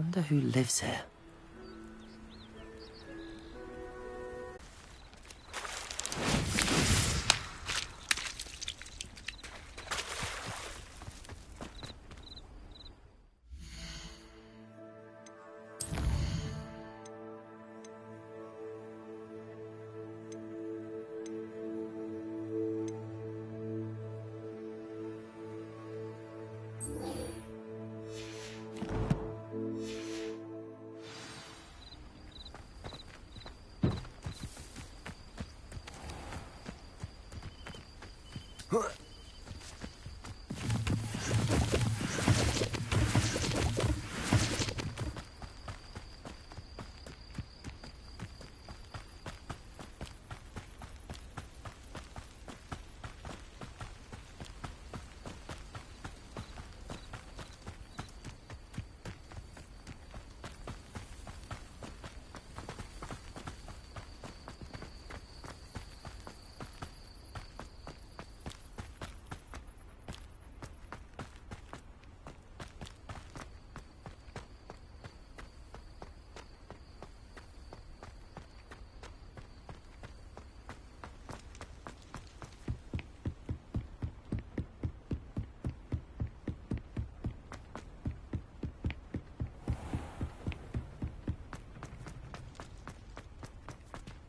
wonder who lives here.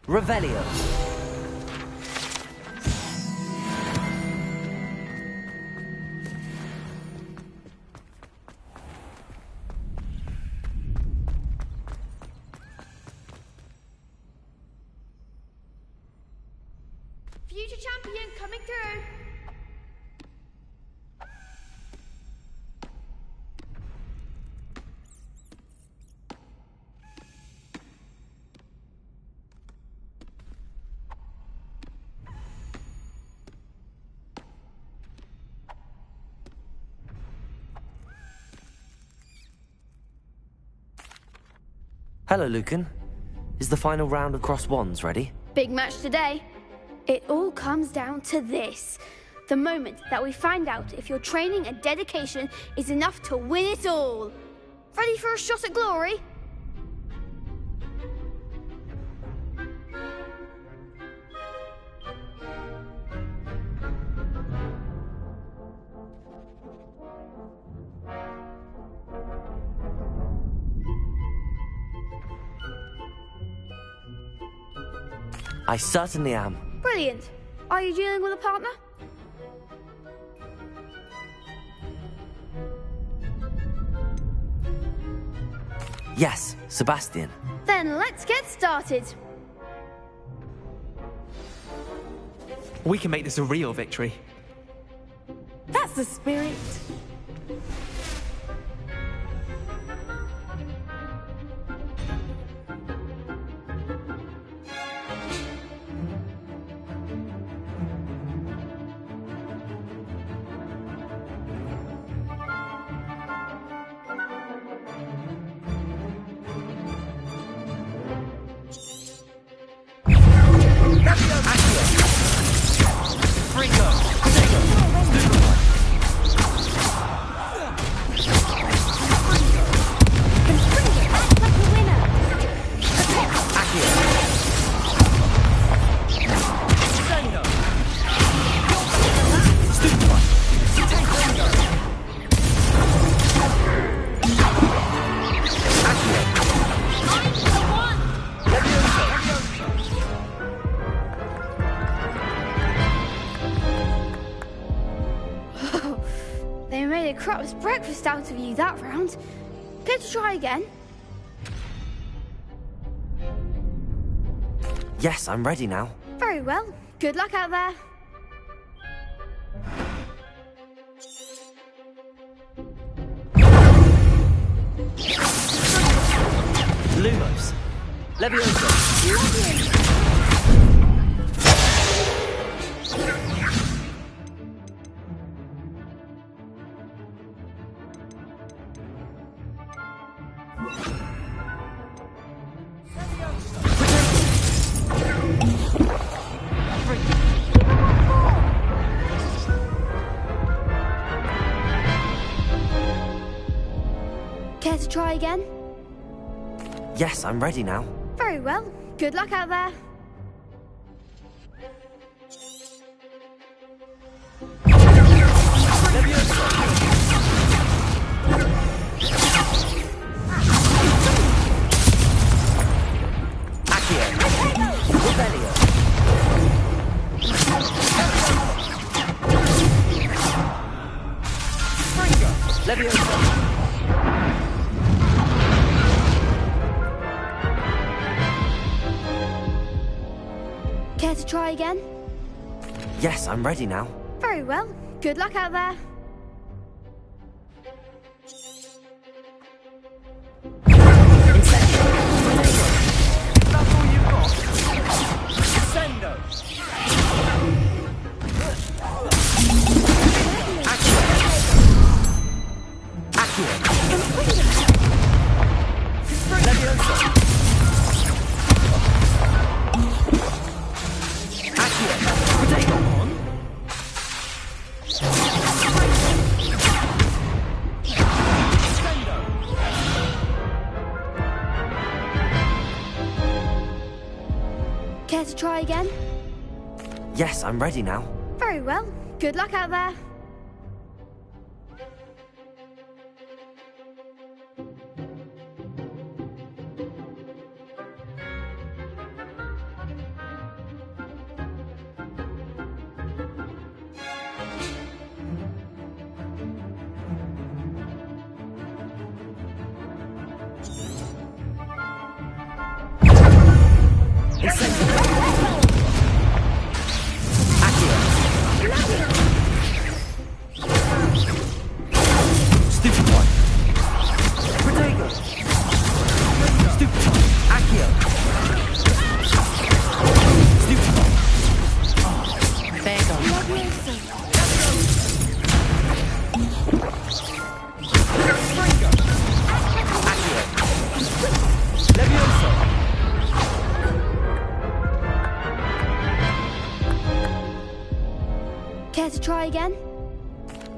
Revelio. Future champion coming through. Hello, Lucan. Is the final round of Cross Wands ready? Big match today. It all comes down to this. The moment that we find out if your training and dedication is enough to win it all. Ready for a shot at glory? I certainly am. Brilliant. Are you dealing with a partner? Yes, Sebastian. Then let's get started. We can make this a real victory. That's the spirit. They made a crap's breakfast out of you that round. Care to try again? Yes, I'm ready now. Very well. Good luck out there. Lumos. Levioso. Care to try again? Yes, I'm ready now. Very well. Good luck out there. Care to try again? Yes, I'm ready now. Very well. Good luck out there. That's all you've got? Sendo! Care to try again? Yes, I'm ready now. Very well. Good luck out there. Care to try again?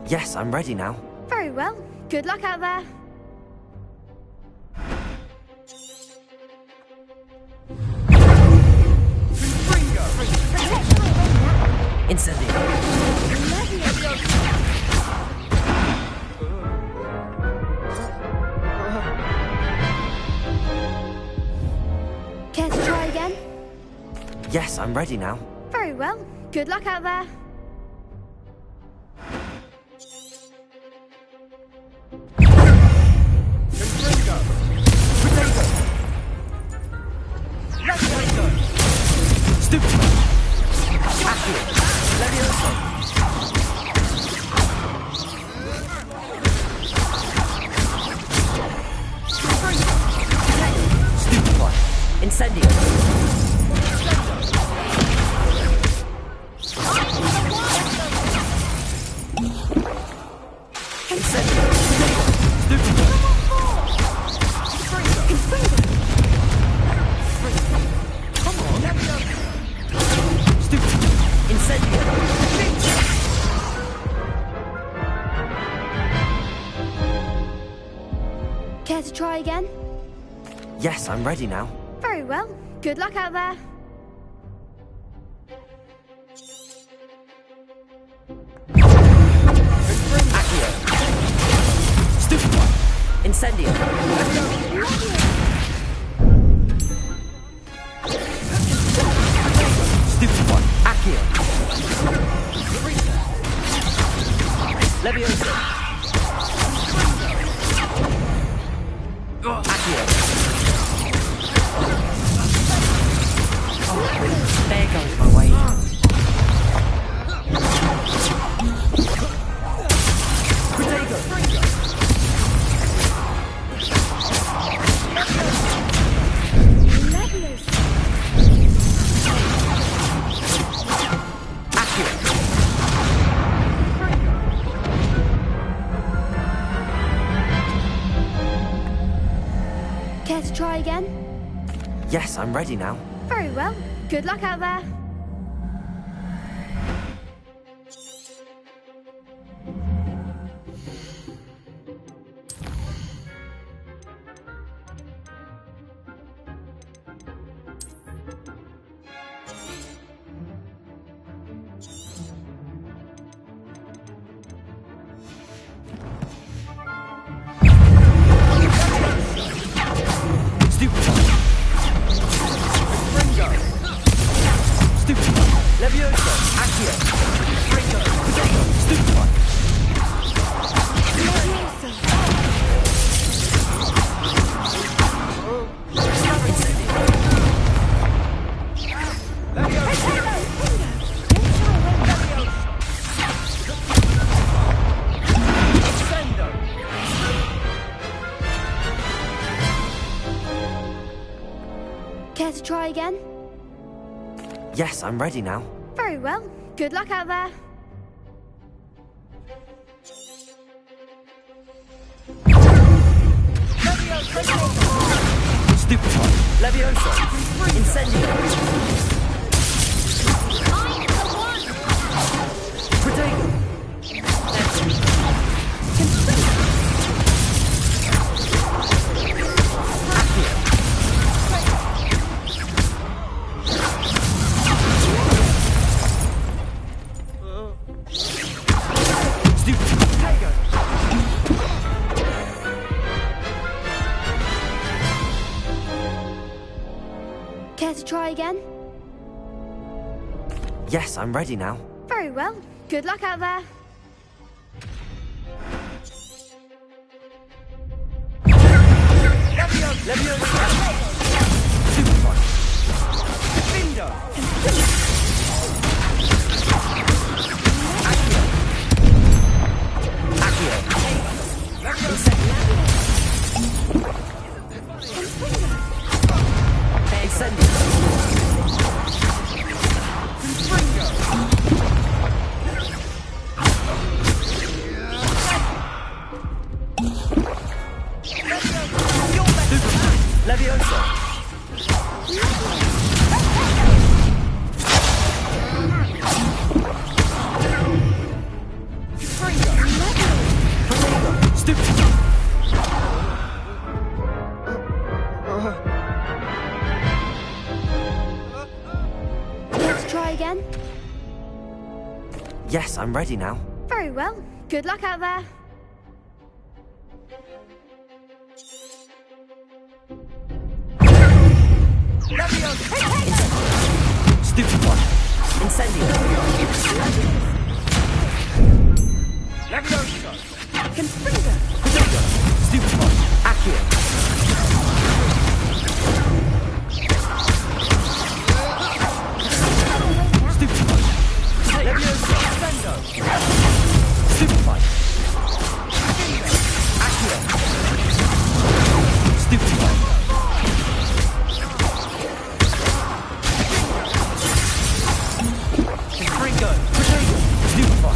Yes, I'm ready now. Very well. Good luck out there. Incendio. Care to try again? Yes, I'm ready now. Very well. Good luck out there. Incendio. Care to try again? Yes, I'm ready now. Very well. Good luck out there. Stupid one. Incendio. Stupid one. Accio. Levioso. Accio. There goes my way. Care to try again? Yes, I'm ready now. Very well. Good luck out there. Levioso! Accio! Ringo! Potato! Stupefy! Care to try again? Yes, I'm ready now. Very well. Good luck out there. Stupefy! Levioso! Incendio! I'm the one! Potato! Care to try again? Yes, I'm ready now. Very well. Good luck out there. Levioso! Stupefy! Bindo! Accio! Accio! Incendio! Levioso! Stupid! Let's try again. Yes, I'm ready now. Very well. Good luck out there. Stupefy! Incendio! Levioso! Potato! Stupefy! Accio! Stupefy! Levioso! Stupefy! Accio! Stupefy! Ringo! Potato! Stupefy!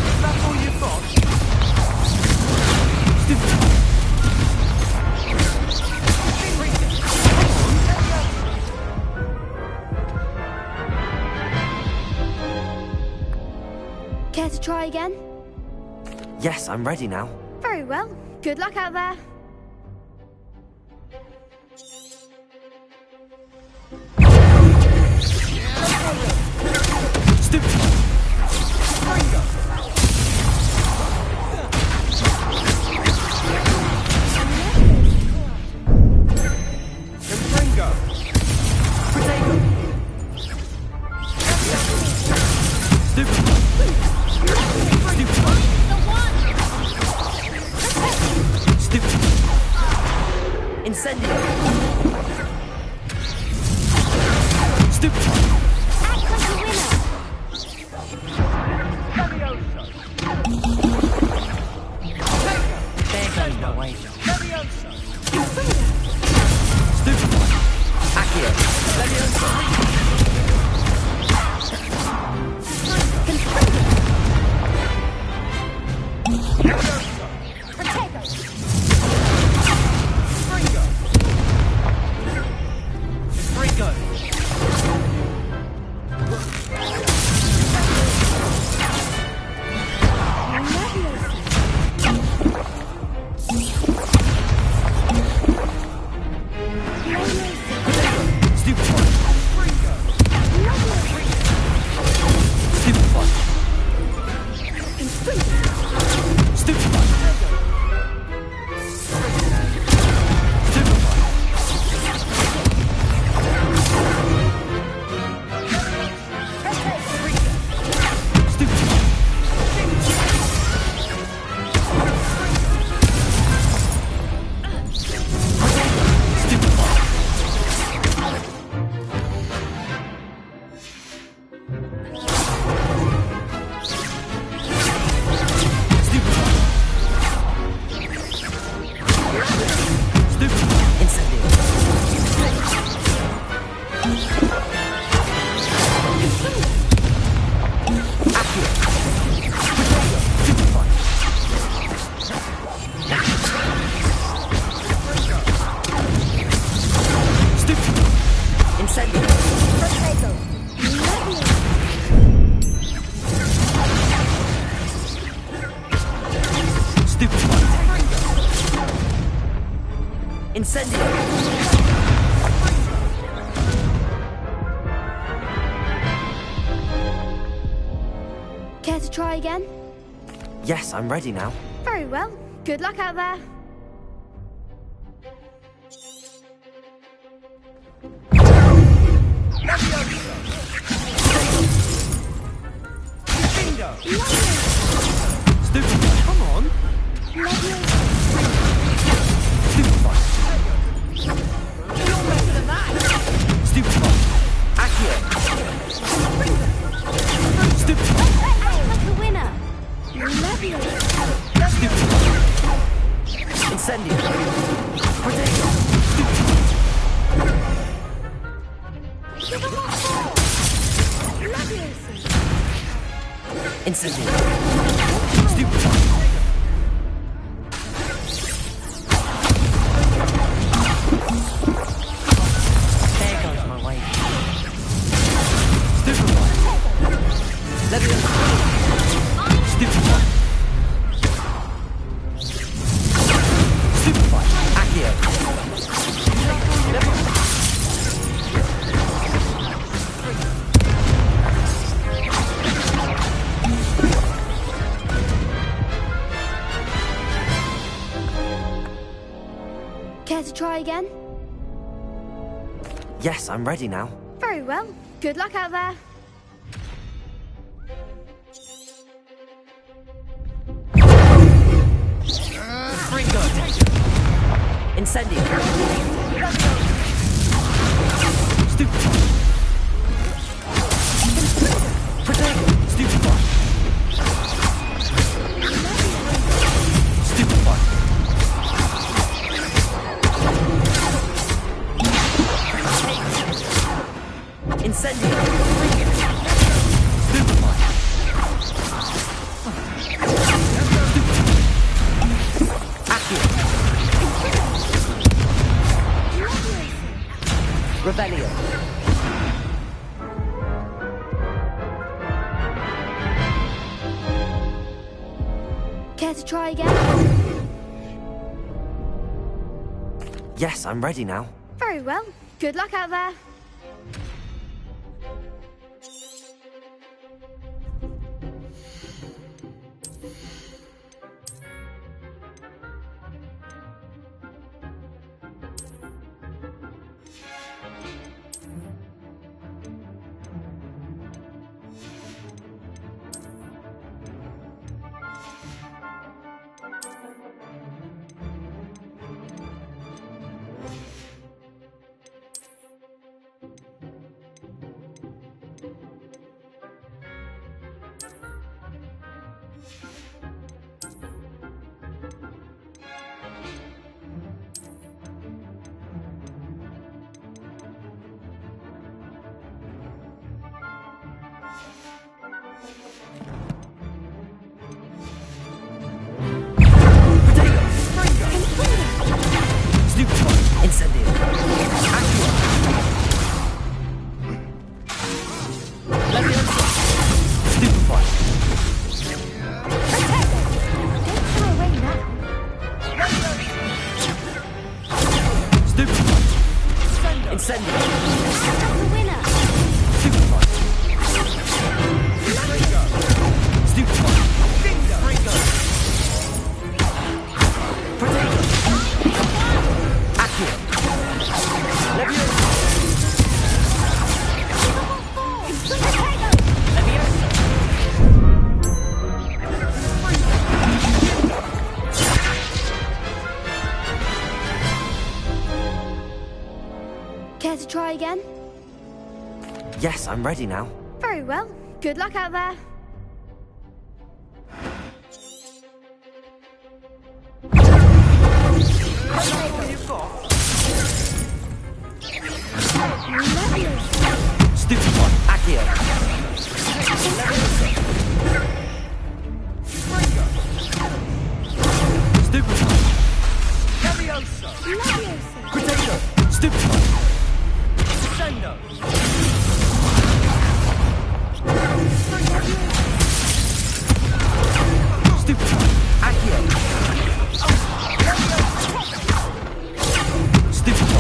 Is that all you've got? Stupefy! Care to try again? Yes, I'm ready now. Very well. Good luck out there. Stupefy! Ringo! Ringo! Potato! Stupefy! Stupefy! Stupefy! Incendio! Stupefy! Act like a winner. Levioso! try again? Yes, I'm ready now. Very well. Good luck out there. Stupefy, come on! Stupefy! You're better than that. Stupefy! Accio! Stupefy! Like a winner. Stupefy! Incendio! Protego! Stupefy! Incendio! Stupefy! There goes my way. Stupefy! Leviosa! Stupefy! Stupefy! Accio! Care to try again? Yes, I'm ready now. Very well. Good luck out there. Ringo! Incendio! Stupefy! Protego! Stupefy! Stupefy! Incendio! Stupefy! Accio! Revelio! Care to try again? Yes, I'm ready now. Very well. Good luck out there. Incendio! Accio! Leviosa! Stupefy! Don't throw away now. Stupefy! Incendio! Like a winner. Stupefy! Stupefy! Ringo! Protego! Accio! Leviosa! Leviosa! Care to try again? Yes, I'm ready now. Very well. Good luck out there. Stupefy! Accio! Stupefy! Protego! Stupefy! Stupefy! Accio! Stupefy!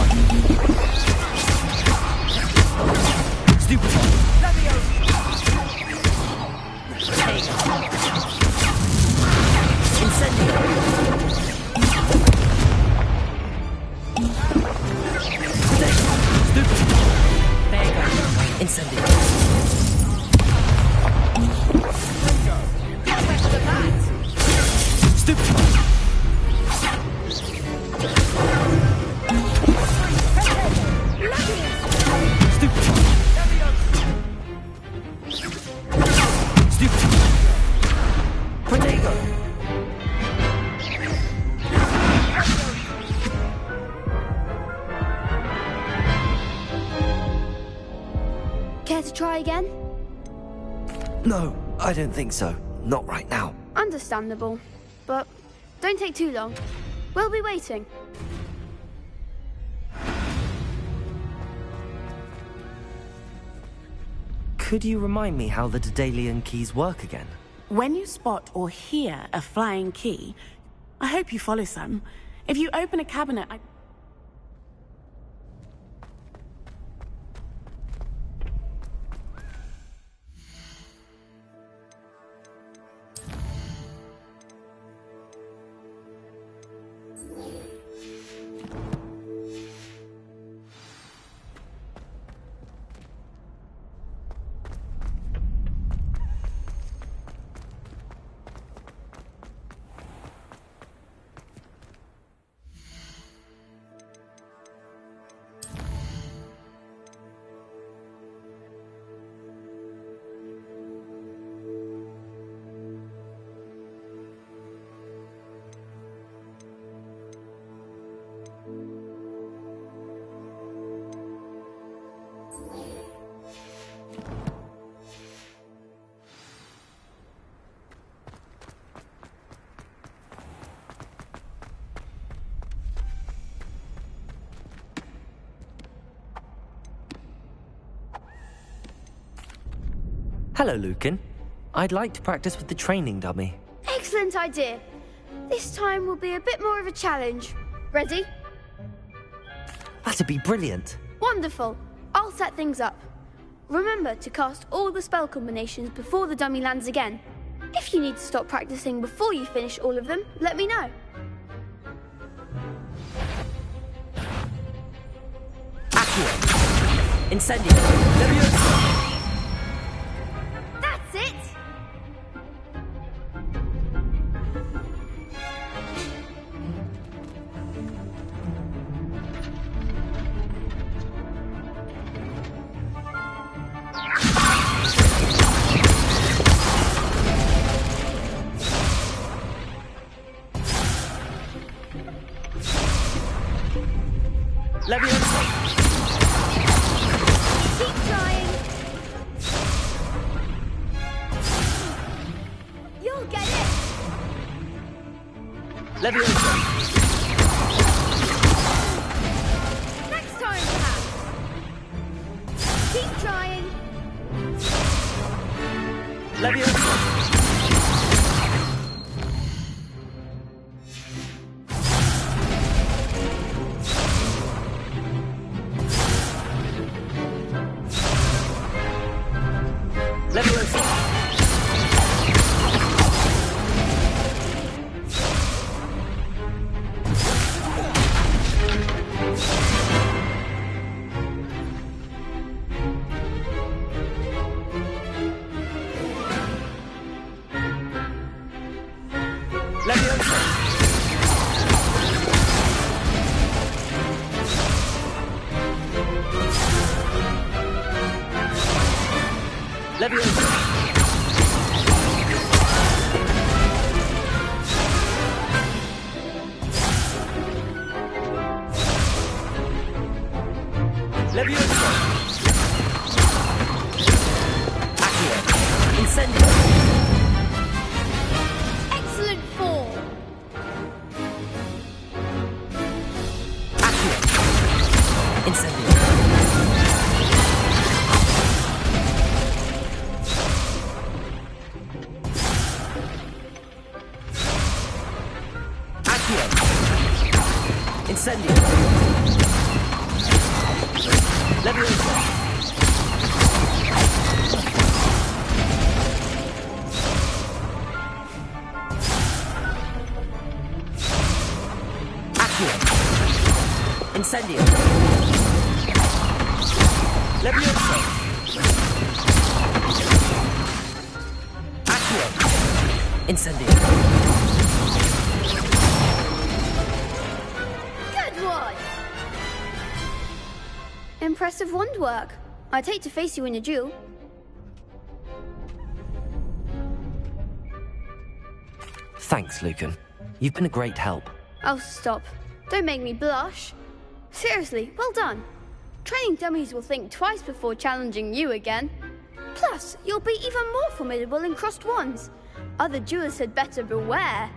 Stupefy! Protego! There you go. Incendio. Stupid. Stupid. Stupid. Protego. Care to try again? No, I don't think so. Not right now. Understandable. But don't take too long. We'll be waiting. Could you remind me how the Daedalian keys work again? When you spot or hear a flying key, I hope you follow some. If you open a cabinet, Hello, Lucan. I'd like to practice with the training dummy. Excellent idea. This time will be a bit more of a challenge. Ready? That'd be brilliant. Wonderful. I'll set things up. Remember to cast all the spell combinations before the dummy lands again. If you need to stop practicing before you finish all of them, let me know. Accio. Incendio. Leviosa. That's it! Leviosa. Keep trying. You'll get it. Leviosa. Next time, perhaps. Keep trying. Leviosa. Leviosa. Leviosa. Leviosa. Leviosa. Accio. Incendio. Excellent form. Accio. Incendio. Accio. Incendio. Leviosa. Accio. Incendio. Levioso! Accio! Incendio! Good one! Impressive wand work. I'd hate to face you in a duel. Thanks, Lucan. You've been a great help. Oh, stop. Don't make me blush. Seriously, well done. Training dummies will think twice before challenging you again. Plus, you'll be even more formidable in crossed wands. Other duelists had better beware.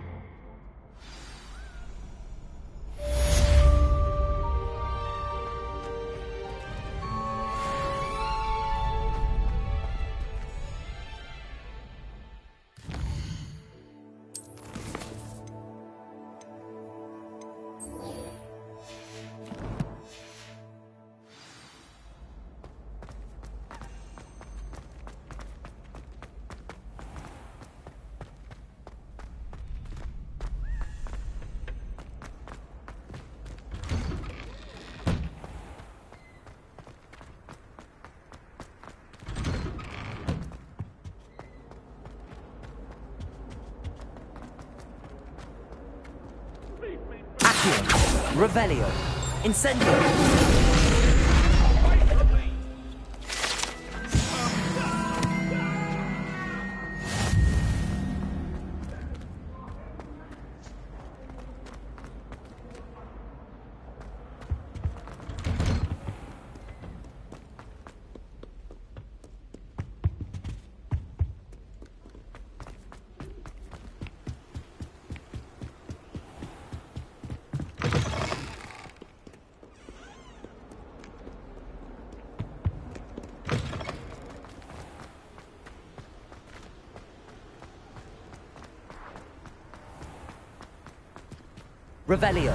Accio! Revelio! Incendio! Revelio!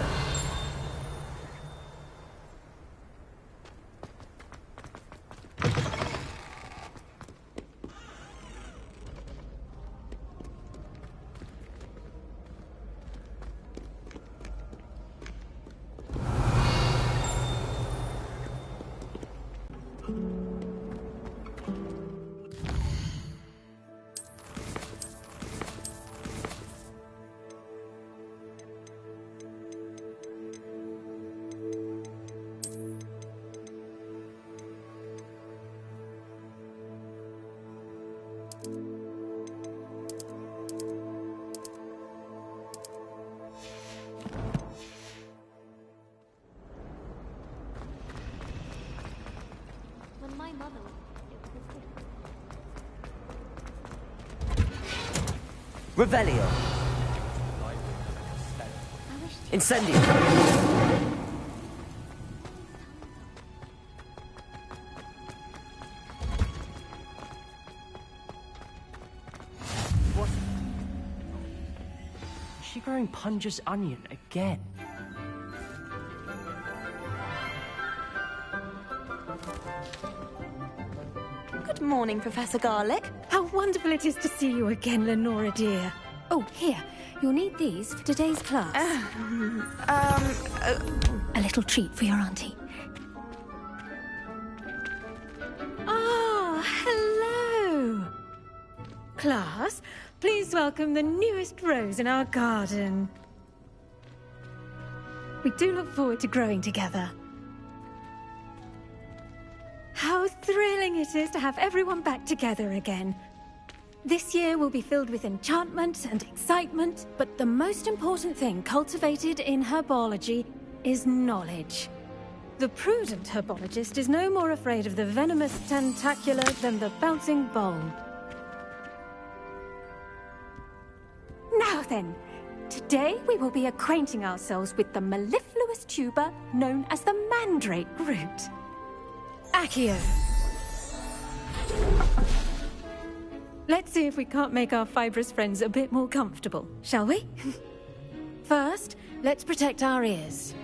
Revelio! Incendio! What? Is she growing Punja's onion again? Good morning, Professor Garlick. How wonderful it is to see you again, Lenora dear. Oh, here. You'll need these for today's class. A little treat for your auntie. Ah, hello. Class, please welcome the newest rose in our garden. We do look forward to growing together. How thrilling it is to have everyone back together again. This year will be filled with enchantment and excitement, but the most important thing cultivated in herbology is knowledge. The prudent herbologist is no more afraid of the venomous tentacula than the bouncing bulb. Now then, today we will be acquainting ourselves with the mellifluous tuber known as the mandrake root. Accio. Let's see if we can't make our fibrous friends a bit more comfortable, shall we? First, let's protect our ears.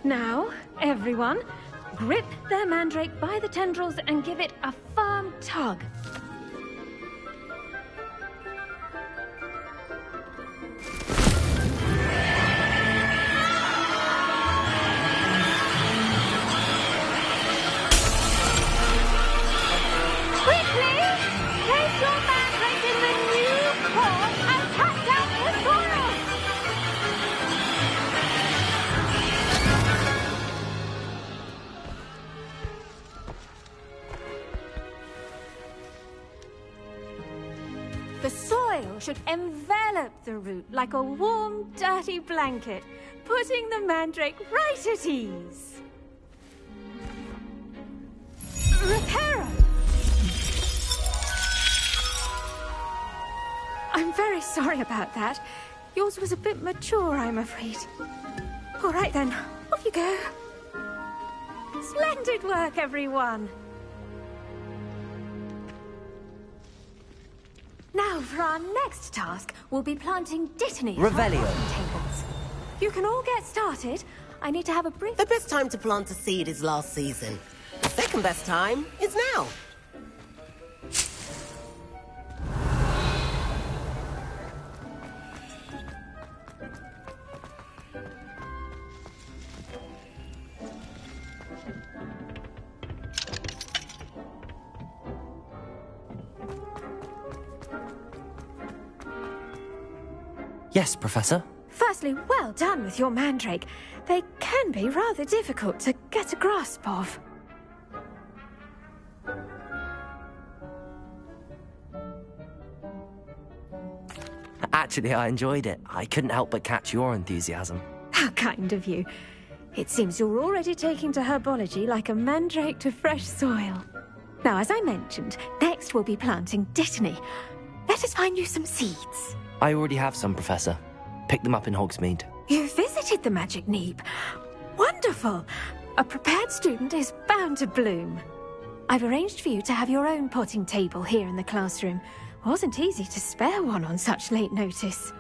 Now, everyone, grip their mandrake by the tendrils and give it a firm tug. should envelop the root like a warm, dirty blanket, putting the mandrake right at ease. Reparo! I'm very sorry about that. Yours was a bit mature, I'm afraid. All right then, off you go. Splendid work, everyone. Now, for our next task, we'll be planting dittany. Revelio. Tables. You can all get started. I need to have a brief... The best time to plant a seed is last season. The second best time is now. Yes, Professor. Firstly, well done with your mandrake. They can be rather difficult to get a grasp of. Actually, I enjoyed it. I couldn't help but catch your enthusiasm. How kind of you. It seems you're already taking to herbology like a mandrake to fresh soil. Now, as I mentioned, next we'll be planting dittany. Let us find you some seeds. I already have some, Professor. Picked them up in Hogsmeade. You visited the Magic Neep. Wonderful! A prepared student is bound to bloom. I've arranged for you to have your own potting table here in the classroom. Wasn't easy to spare one on such late notice.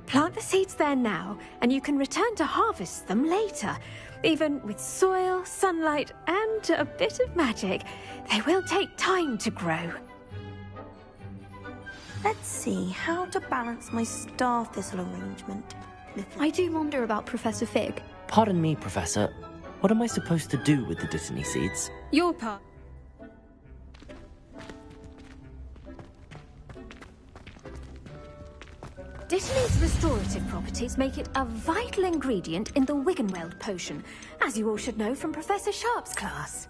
Plant the seeds there now, and you can return to harvest them later. Even with soil, sunlight, and a bit of magic, they will take time to grow. Let's see how to balance my star thistle arrangement. I do wonder about Professor Fig. Pardon me, Professor. What am I supposed to do with the dittany seeds? Your part. Dittany's restorative properties make it a vital ingredient in the Wiggenweld potion, as you all should know from Professor Sharp's class.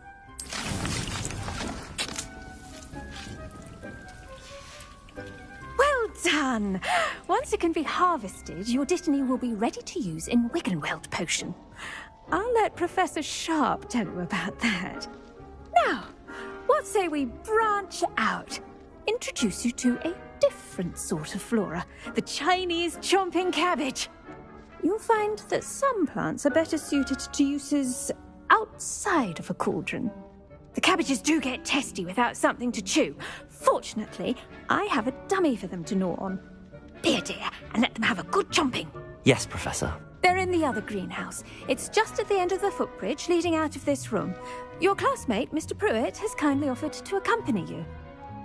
Well done! Once it can be harvested, your dittany will be ready to use in Wiggenweld potion. I'll let Professor Sharp tell you about that. Now, what say we branch out? Introduce you to a different sort of flora, the Chinese chomping cabbage. You'll find that some plants are better suited to uses outside of a cauldron. The cabbages do get testy without something to chew. Fortunately, I have a dummy for them to gnaw on. Be a dear and let them have a good chomping. Yes, Professor. They're in the other greenhouse. It's just at the end of the footbridge leading out of this room. Your classmate, Mr. Pruitt, has kindly offered to accompany you.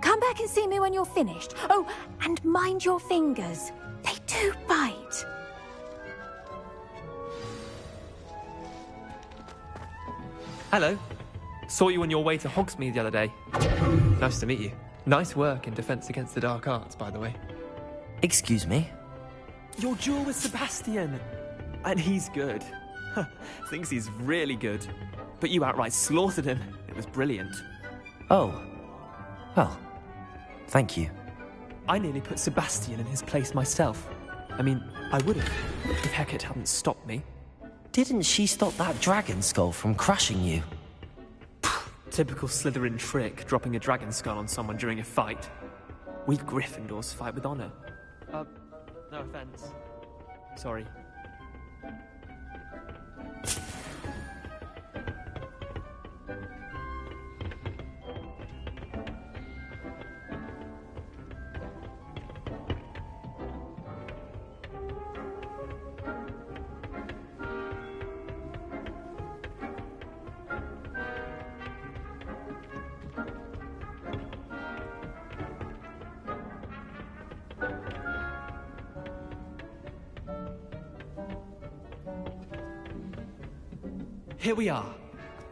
Come back and see me when you're finished. Oh, and mind your fingers. They do bite. Hello. Saw you on your way to Hogsmeade the other day. Nice to meet you. Nice work in Defense Against the Dark Arts, by the way. Excuse me? Your duel with Sebastian. And he's good. Thinks he's really good. But you outright slaughtered him. It was brilliant. Oh. Well, thank you. I nearly put Sebastian in his place myself. I mean, I would have, if Hecate hadn't stopped me. Didn't she stop that dragon skull from crushing you? Typical Slytherin trick, dropping a dragon skull on someone during a fight. We Gryffindors fight with honor. No offense. Sorry. Here we are,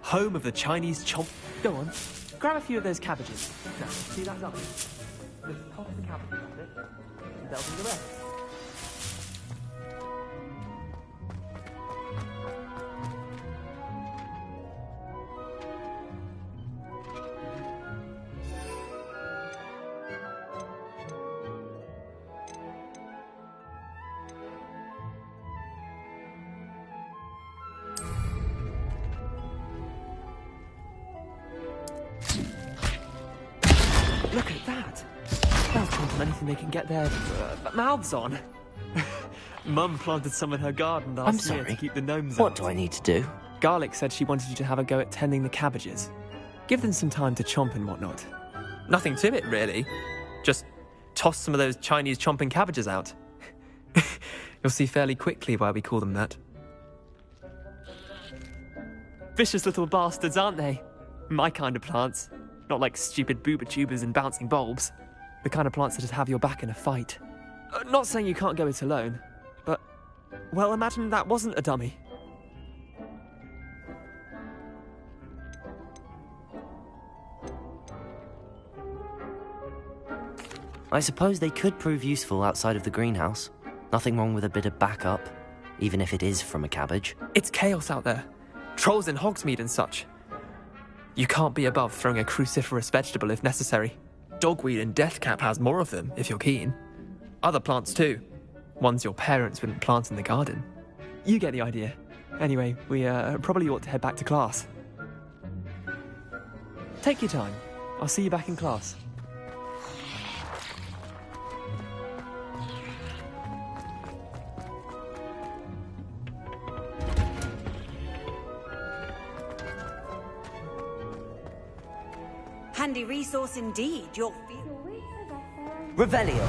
home of the Chinese chomp. Go on, grab a few of those cabbages. Now, see that up? Just toss the cabbages at it, and they'll do the rest. chomp on anything they can get their mouths on. Mum planted some in her garden I'm last year sorry. to keep the gnomes What out. do I need to do? Garlic said she wanted you to have a go at tending the cabbages. Give them some time to chomp and whatnot. Nothing to it, really. Just toss some of those Chinese chomping cabbages out. You'll see fairly quickly why we call them that. Vicious little bastards, aren't they? My kind of plants. Not like stupid booba tubers and bouncing bulbs. The kind of plants that just have your back in a fight. Not saying you can't go it alone, but, well, imagine that wasn't a dummy. I suppose they could prove useful outside of the greenhouse. Nothing wrong with a bit of backup, even if it is from a cabbage. It's chaos out there. Trolls in Hogsmeade and such. You can't be above throwing a cruciferous vegetable if necessary. Dogweed and deathcap has more of them, if you're keen. Other plants too. Ones your parents wouldn't plant in the garden. You get the idea. Anyway, we probably ought to head back to class. Take your time. I'll see you back in class. Handy resource indeed. Your Revelio.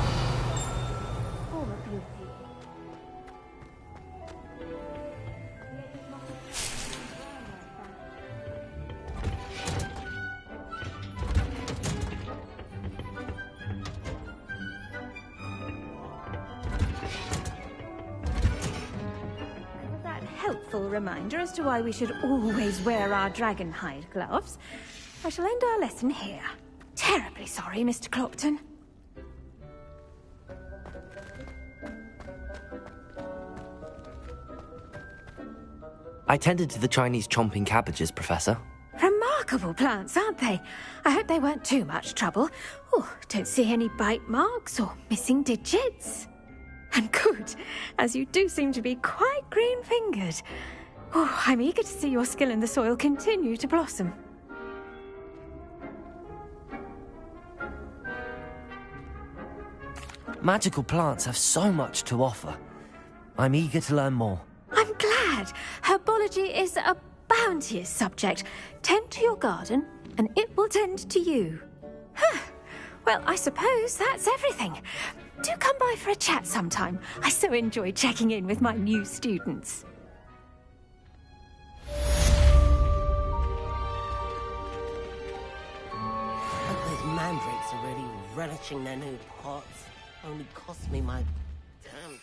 That helpful reminder as to why we should always wear our dragon hide gloves. I shall end our lesson here. Terribly sorry, Mr. Clopton. I tended to the Chinese chomping cabbages, Professor. Remarkable plants, aren't they? I hope they weren't too much trouble. Oh, don't see any bite marks or missing digits. And good, as you do seem to be quite green-fingered. Oh, I'm eager to see your skill in the soil continue to blossom. Magical plants have so much to offer. I'm eager to learn more. I'm glad. Herbology is a bounteous subject. Tend to your garden, and it will tend to you. Huh. Well, I suppose that's everything. Do come by for a chat sometime. I so enjoy checking in with my new students. Hope those mandrakes are really relishing their new pots. Only cost me my damn hearing.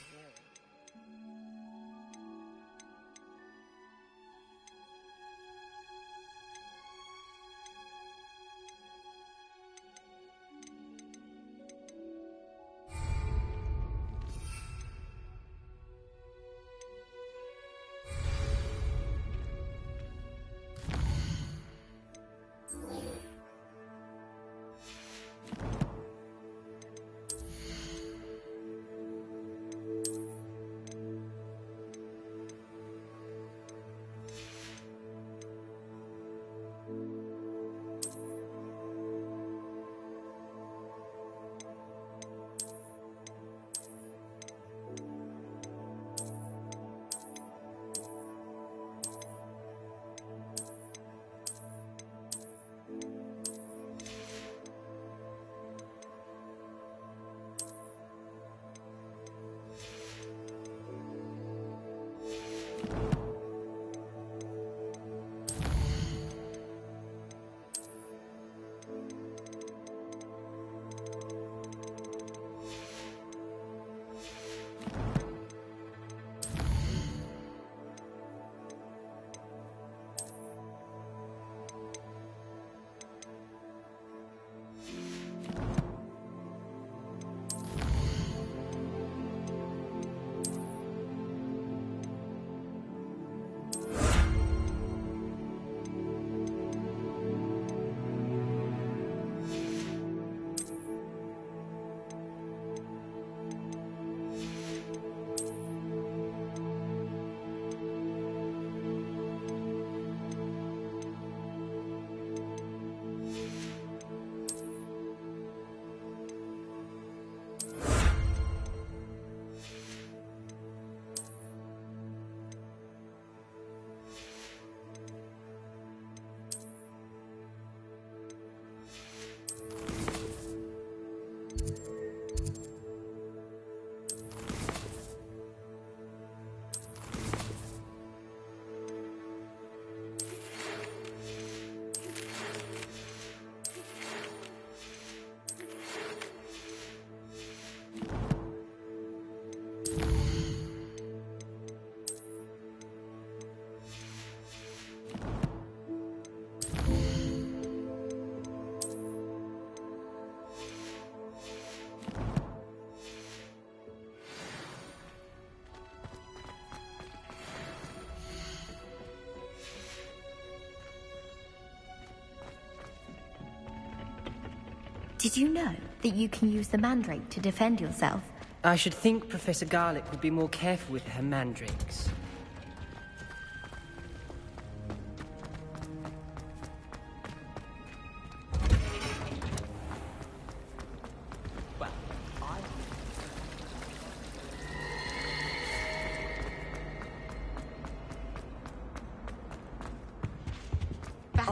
Did you know that you can use the mandrake to defend yourself? I should think Professor Garlick would be more careful with her mandrakes.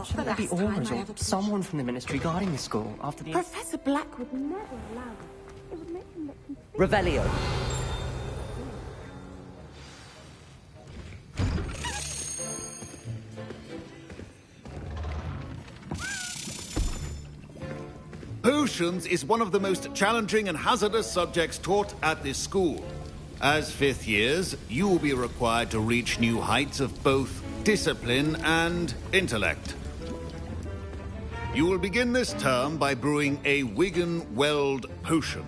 Shouldn't there be Aurors or someone from the Ministry guarding the school after the... Professor Black would never allow it. It would make him look completely... Revelio. Potions is one of the most challenging and hazardous subjects taught at this school. As fifth years, you will be required to reach new heights of both discipline and intellect. You will begin this term by brewing a Wigan-Weld potion.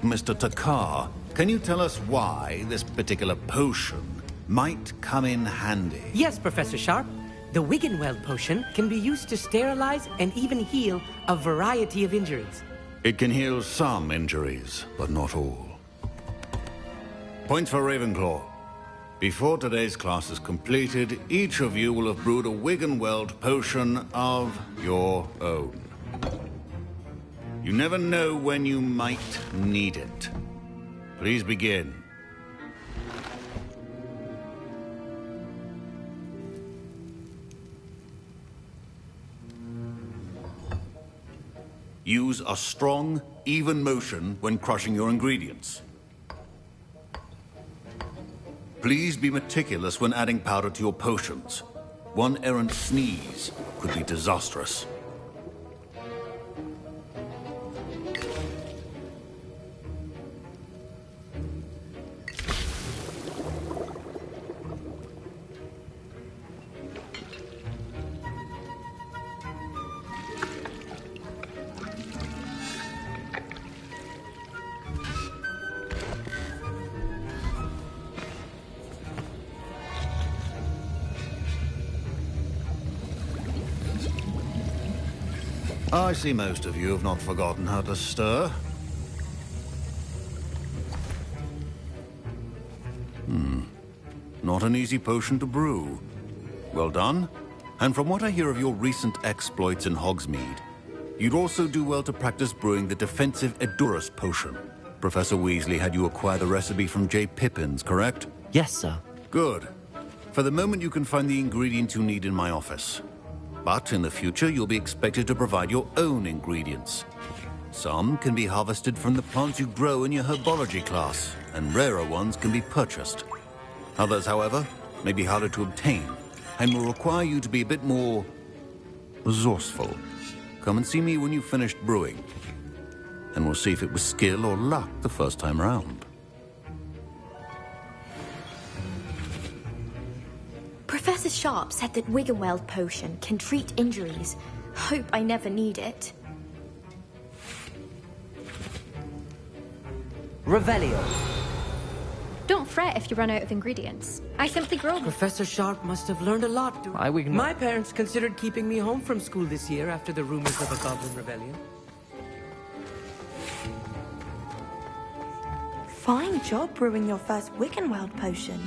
Mr. Takar, can you tell us why this particular potion might come in handy? Yes, Professor Sharp. The Wigan-Weld potion can be used to sterilize and even heal a variety of injuries. It can heal some injuries, but not all. Points for Ravenclaw. Before today's class is completed, each of you will have brewed a Wigan-Weld potion of your own. You never know when you might need it. Please begin. Use a strong, even motion when crushing your ingredients. Please be meticulous when adding powder to your potions. One errant sneeze could be disastrous. I see most of you have not forgotten how to stir. Not an easy potion to brew. Well done. And from what I hear of your recent exploits in Hogsmeade, you'd also do well to practice brewing the defensive Edurus potion. Professor Weasley had you acquire the recipe from J. Pippins, correct? Yes, sir. Good. For the moment, you can find the ingredients you need in my office. But in the future, you'll be expected to provide your own ingredients. Some can be harvested from the plants you grow in your herbology class, and rarer ones can be purchased. Others, however, may be harder to obtain, and will require you to be a bit more resourceful. Come and see me when you've finished brewing, and we'll see if it was skill or luck the first time round. Professor Sharp said that Wigan-Weld potion can treat injuries. Hope I never need it. Revelio. Don't fret if you run out of ingredients. I simply grow them. Professor Sharp must have learned a lot doing... My parents considered keeping me home from school this year after the rumors of a goblin rebellion. Fine job brewing your first Wigan-Weld potion.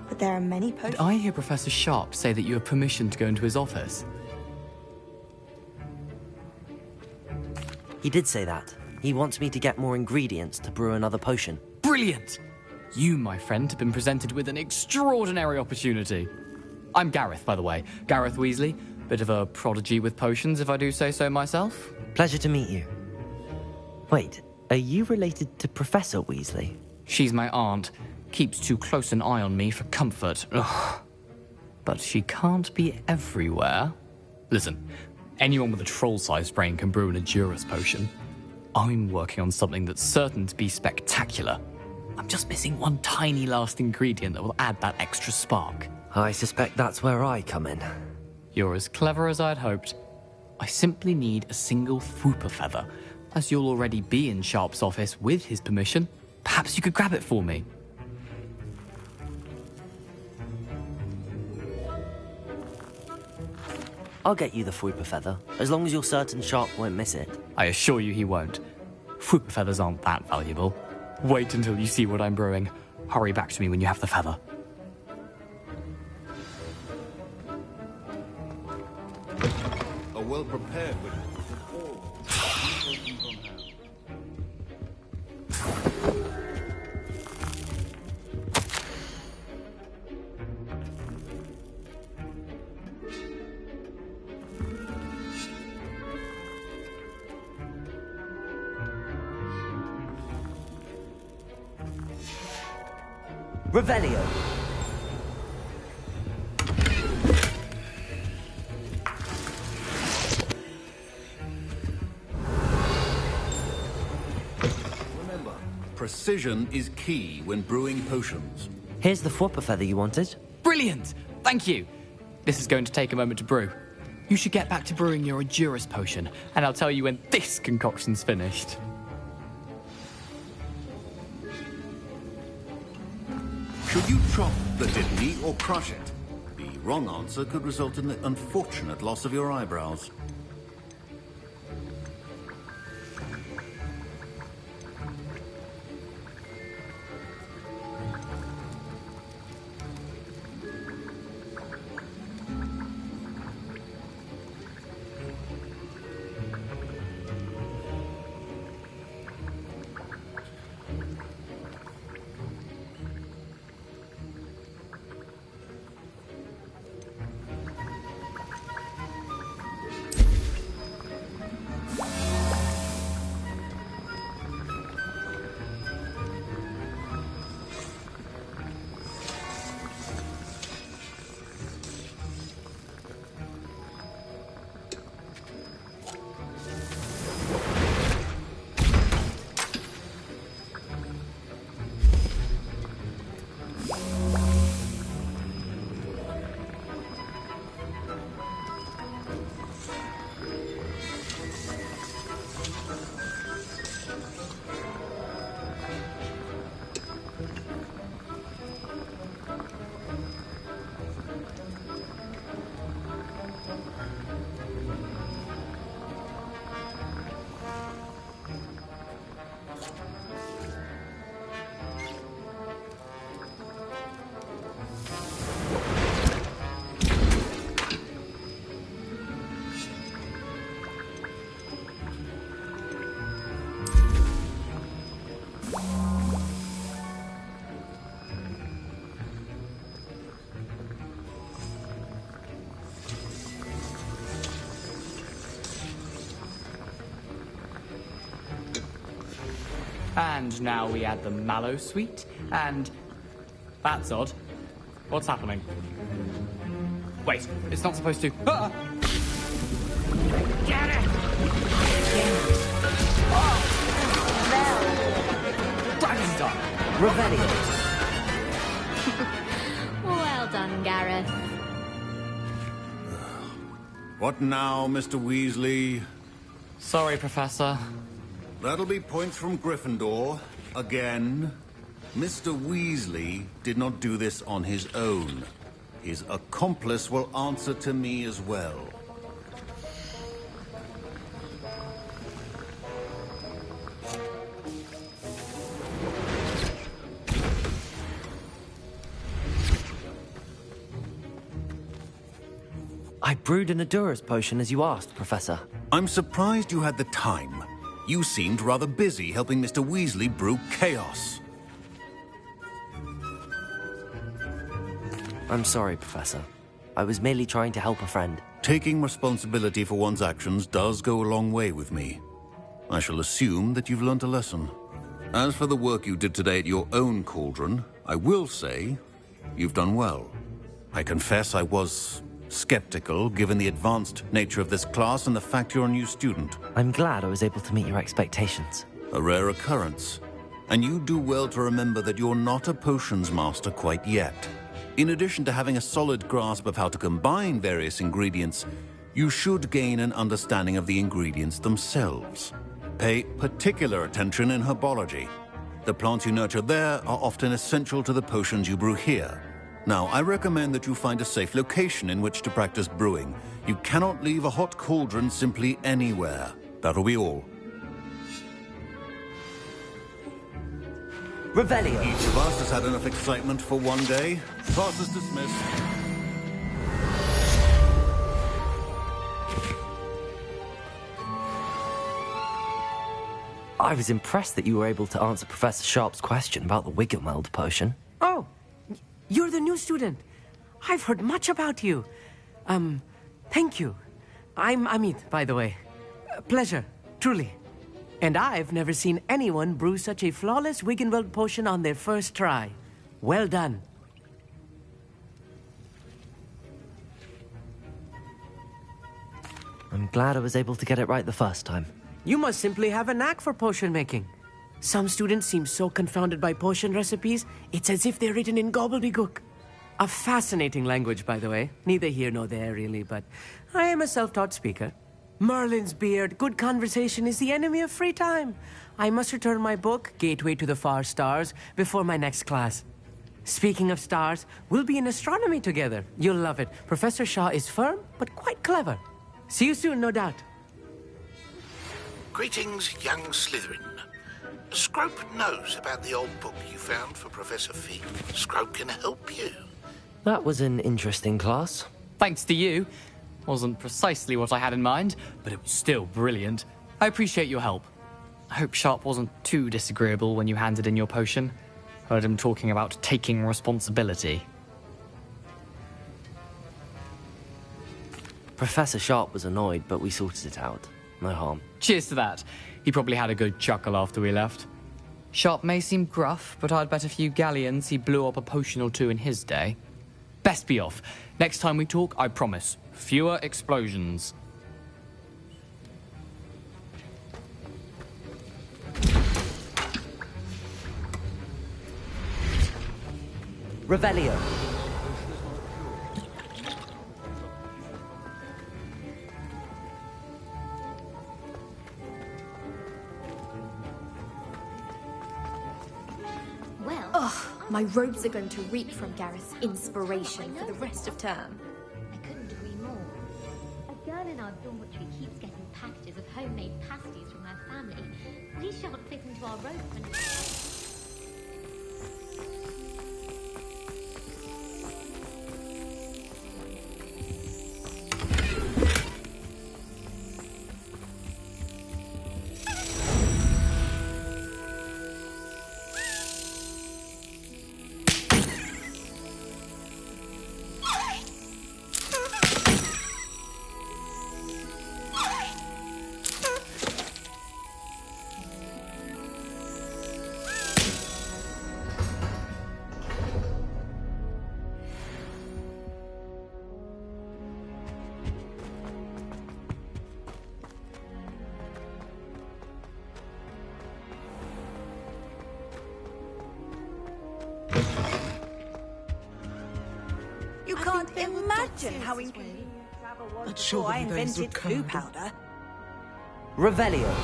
But there are many potions... Did I hear Professor Sharp say that you have permission to go into his office? He did say that. He wants me to get more ingredients to brew another potion. Brilliant! You, my friend, have been presented with an extraordinary opportunity. I'm Gareth, by the way. Gareth Weasley. Bit of a prodigy with potions, if I do say so myself. Pleasure to meet you. Wait, are you related to Professor Weasley? She's my aunt. Keeps too close an eye on me for comfort. Ugh. But she can't be everywhere. Listen, anyone with a troll-sized brain can brew an Edurus potion. I'm working on something that's certain to be spectacular. I'm just missing one tiny last ingredient that will add that extra spark. I suspect that's where I come in. You're as clever as I'd hoped. I simply need a single Fwooper feather. As you'll already be in Sharp's office with his permission, perhaps you could grab it for me. I'll get you the Fwooper feather, as long as you're certain Sharp won't miss it. I assure you he won't. Fwooper feathers aren't that valuable. Wait until you see what I'm brewing. Hurry back to me when you have the feather. A well-prepared witness. Revelio. Remember, precision is key when brewing potions. Here's the Fwooper feather you wanted. Brilliant! Thank you! This is going to take a moment to brew. You should get back to brewing your Edurus potion, and I'll tell you when this concoction's finished. Should you chop the diddly or crush it? The wrong answer could result in the unfortunate loss of your eyebrows. And now we add the mallow sweet, and... That's odd. What's happening? Wait, it's not supposed to... Ah! Get it! Oh! Dragon Dog! Revelio. Well done, Gareth. What now, Mr. Weasley? Sorry, Professor. That'll be points from Gryffindor. Again. Mr. Weasley did not do this on his own. His accomplice will answer to me as well. I brewed an Edurus potion as you asked, Professor. I'm surprised you had the time. You seemed rather busy helping Mr. Weasley brew chaos. I'm sorry, Professor. I was merely trying to help a friend. Taking responsibility for one's actions does go a long way with me. I shall assume that you've learnt a lesson. As for the work you did today at your own cauldron, I will say you've done well. I confess I was skeptical, given the advanced nature of this class and the fact you're a new student. I'm glad I was able to meet your expectations. A rare occurrence. And you do well to remember that you're not a potions master quite yet. In addition to having a solid grasp of how to combine various ingredients, you should gain an understanding of the ingredients themselves. Pay particular attention in herbology. The plants you nurture there are often essential to the potions you brew here. Now, I recommend that you find a safe location in which to practice brewing. You cannot leave a hot cauldron simply anywhere. That'll be all. Revelio. Each of us has had enough excitement for one day. Class is dismissed. I was impressed that you were able to answer Professor Sharp's question about the Wiggenweld potion. Oh, you're the new student. I've heard much about you. Thank you. I'm Amit, by the way. Pleasure, truly. And I've never seen anyone brew such a flawless Wiggenweld potion on their first try. Well done. I'm glad I was able to get it right the first time. You must simply have a knack for potion making. Some students seem so confounded by potion recipes, it's as if they're written in gobbledygook. A fascinating language, by the way. Neither here nor there, really, but I am a self-taught speaker. Merlin's beard, good conversation is the enemy of free time. I must return my book, Gateway to the Far Stars, before my next class. Speaking of stars, we'll be in astronomy together. You'll love it. Professor Shaw is firm, but quite clever. See you soon, no doubt. Greetings, young Slytherin. Scrope knows about the old book you found for Professor Fig. Scrope can help you. That was an interesting class. Thanks to you. Wasn't precisely what I had in mind, but it was still brilliant. I appreciate your help. I hope Sharp wasn't too disagreeable when you handed in your potion. Heard him talking about taking responsibility. Professor Sharp was annoyed, but we sorted it out. No harm. Cheers to that. He probably had a good chuckle after we left. Sharp may seem gruff, but I'd bet a few galleons he blew up a potion or two in his day. Best be off. Next time we talk, I promise, fewer explosions. Revelio. Well, my robes are going to reek from Gareth's inspiration for the rest of term. I couldn't agree more. A girl in our dormitory keeps getting packages of homemade pasties from her family. We shan't fit into our robes and... You can't imagine how inconvenient travel was before I invented blue powder. Revelio.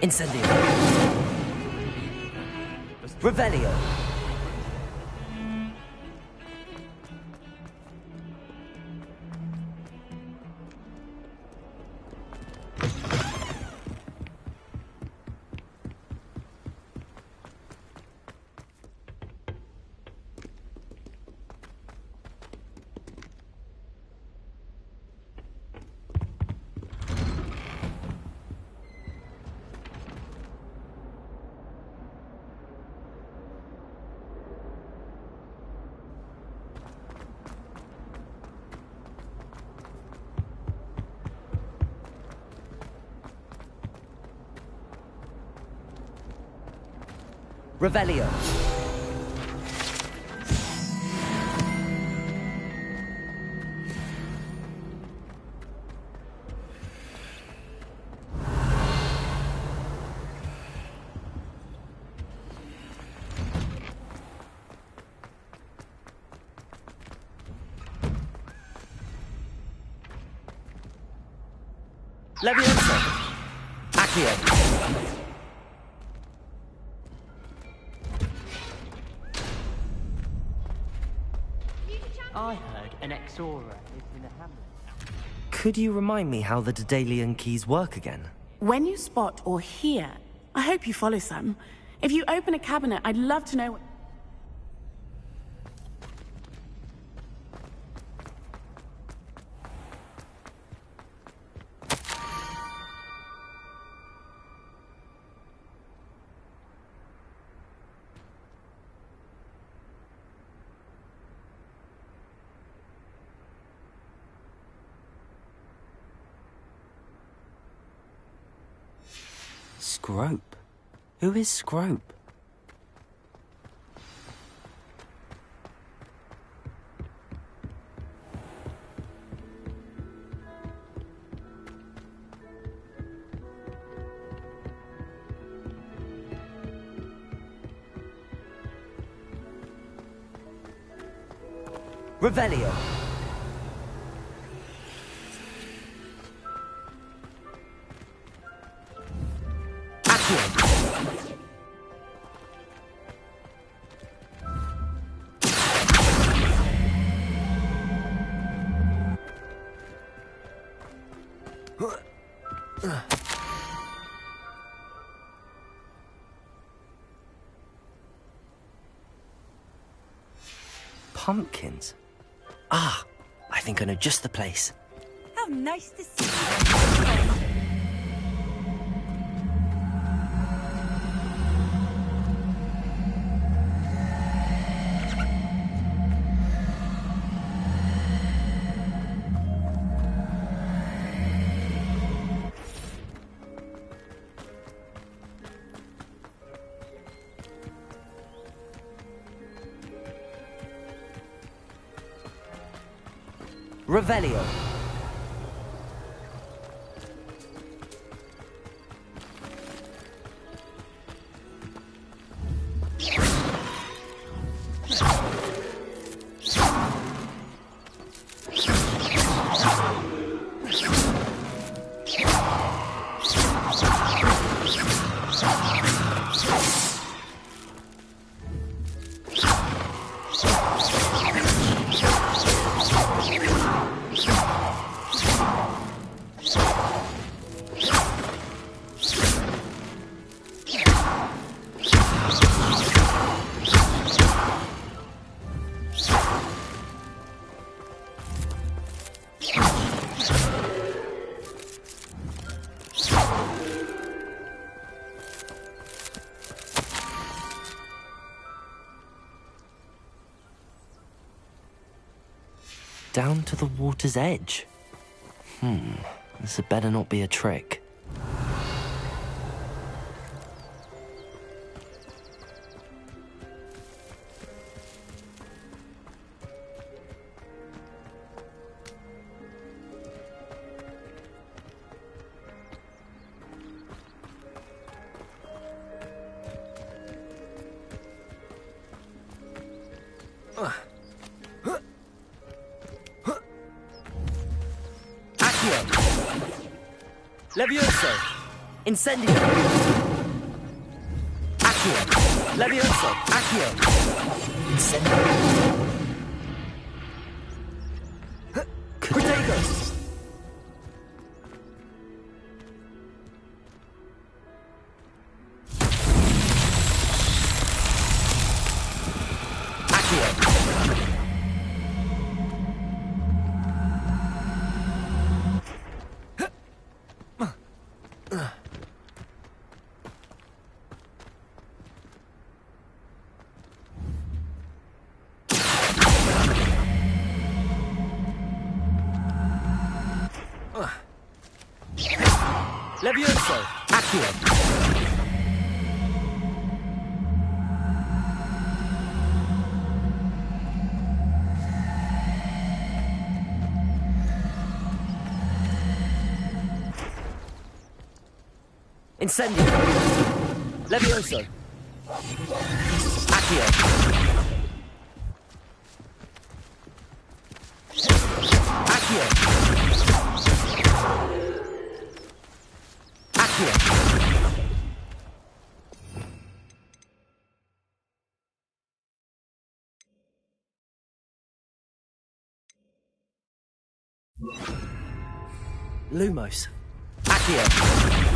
Incendio. Revelio. Revelio. Levioso! Accio! I heard an Exora lives in a hamlet. Could you remind me how the Daedalian keys work again? When you spot or hear, I hope you follow some. If you open a cabinet, I'd love to know. Scrope? Who is Scrope? Revelio. Pumpkins? Ah, I think I know just the place. How nice to see you. Revelio. Down to the water's edge. This had better not be a trick. Levioso! Incendio! Accio! Levioso! Accio! Incendio! Protego! Levioso! Accio! Incendio! Levioso! Accio! Accio! Lumos. Accio.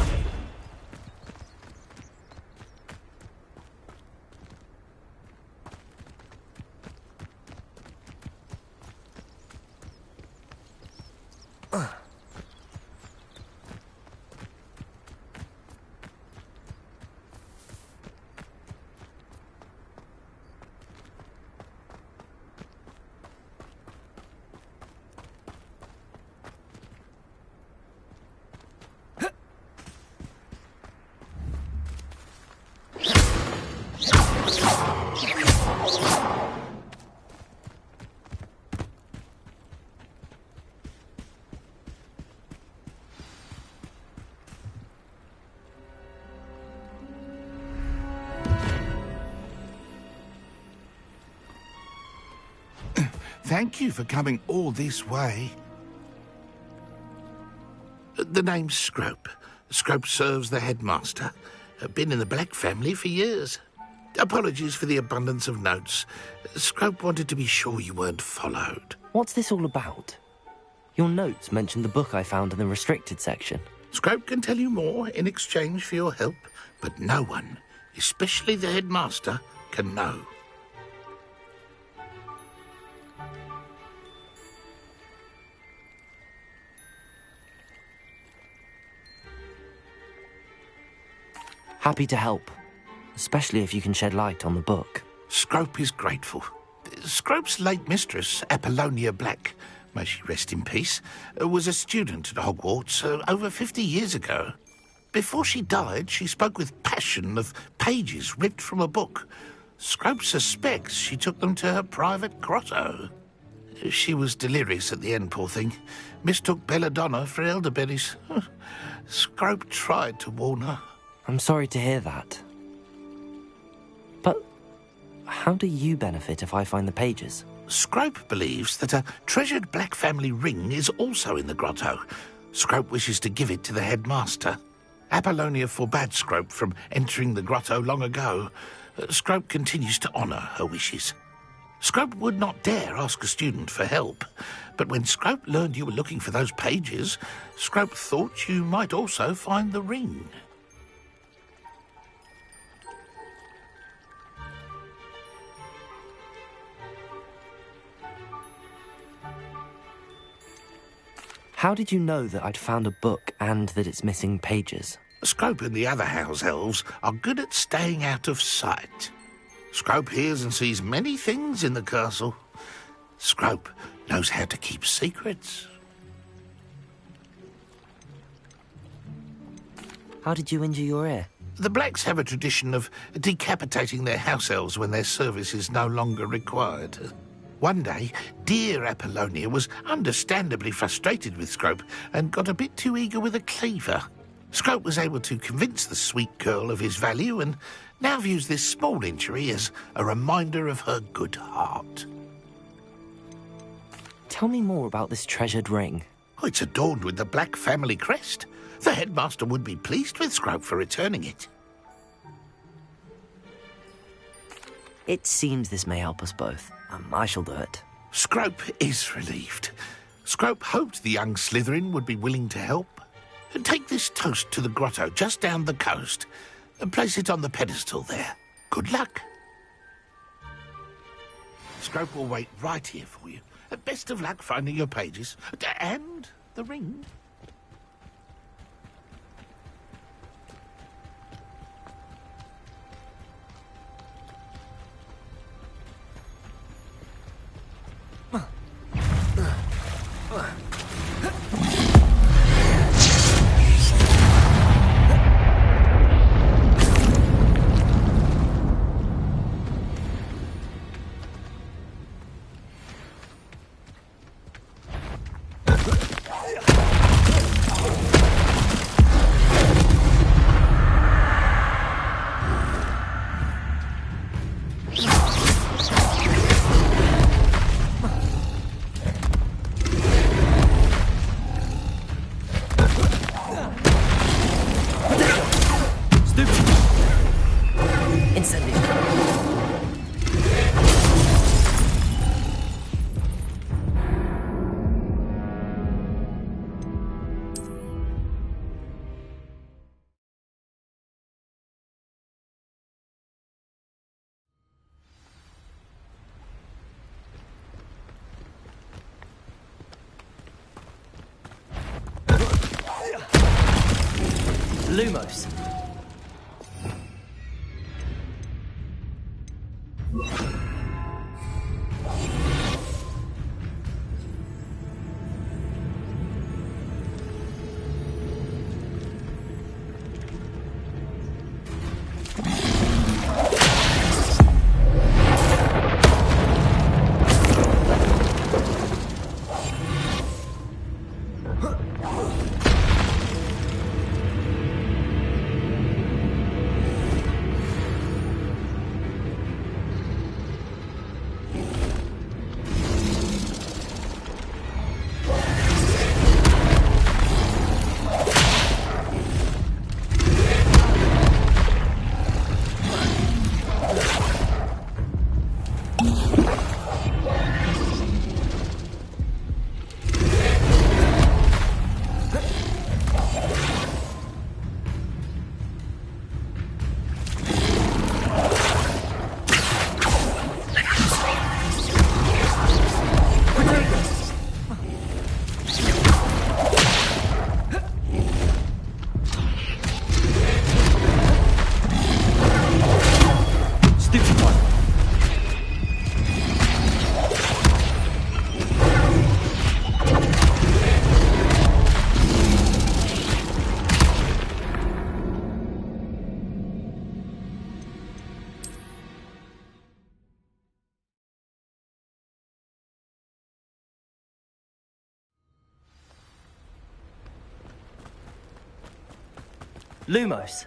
Thank you for coming all this way. The name's Scrope. Scrope serves the headmaster. Been in the Black family for years. Apologies for the abundance of notes. Scrope wanted to be sure you weren't followed. What's this all about? Your notes mentioned the book I found in the restricted section. Scrope can tell you more in exchange for your help, but no one, especially the headmaster, can know. Happy to help, especially if you can shed light on the book. Scrope is grateful. Scrope's late mistress, Apollonia Black, may she rest in peace, was a student at Hogwarts over 50 years ago. Before she died, she spoke with passion of pages ripped from a book. Scrope suspects she took them to her private grotto. She was delirious at the end, poor thing. Mistook belladonna for elderberries. Scrope tried to warn her. I'm sorry to hear that. But how do you benefit if I find the pages? Scrope believes that a treasured Black family ring is also in the grotto. Scrope wishes to give it to the headmaster. Apollonia forbade Scrope from entering the grotto long ago. Scrope continues to honour her wishes. Scrope would not dare ask a student for help, but when Scrope learned you were looking for those pages, Scrope thought you might also find the ring. How did you know that I'd found a book and that it's missing pages? Scrope and the other house elves are good at staying out of sight. Scrope hears and sees many things in the castle. Scrope knows how to keep secrets. How did you injure your ear? The Blacks have a tradition of decapitating their house elves when their service is no longer required. One day, dear Apollonia was understandably frustrated with Scrope and got a bit too eager with a cleaver. Scrope was able to convince the sweet girl of his value and now views this small injury as a reminder of her good heart. Tell me more about this treasured ring. Oh, it's adorned with the Black family crest. The headmaster would be pleased with Scrope for returning it. It seems this may help us both. I shall do it. Scrope is relieved. Scrope hoped the young Slytherin would be willing to help. Take this toast to the grotto just down the coast and place it on the pedestal there. Good luck. Scrope will wait right here for you. Best of luck finding your pages. And the ring. Lumos. Lumos.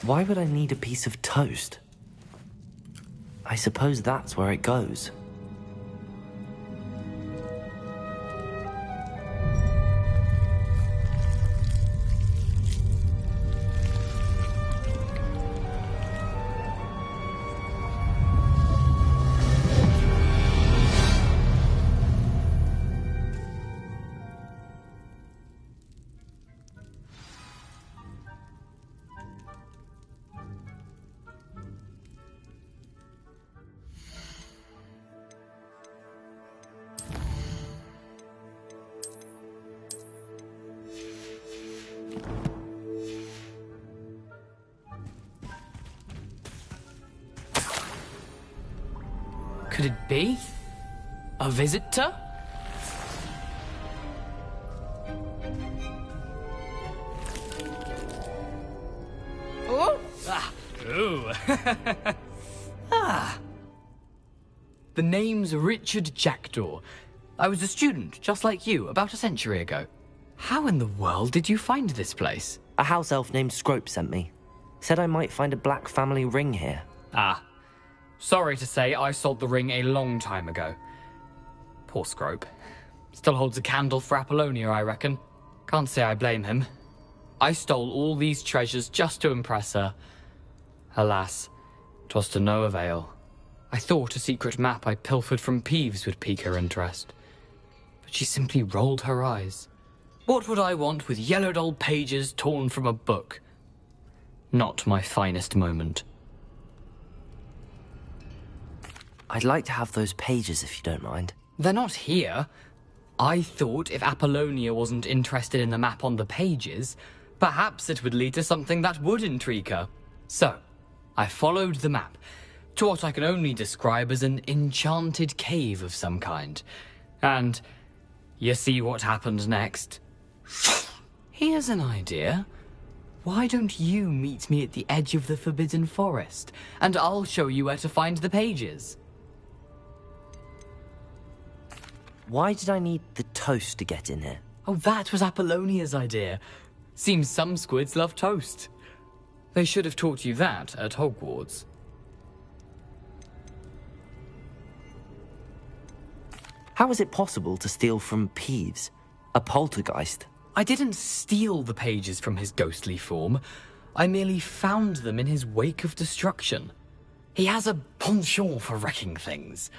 Why would I need a piece of toast? I suppose that's where it goes. Could it be? A visitor? Oh! Ah! Ooh! Ah! The name's Richard Jackdaw. I was a student, just like you, about a century ago. How in the world did you find this place? A house elf named Scrope sent me. Said I might find a black family ring here. Ah. Sorry to say, I sold the ring a long time ago. Poor Scrope. Still holds a candle for Apollonia, I reckon. Can't say I blame him. I stole all these treasures just to impress her. Alas, 'twas to no avail. I thought a secret map I pilfered from Peeves would pique her interest. But she simply rolled her eyes. What would I want with yellowed old pages torn from a book? Not my finest moment. I'd like to have those pages if you don't mind. They're not here. I thought if Apollonia wasn't interested in the map on the pages, perhaps it would lead to something that would intrigue her. So, I followed the map, to what I can only describe as an enchanted cave of some kind. And you see what happened next? Here's an idea. Why don't you meet me at the edge of the Forbidden Forest, and I'll show you where to find the pages? Why did I need the toast to get in here? Oh, that was Apollonia's idea. Seems some squids love toast. They should have taught you that at Hogwarts. How is it possible to steal from Peeves, a poltergeist? I didn't steal the pages from his ghostly form. I merely found them in his wake of destruction. He has a penchant for wrecking things.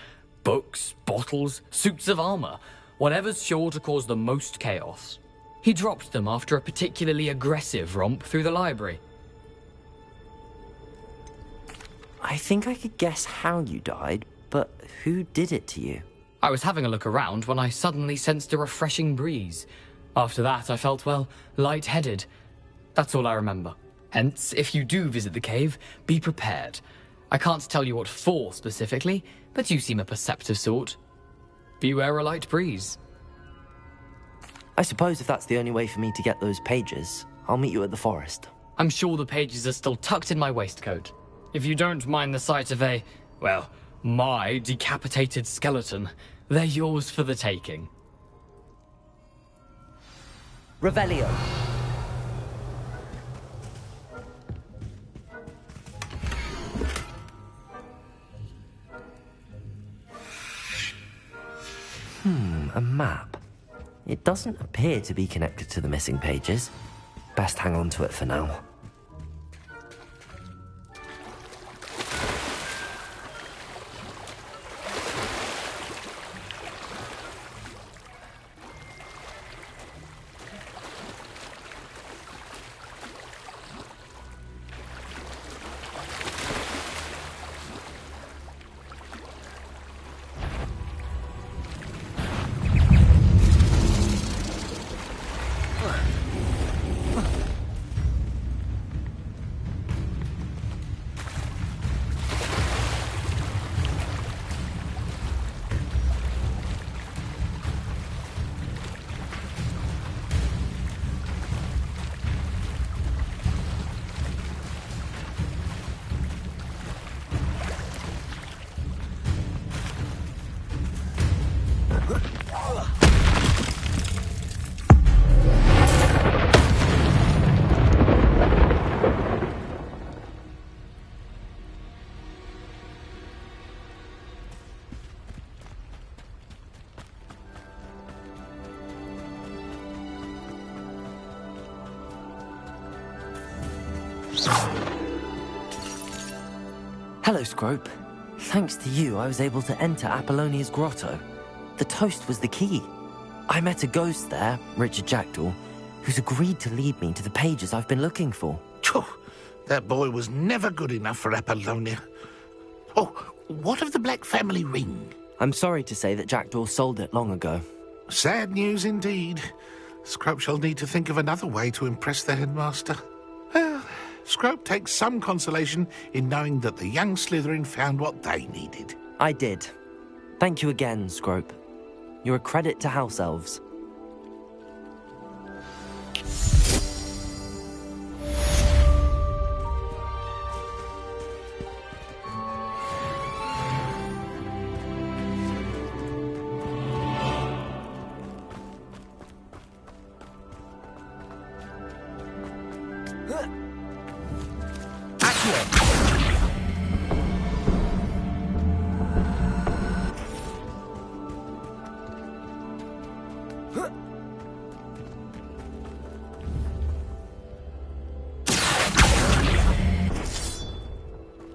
Books, bottles, suits of armor, whatever's sure to cause the most chaos. He dropped them after a particularly aggressive romp through the library. I think I could guess how you died, but who did it to you? I was having a look around when I suddenly sensed a refreshing breeze. After that, I felt, well, lightheaded. That's all I remember. Hence, if you do visit the cave, be prepared. I can't tell you what for specifically, but you seem a perceptive sort. Beware a light breeze. I suppose if that's the only way for me to get those pages, I'll meet you at the forest. I'm sure the pages are still tucked in my waistcoat. If you don't mind the sight of my decapitated skeleton, they're yours for the taking. Revelio. A map. It doesn't appear to be connected to the missing pages. Best hang on to it for now. Hello, Scrope. Thanks to you, I was able to enter Apollonia's grotto. The toast was the key. I met a ghost there, Richard Jackdaw, who's agreed to lead me to the pages I've been looking for. That boy was never good enough for Apollonia. Oh, what of the Black family ring? I'm sorry to say that Jackdaw sold it long ago. Sad news indeed. Scrope shall need to think of another way to impress the headmaster. Well, Scrope takes some consolation in knowing that the young Slytherin found what they needed. I did. Thank you again, Scrope. You're a credit to House Elves.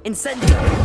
Incendio!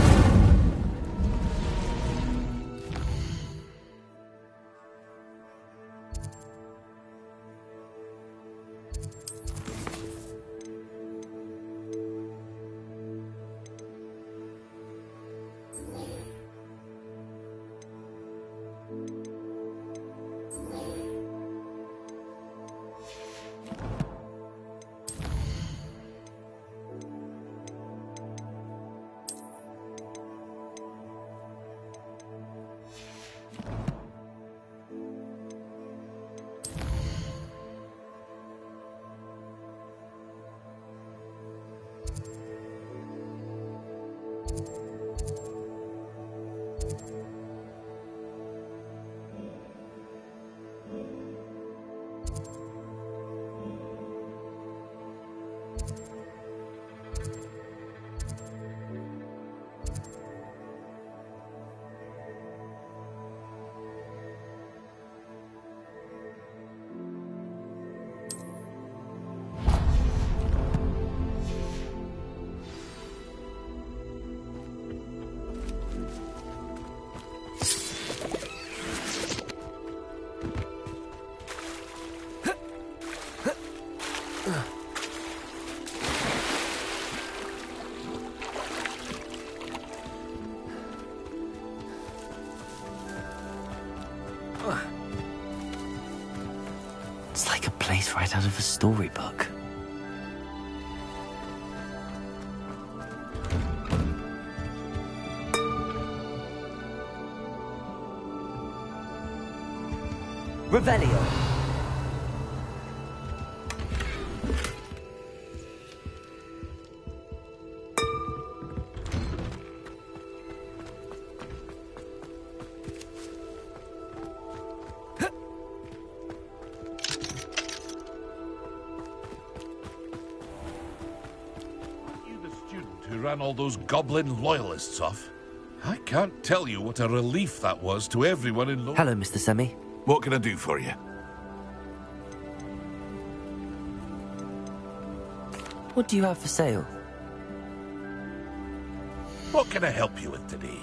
It's like a place right out of a storybook. Revelio. Who ran all those goblin loyalists off? I can't tell you what a relief that was to everyone in Hello, Mr. Semi. What can I do for you? What do you have for sale? What can I help you with today?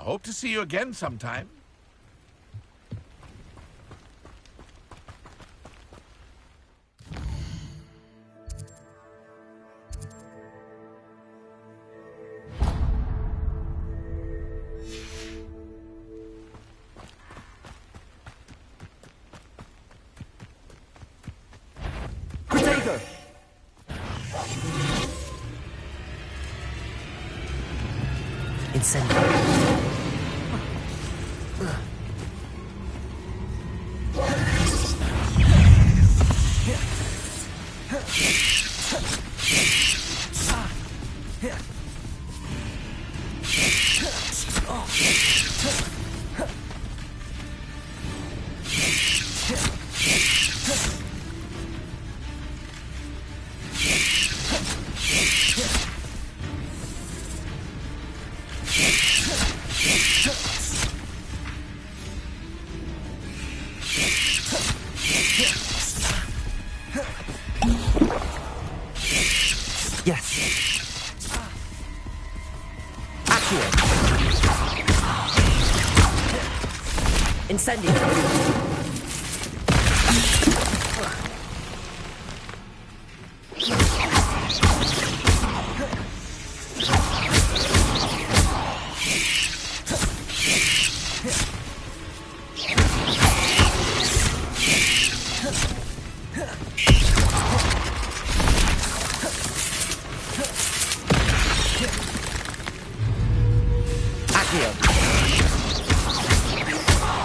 I hope to see you again sometime. Protego! Incendio. Incendio.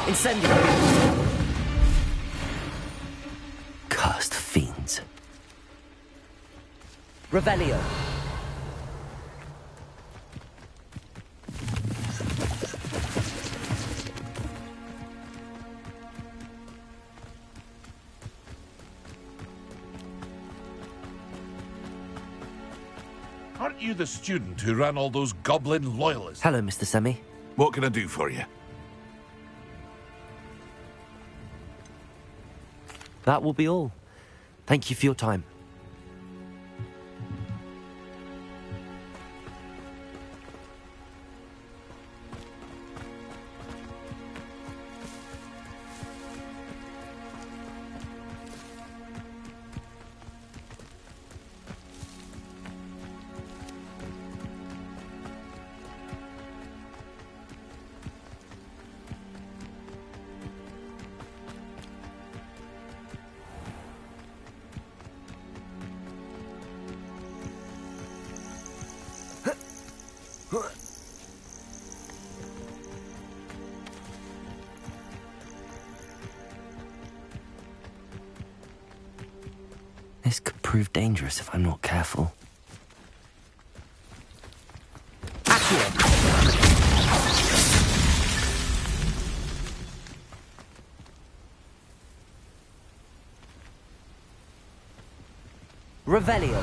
Incendio. Cursed fiends. Revelio. Aren't you the student who ran all those goblin loyalists? Hello, Mr. Semi. What can I do for you? That will be all. Thank you for your time. This could prove dangerous if I'm not careful. Revelio.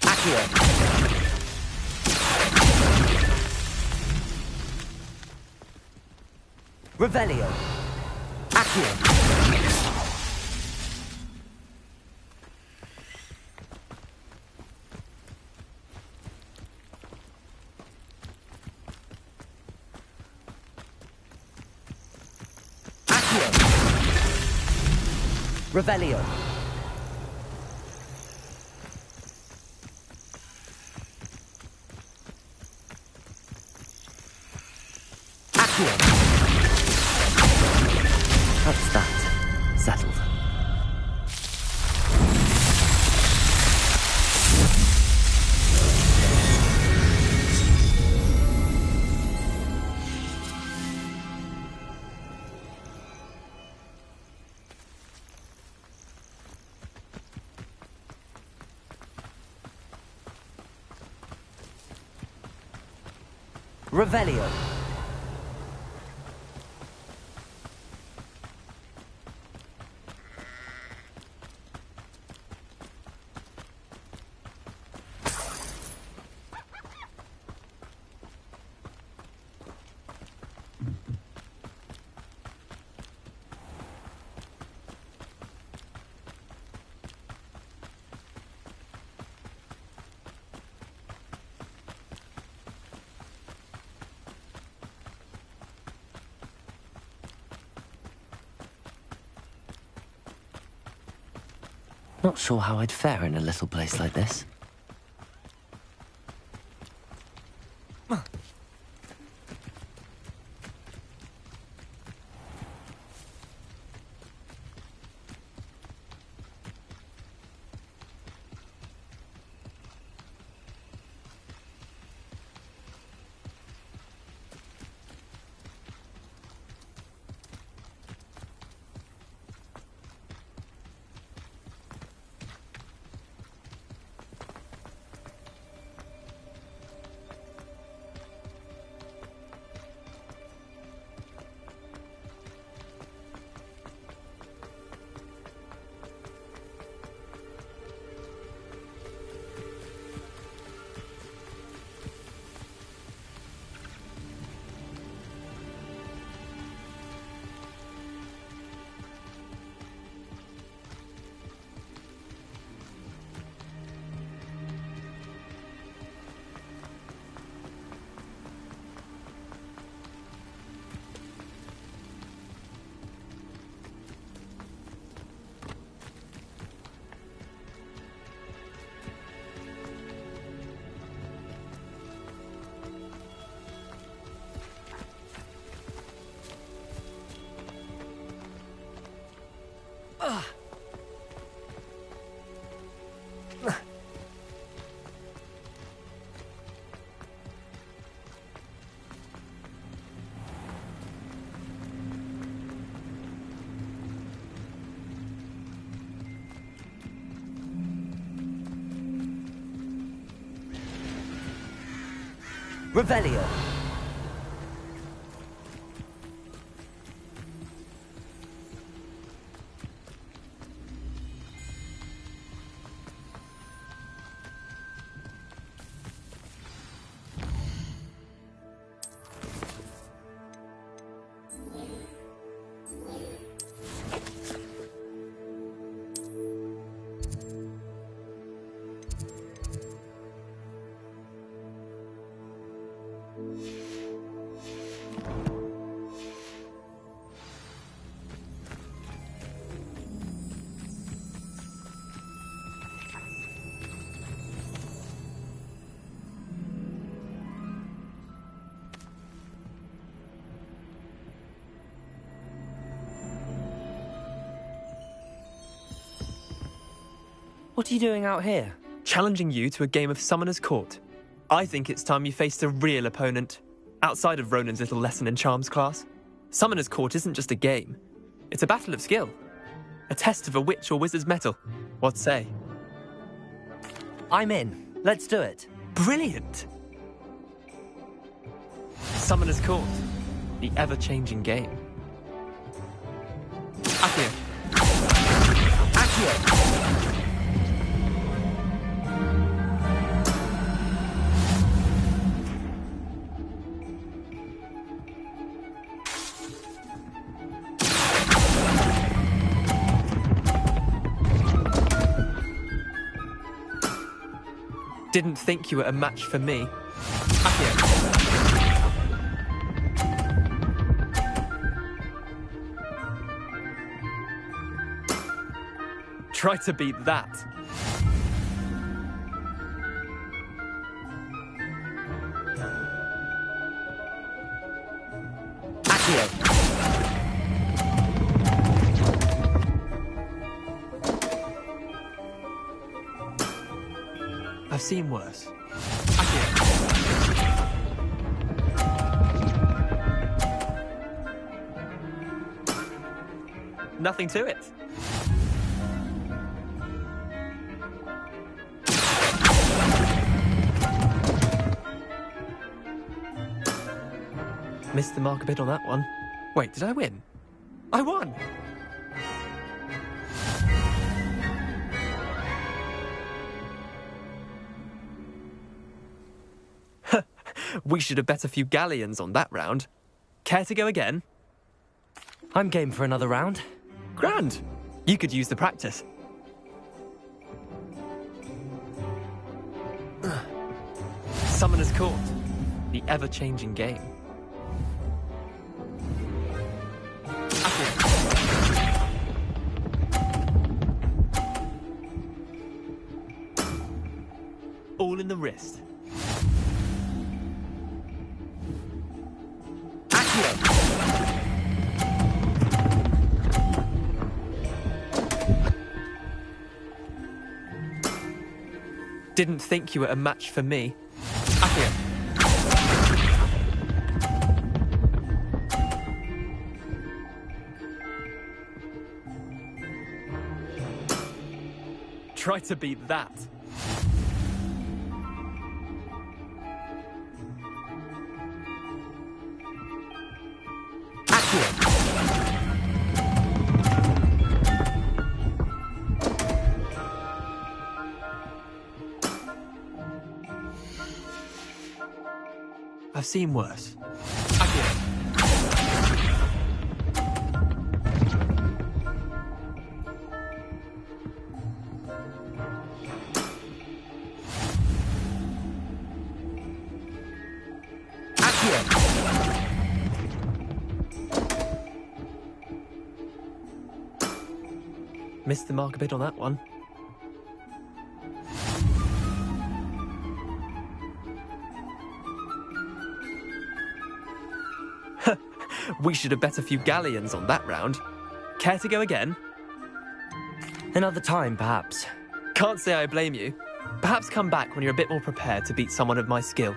Accio. Revelio. Accio. Revelio. Accio. That's that. Settled. Revelio. Not sure how I'd fare in a little place like this. Revelio. What are you doing out here? Challenging you to a game of Summoner's Court. I think it's time you faced a real opponent, outside of Ronan's little lesson in charms class. Summoner's Court isn't just a game. It's a battle of skill. A test of a witch or wizard's mettle. What say? I'm in. Let's do it. Brilliant! Summoner's Court. The ever-changing game. Accio. Accio! Didn't think you were a match for me. Accio. Try to beat that. Accio. I've seen worse. Nothing to it. Missed the mark a bit on that one. Wait, did I win? I won! We should have bet a few galleons on that round. Care to go again? I'm game for another round. Grand! You could use the practice. Summoner's Court. The ever-changing game. All in the wrist. Didn't think you were a match for me. Accio. Try to beat that. I've seen worse. Missed the mark a bit on that one. We should have bet a few galleons on that round. Care to go again? Another time, perhaps. Can't say I blame you. Perhaps come back when you're a bit more prepared to beat someone of my skill.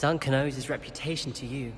Duncan owes his reputation to you.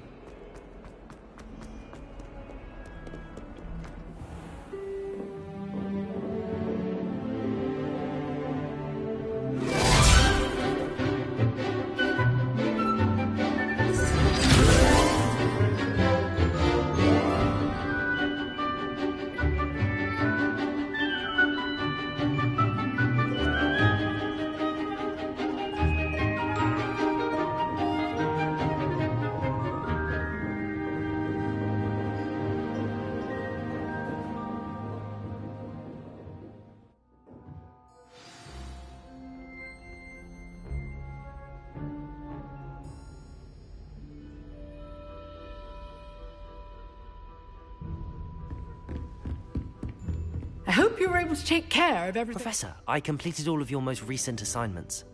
I hope you were able to take care of everything. Professor, I completed all of your most recent assignments.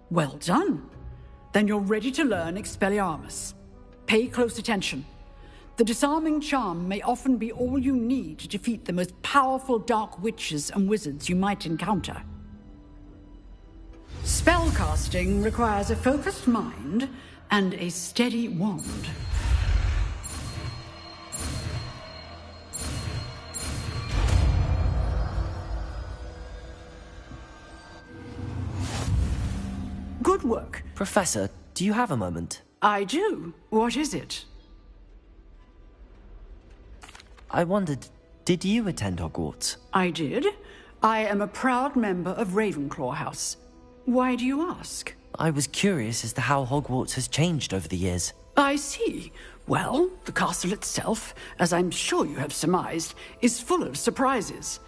Well done. Then you're ready to learn Expelliarmus. Pay close attention. The disarming charm may often be all you need to defeat the most powerful dark witches and wizards you might encounter. Spellcasting requires a focused mind and a steady wand. Good work. Professor, do you have a moment? I do. What is it? I wondered, did you attend Hogwarts? I did. I am a proud member of Ravenclaw House. Why do you ask? I was curious as to how Hogwarts has changed over the years. I see. Well, the castle itself, as I'm sure you have surmised, is full of surprises.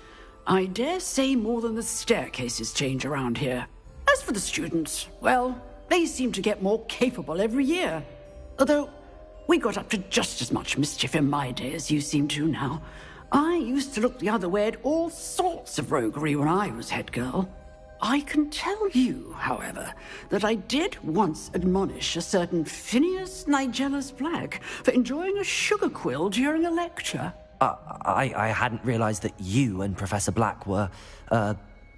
I dare say more than the staircases change around here. As for the students, well, they seem to get more capable every year. Although, we got up to just as much mischief in my day as you seem to now. I used to look the other way at all sorts of roguery when I was head girl. I can tell you, however, that I did once admonish a certain Phineas Nigellus Black for enjoying a sugar quill during a lecture. I hadn't realized that you and Professor Black were,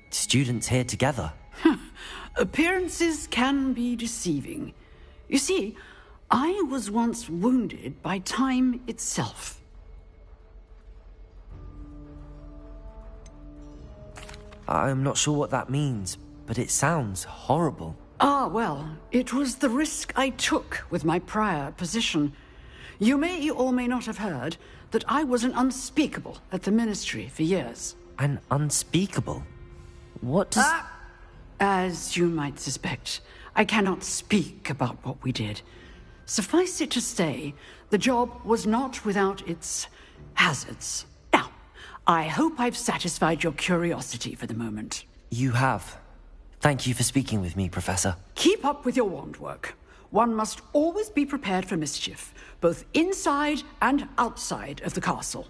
students here together. Appearances can be deceiving. You see, I was once wounded by time itself. I'm not sure what that means, but it sounds horrible. Ah, well, it was the risk I took with my prior position. You may or may not have heard that I was an unspeakable at the Ministry for years. An unspeakable? What does... As you might suspect, I cannot speak about what we did. Suffice it to say, the job was not without its hazards. Now, I hope I've satisfied your curiosity for the moment. You have. Thank you for speaking with me, Professor. Keep up with your wand work. One must always be prepared for mischief, both inside and outside of the castle.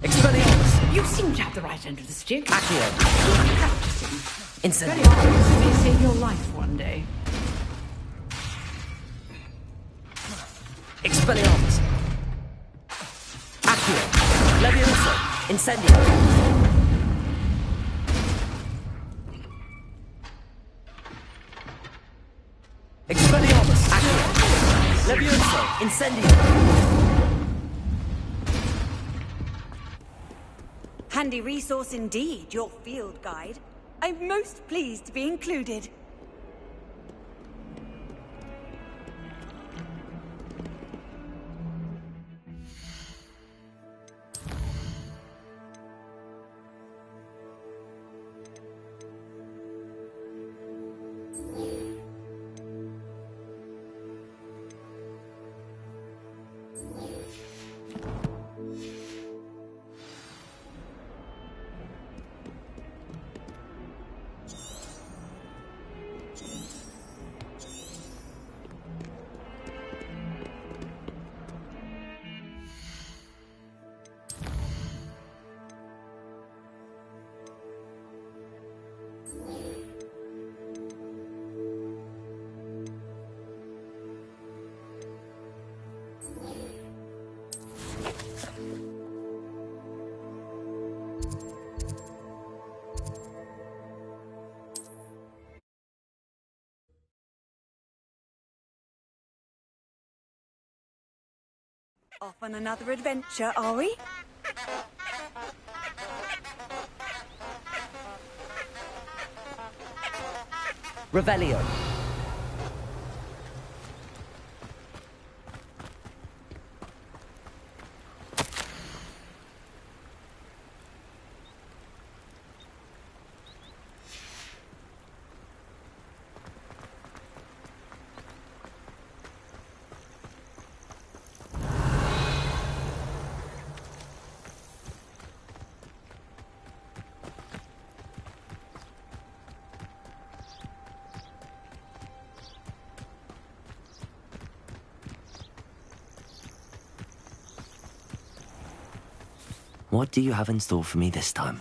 Expelliarmus! You seem to have the right end of the stick. Accio! Practicing. Incendio! Expelliarmus may save your life one day. Expelliarmus! Accio! Levioso! Incendio! Expelliarmus! Accio! Levioso! Incendio! Handy resource indeed, your field guide. I'm most pleased to be included. Off on another adventure, are we? Revelio. What do you have in store for me this time?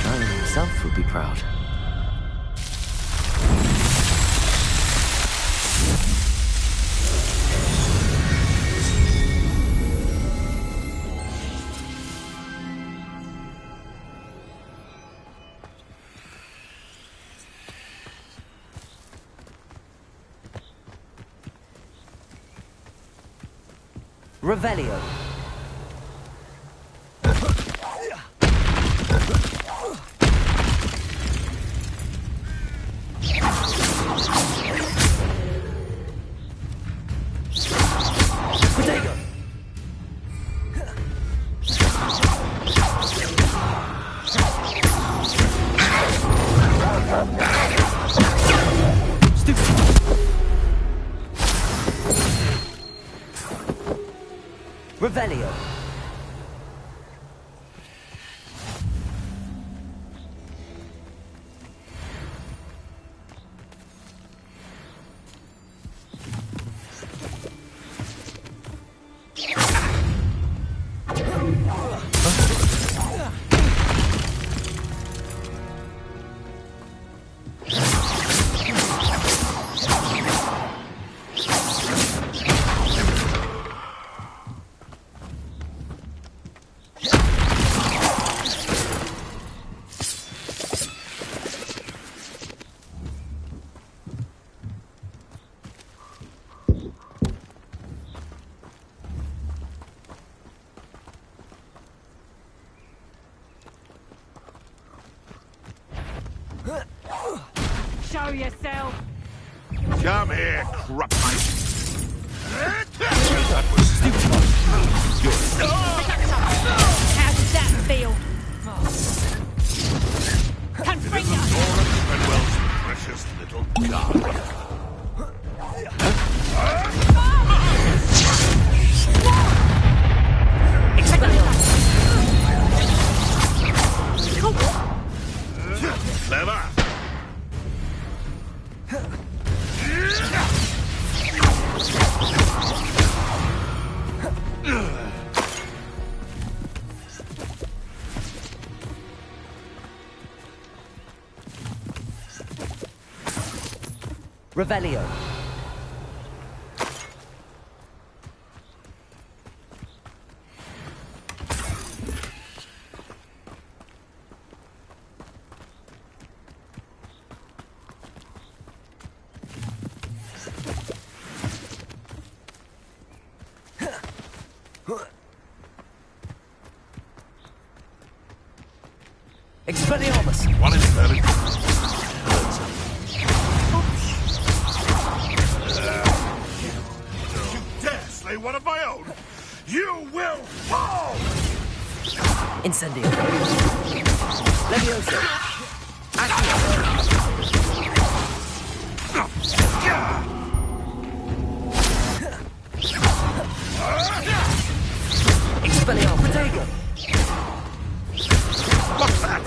Merlin himself would be proud. Revelio. Revelio. Show yourself! Come here, crupmate. That was stupid. How did that feel? Confront you! Manuel's precious little guy. Clever. Revelio. Expelliarmus! One is very... You dare slay one of my own! You will fall! Incendio. Levioso. Expelliarmus. Protego. What's that?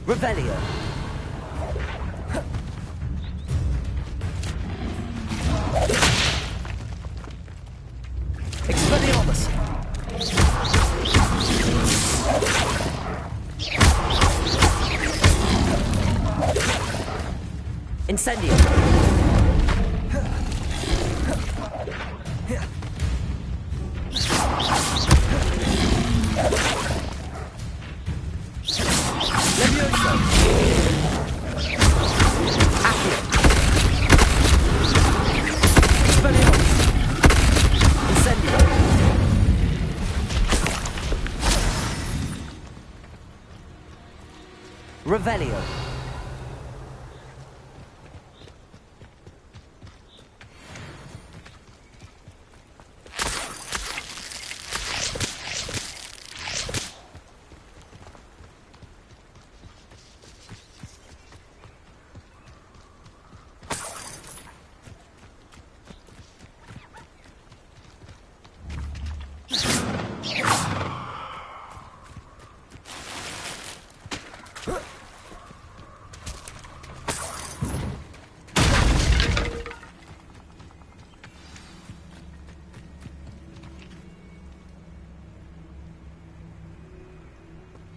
Revelio. Expelliarmus. Incendio. Levioso. Accio. Expelliarmus. Incendio. Revelio.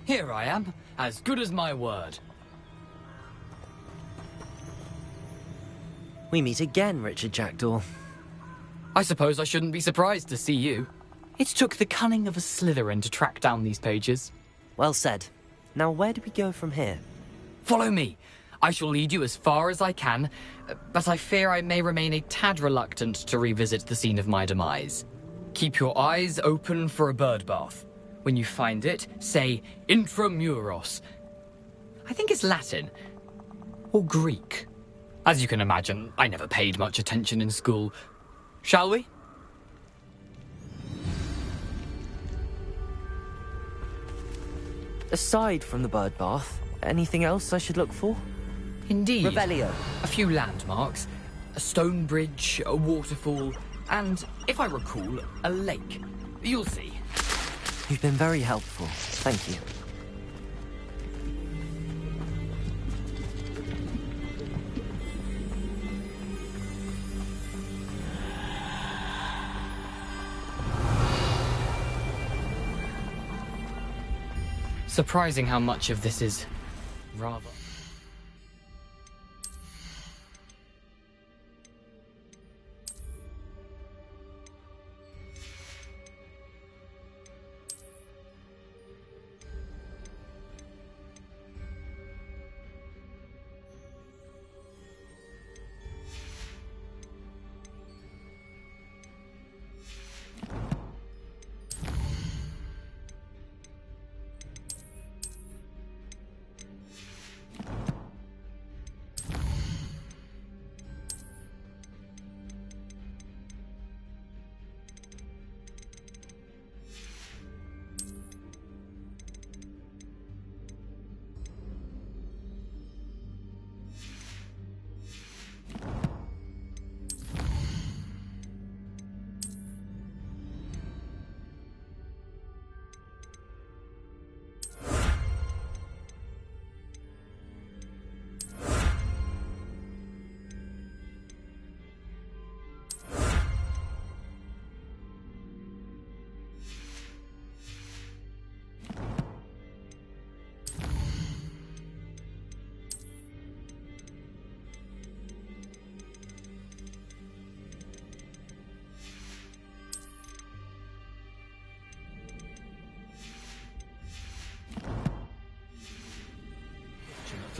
Here I am, as good as my word. We meet again, Richard Jackdaw. I suppose I shouldn't be surprised to see you. It took the cunning of a Slytherin to track down these pages. Well said. Now where do we go from here? Follow me. I shall lead you as far as I can, but I fear I may remain a tad reluctant to revisit the scene of my demise. Keep your eyes open for a bird bath. When you find it, say intramuros. I think it's Latin. Or Greek. As you can imagine, I never paid much attention in school. Shall we? Aside from the bird bath, anything else I should look for? Indeed. Revelio. A few landmarks. A stone bridge, a waterfall, and, if I recall, a lake. You'll see. You've been very helpful. Thank you. Surprising how much of this is rather...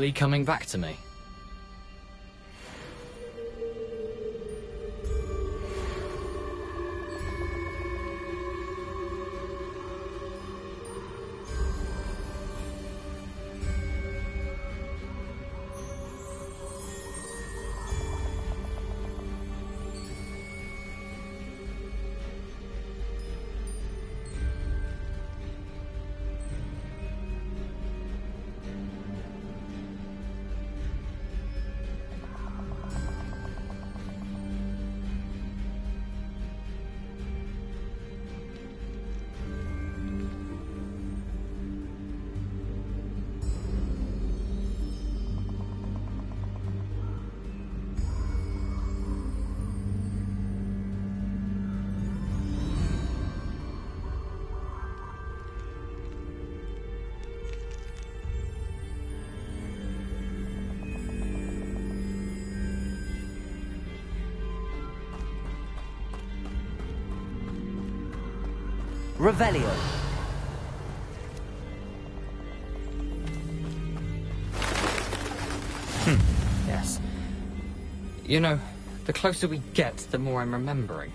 quickly coming back to me. Revelio. Yes. You know, the closer we get, the more I'm remembering.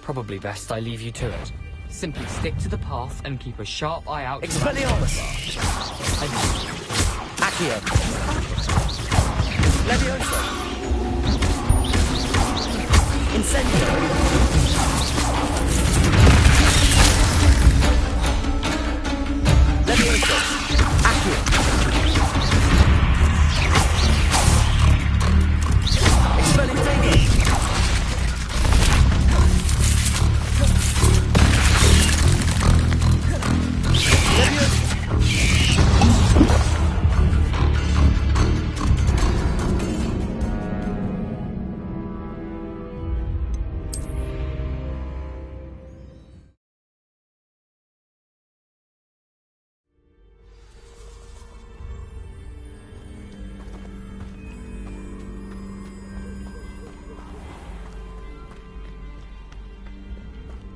Probably best I leave you to it. Simply stick to the path and keep a sharp eye out. Expelliarmus! Accio! Levioso! Incendio! Levioso! Accio! Expelliarmus!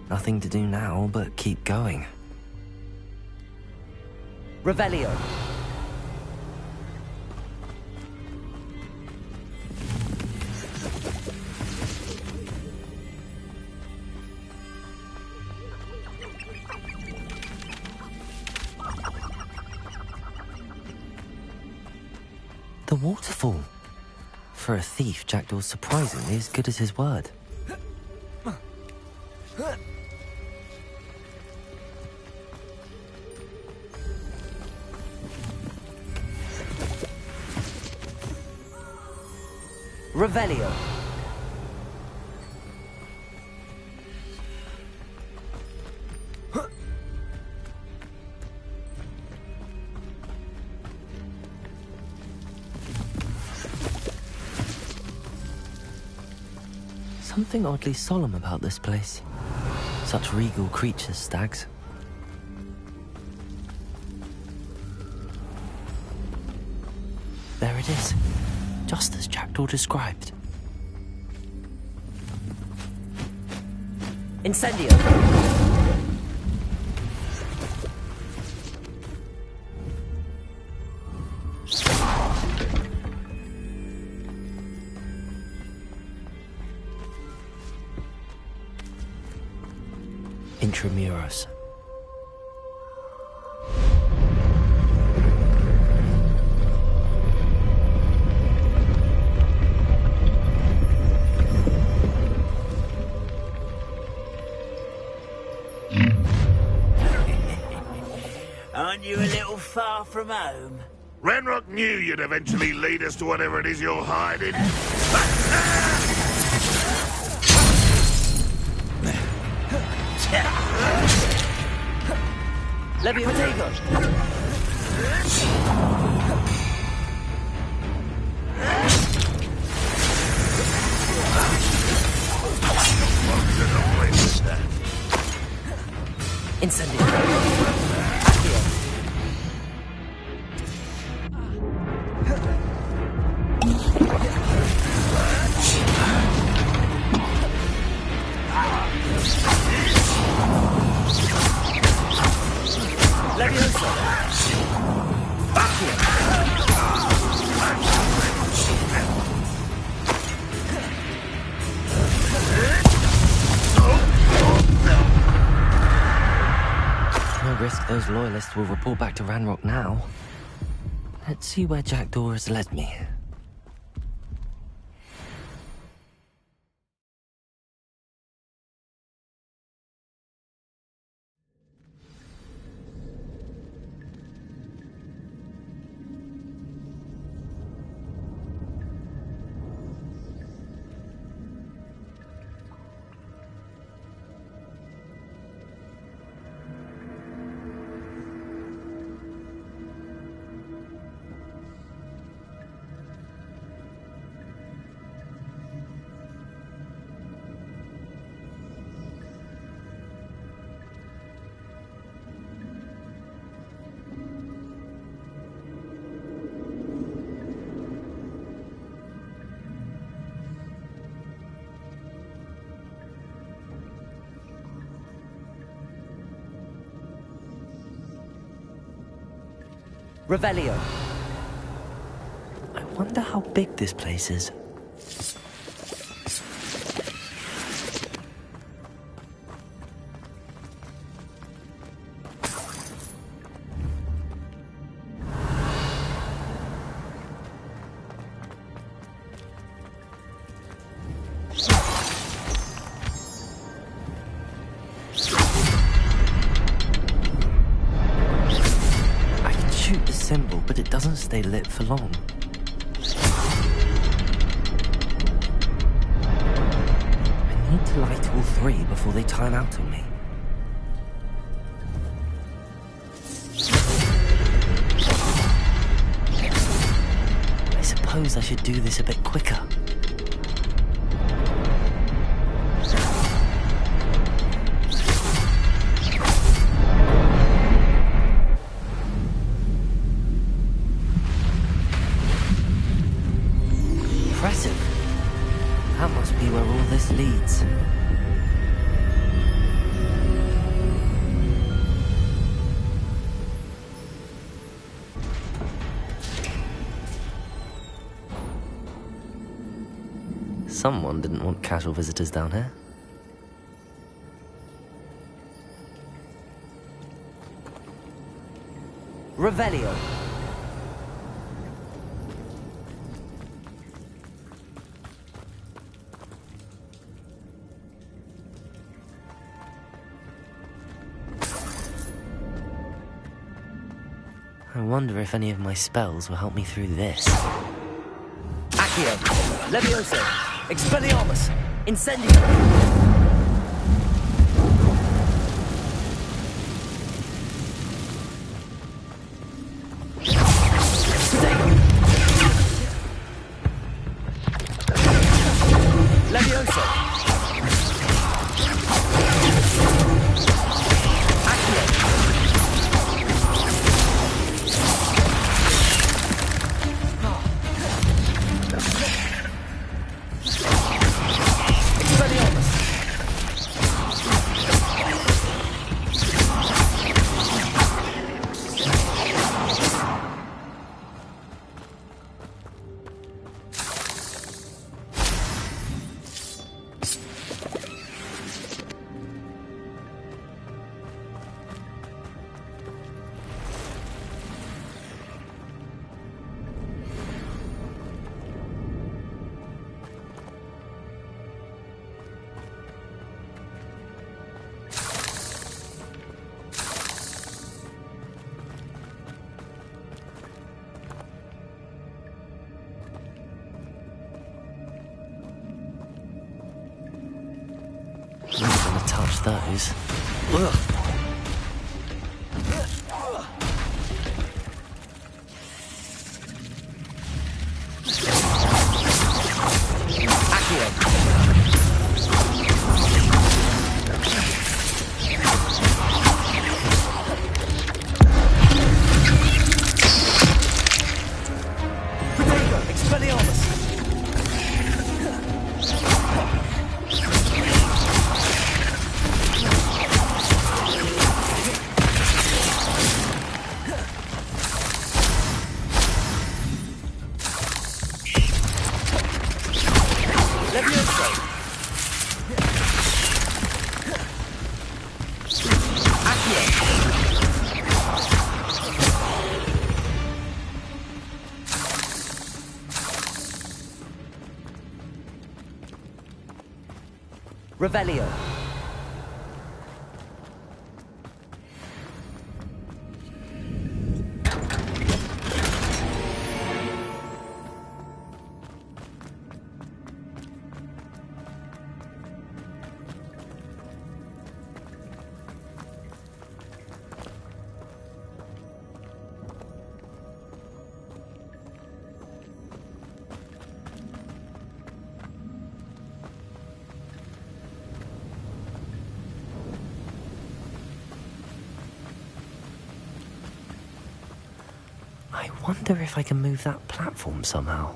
Nothing to do now but keep going. Revelio. The waterfall. For a thief, Jackdaw's surprisingly as good as his word. Revelio. Something oddly solemn about this place. Such regal creatures, stags. There it is. Just as Jackdaw described. Incendio! Intramuros. Aren't you a little far from home? Renrock knew you'd eventually lead us to whatever it is you're hiding. Leviotago! Incendio! Accio! Levioso! Accio! Those loyalists will report back to Ranrock now. Let's see where Jackdaw has led me. Revelio. I wonder how big this place is. But it doesn't stay lit for long. I need to light all three before they time out on me. I suppose I should do this a bit quicker. That must be where all this leads. Someone didn't want casual visitors down here. Revelio. I wonder if any of my spells will help me through this. Accio, Levioso, Expelliarmus, Incendio. Touch those. Ugh. Revelio. I wonder if I can move that platform somehow.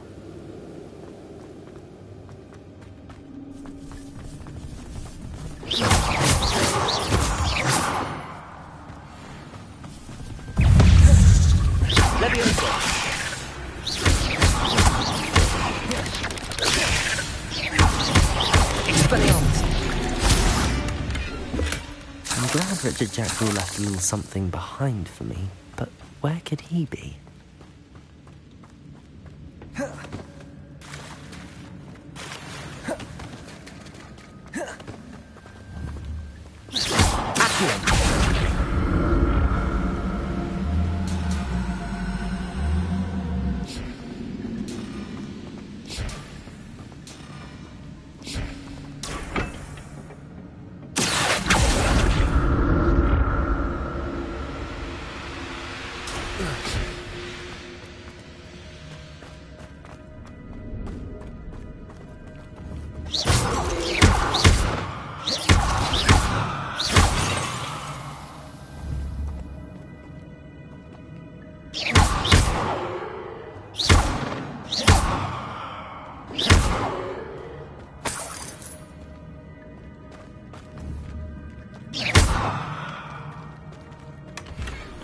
I'm glad Richard Jackdaw left a little something behind for me, but where could he be?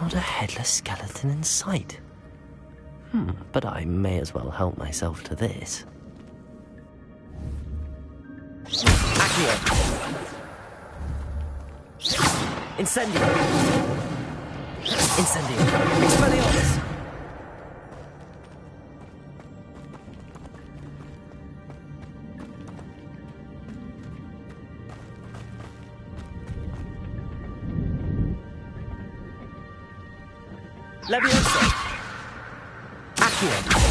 Not a headless skeleton in sight. But I may as well help myself to this. Accio! Incendio! Incendio! Expelliarmus! Leviosa! Accio!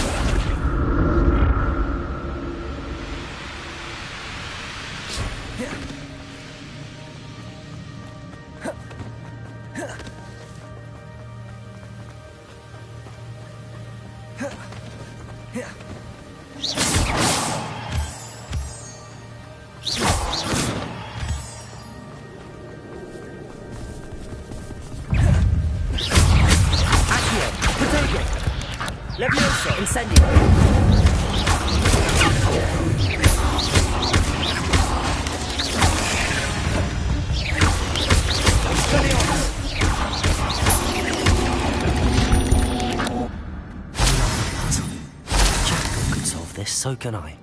Leviosa! Incendio! Jackal could solve this, so can I.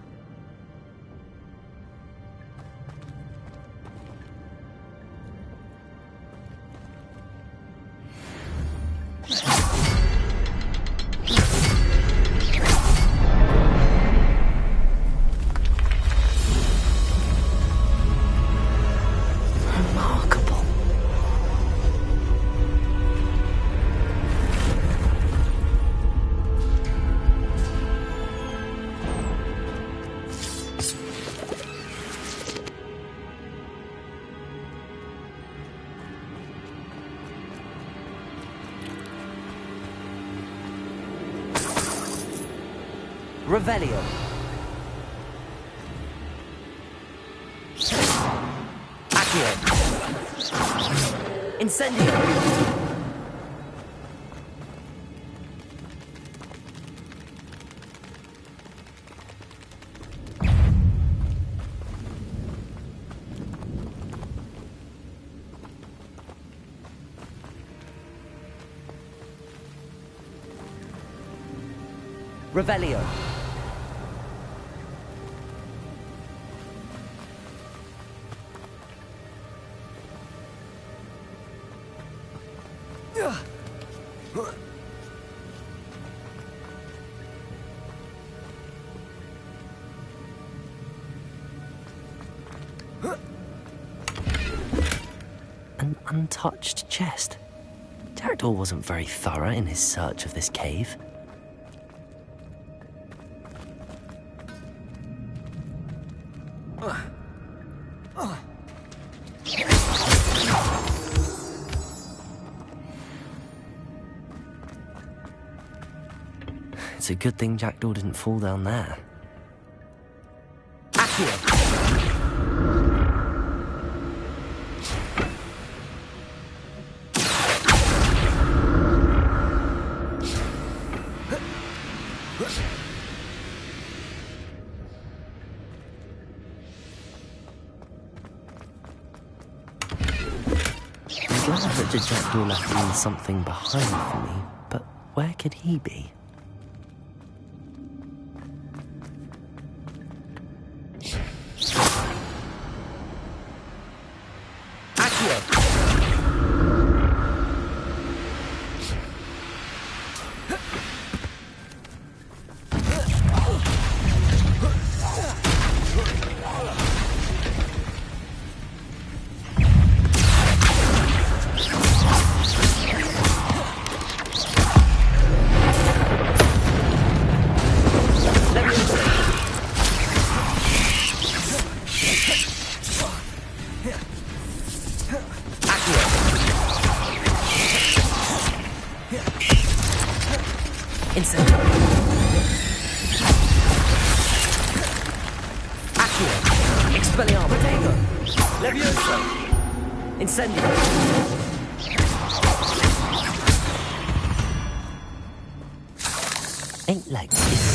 Revelio. Accio. Incendio. Revelio. Huh? An untouched chest. Jackdaw wasn't very thorough in his search of this cave. It's a good thing Jackdaw didn't fall down there. I'm glad Richard Jackdaw left a little something behind for me, but where could he be?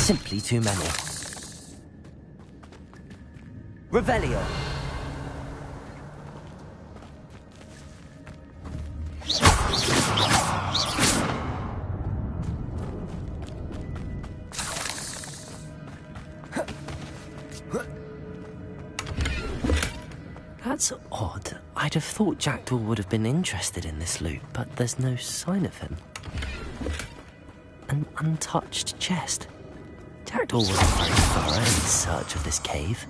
Simply too many. Revelio. That's odd. I'd have thought Jackdaw would have been interested in this loot, but there's no sign of him. An untouched chest. Jackdaw wasn't very thorough in his search of this cave.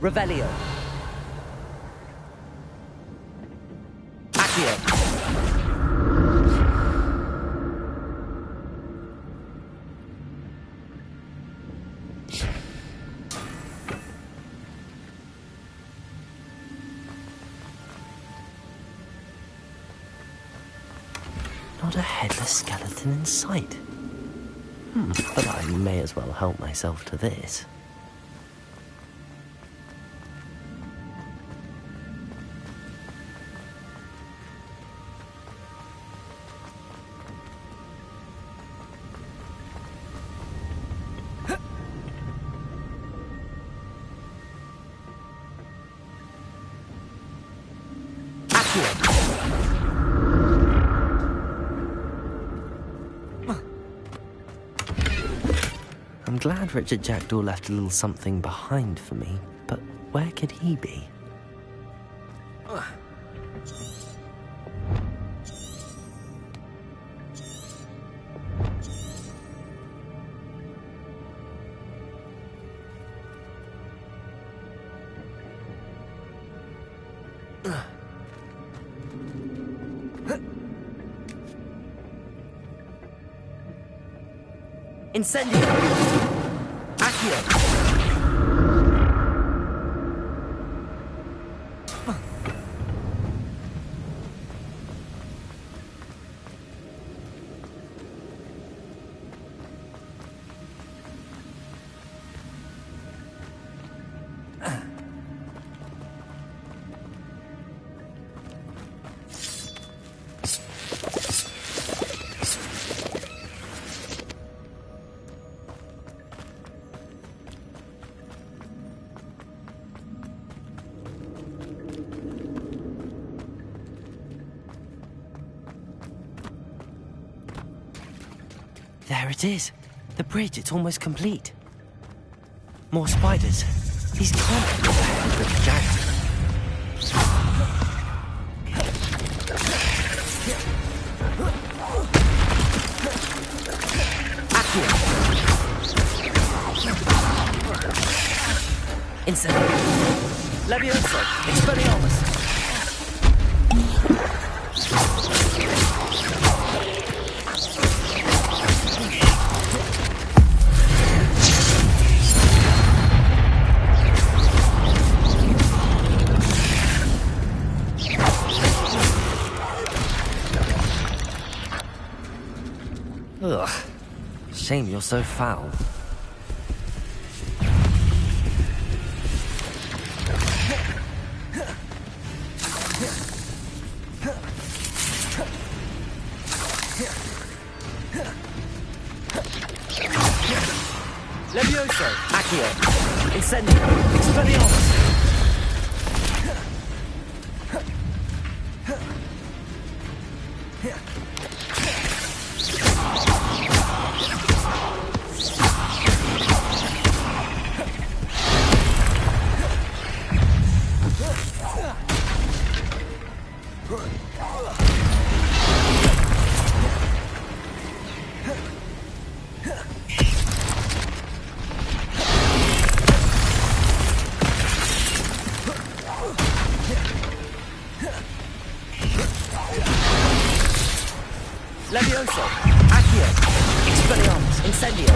Revelio. Accio. Not a headless skeleton in sight. But I may as well help myself to this. I'm glad Richard Jackdaw left a little something behind for me, but where could he be? Incendio! Accio! There it is. The bridge, it's almost complete. More spiders. These can't be the head of Richard Jackson. Accio. Incendio. Levioso. Expelliarmus. Ugh. Shame you're so foul. Levioso! Accio! Incendio! Expelliarmus! Levioso! Accio! Expelliarmus! Incendio!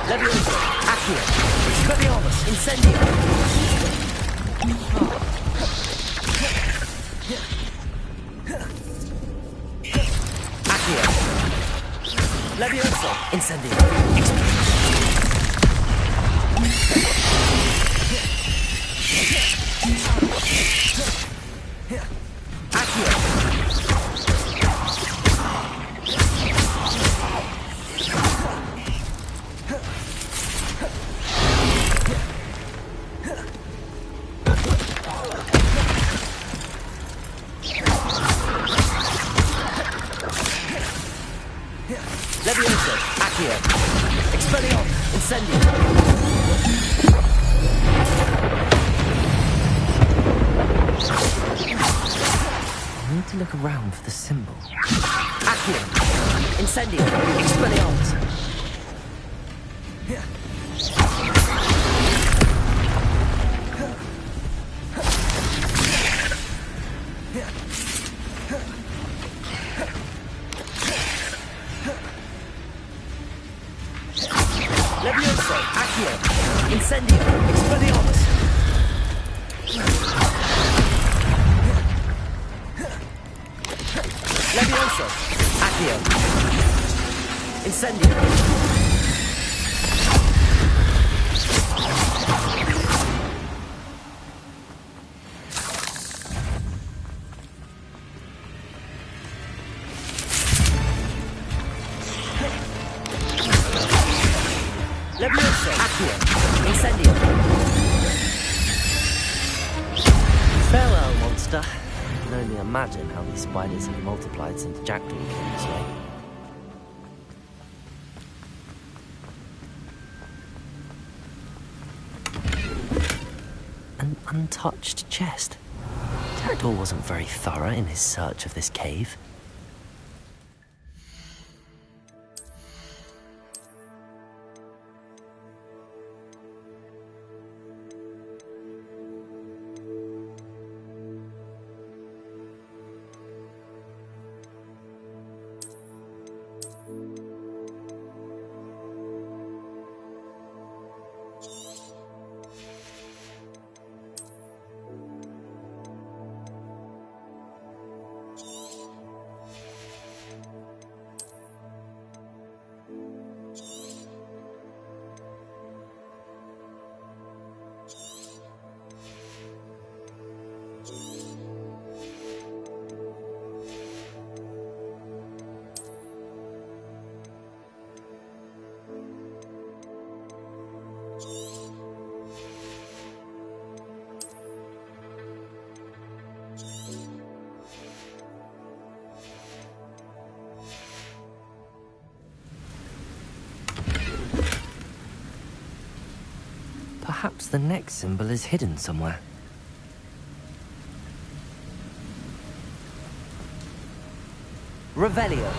Levioso! Accio! Expelliarmus! Incendio! Accio! Levioso! Incendio! Levioso! Accio! Expelliarmus! Incendio! I need to look around for the symbol. Accio! Incendio! Expelliarmus! Levioso! Accio! Incendio! Expelliarmus! Levioso! Accio! Incendio! Levioso! Accio! Incendio! imagine how these spiders have multiplied since Jackdaw came this way. An untouched chest. Jackdaw wasn't very thorough in his search of this cave. Perhaps the next symbol is hidden somewhere. Revelio.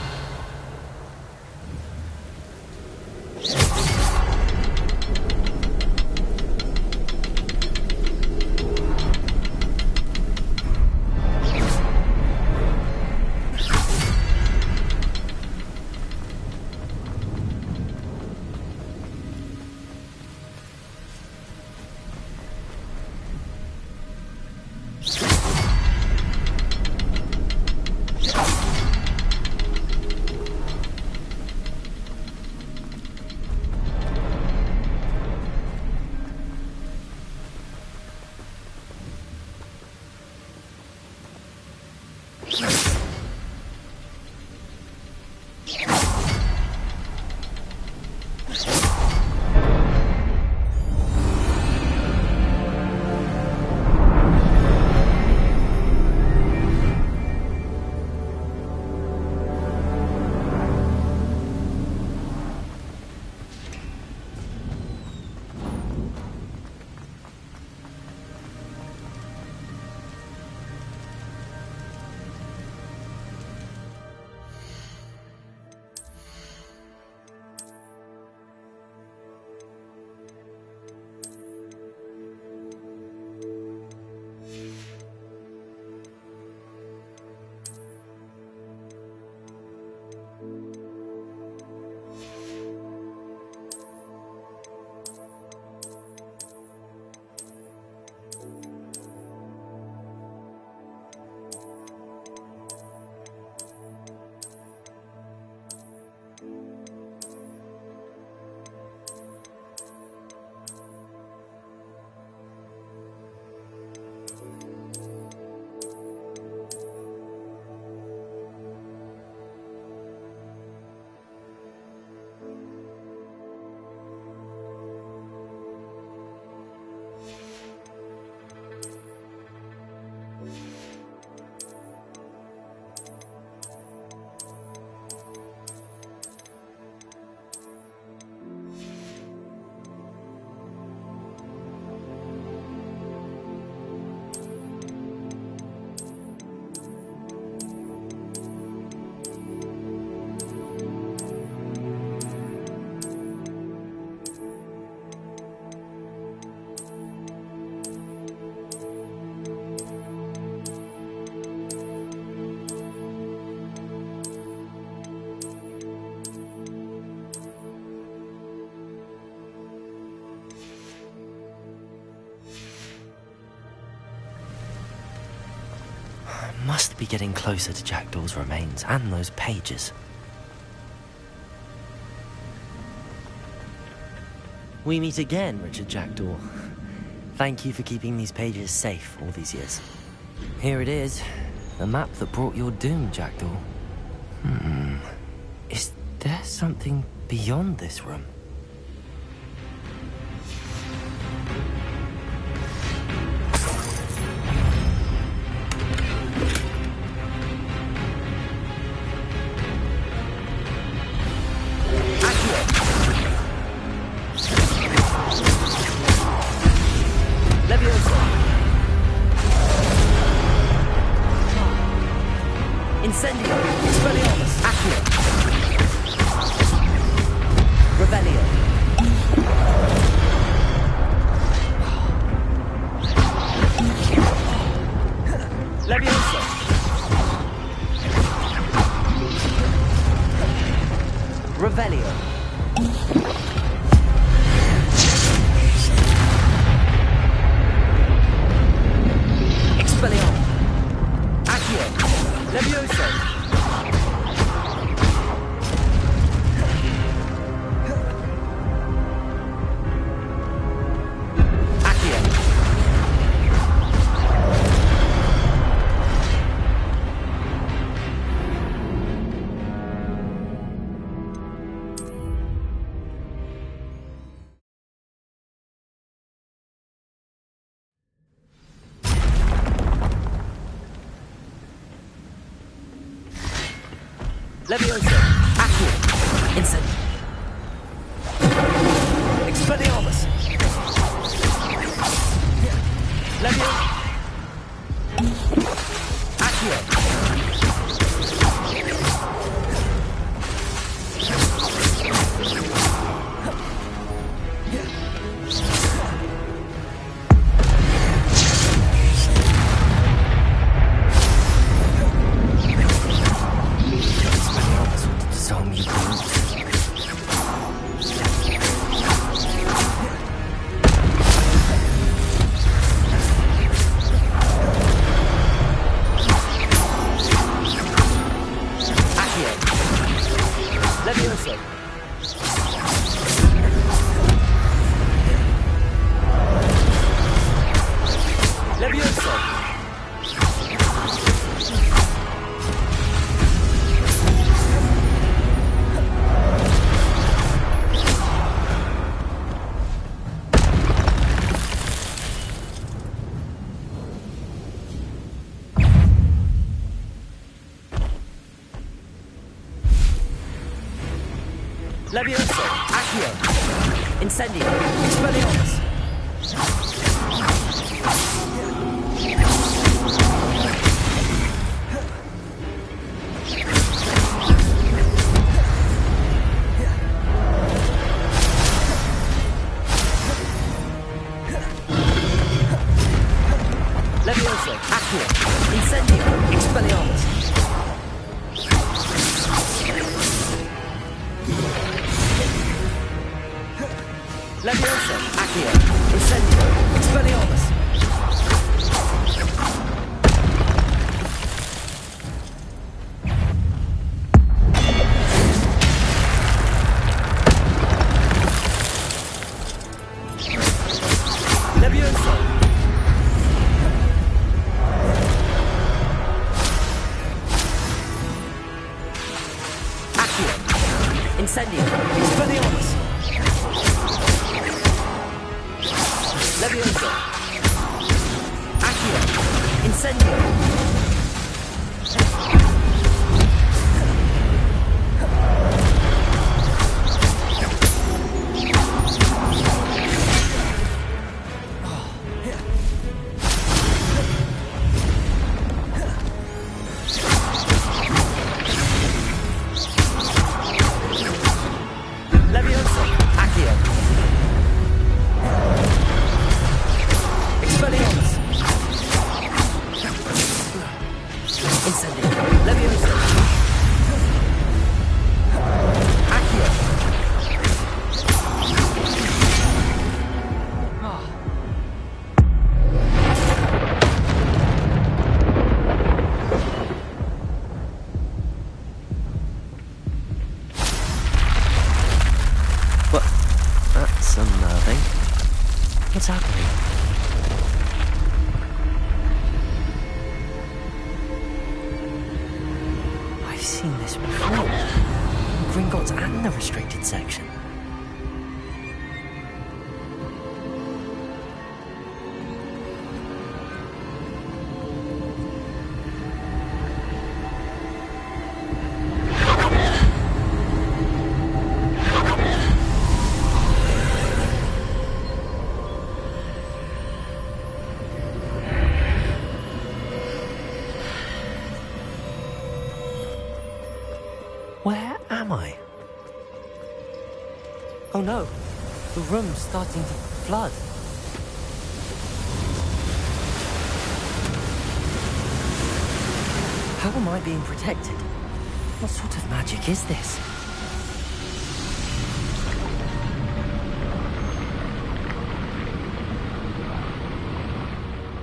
Must be getting closer to Jackdaw's remains and those pages. We meet again, Richard Jackdaw. Thank you for keeping these pages safe all these years. Here it is, the map that brought your doom, Jackdaw. Is there something beyond this room? Leviosa! Incendio! Expelliarmus! Accio! Revelio! Leviosa! Revelio! Expelliarmus! Accio! Leviosa! Leviosa! Accio! Incendio! Expelliarmus! Leviosa! Accio! Leviosa! Leviosa! Leviosa! Accio! Incendio! Expelliarmus! Leviosa! Accio! Incendio! Expelliarmus! Leviosa! Accio! Incendio! Expelliarmus! Leviosa! Accio! Incendio! Expelliarmus! Leviosa! Accio! Incendio! Leviosa! Accio! Expelliarmus! Incendio! Leviosa! Accio! What? That's unnerving. What's happening? I've seen this before. Gringotts and the restricted section. am I? Oh no, the room's starting to flood. How am I being protected? What sort of magic is this?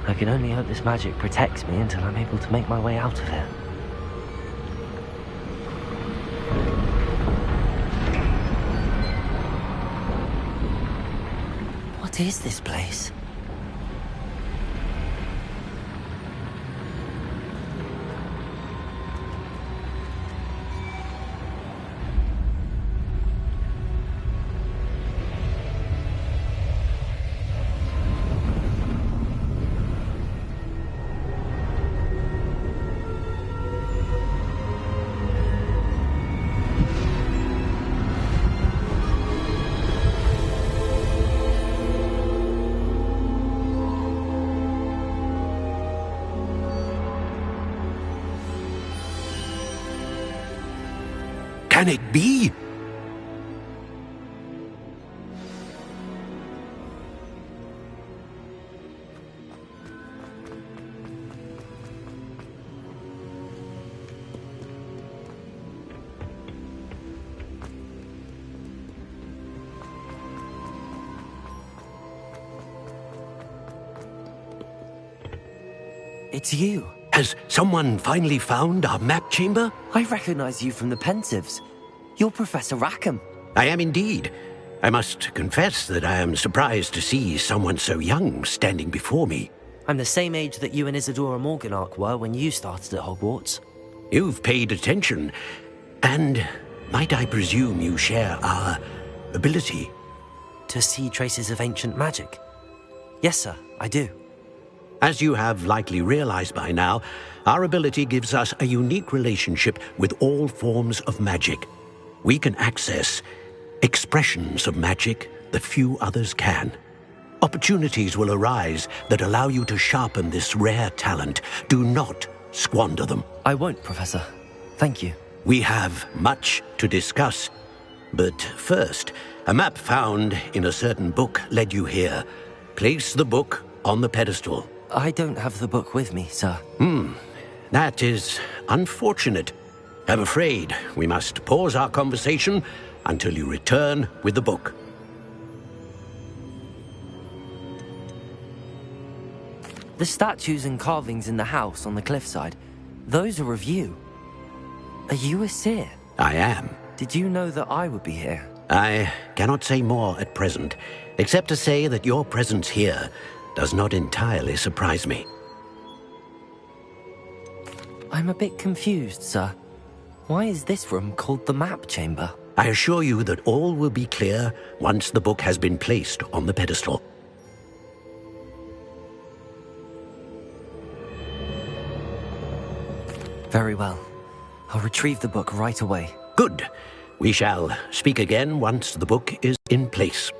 I can only hope this magic protects me until I'm able to make my way out of here. What is this place? Can it be? It's you. Has someone finally found our map chamber? I recognize you from the Pensives. You're Professor Rackham. I am indeed. I must confess that I am surprised to see someone so young standing before me. I'm the same age that you and Isadora Morganach were when you started at Hogwarts. You've paid attention, and might I presume you share our ability? To see traces of ancient magic? Yes, sir, I do. As you have likely realized by now, our ability gives us a unique relationship with all forms of magic. We can access expressions of magic that few others can. Opportunities will arise that allow you to sharpen this rare talent. Do not squander them. I won't, Professor. Thank you. We have much to discuss. But first, a map found in a certain book led you here. Place the book on the pedestal. I don't have the book with me, sir. That is unfortunate. I'm afraid we must pause our conversation until you return with the book. The statues and carvings in the house on the cliffside, those are of you. Are you a seer? I am. Did you know that I would be here? I cannot say more at present, except to say that your presence here does not entirely surprise me. I'm a bit confused, sir. Why is this room called the map chamber? I assure you that all will be clear once the book has been placed on the pedestal. Very well. I'll retrieve the book right away. Good. We shall speak again once the book is in place.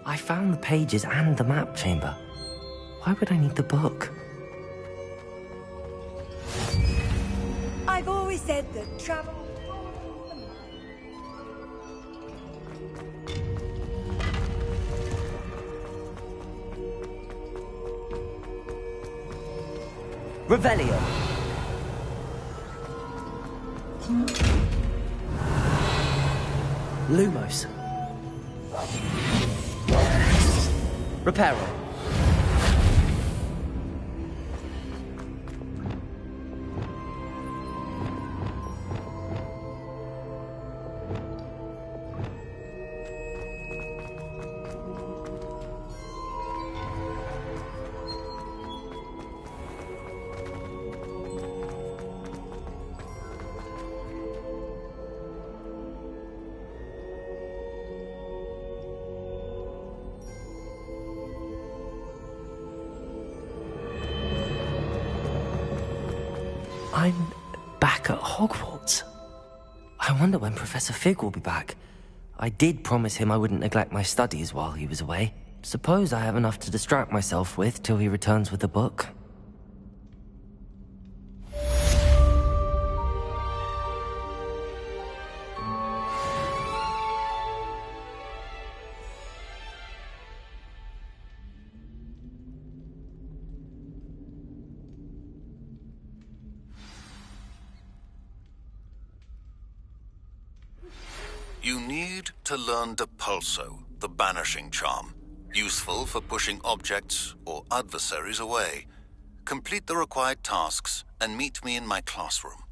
I found the pages and the map chamber. Why would I need the book? I've always said that travel... Revelio. Lumos. Reparo. I'm back at Hogwarts. I wonder when Professor Fig will be back. I did promise him I wouldn't neglect my studies while he was away. Suppose I have enough to distract myself with till he returns with the book. You need to learn Depulso, the banishing charm, useful for pushing objects or adversaries away. Complete the required tasks and meet me in my classroom.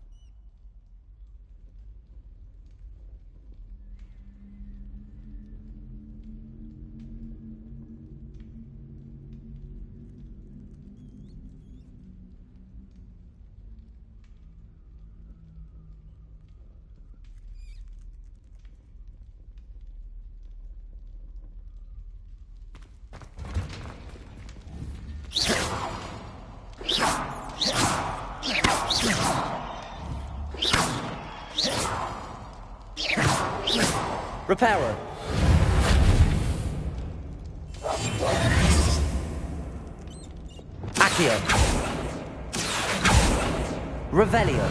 Reparo. Accio. Revelio.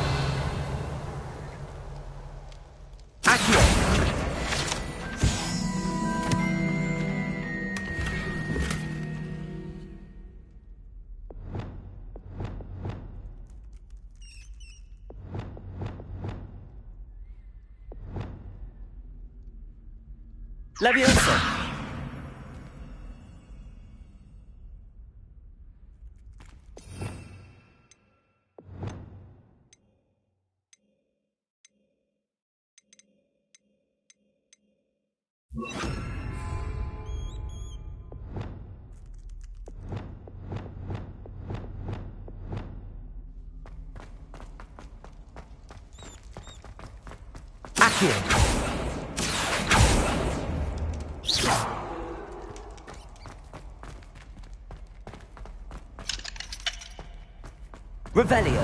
Accio. Leviosa. Accio. Revelio.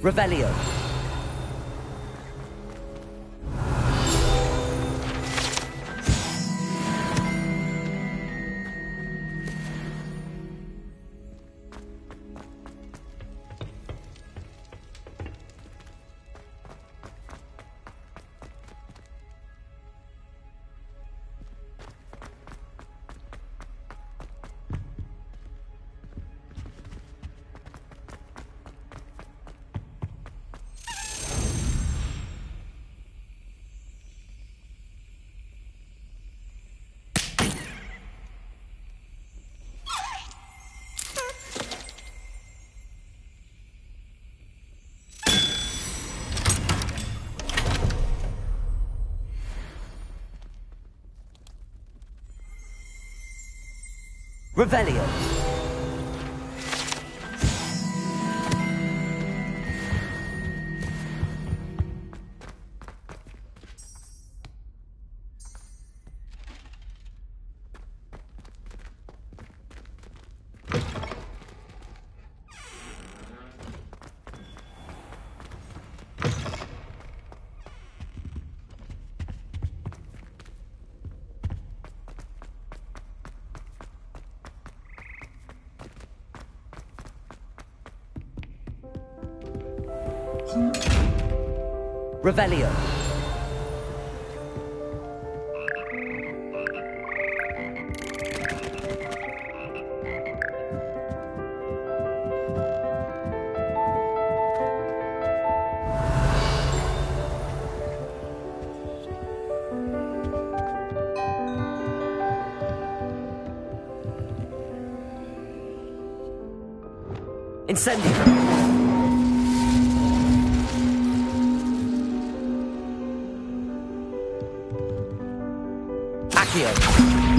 Revelio. Revelio. Revelio. Incendio. Accio.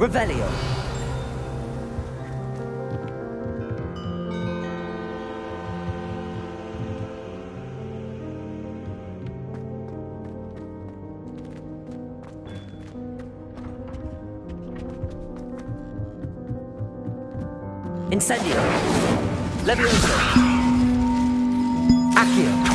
Revelio. Incendio. Levioso. Accio.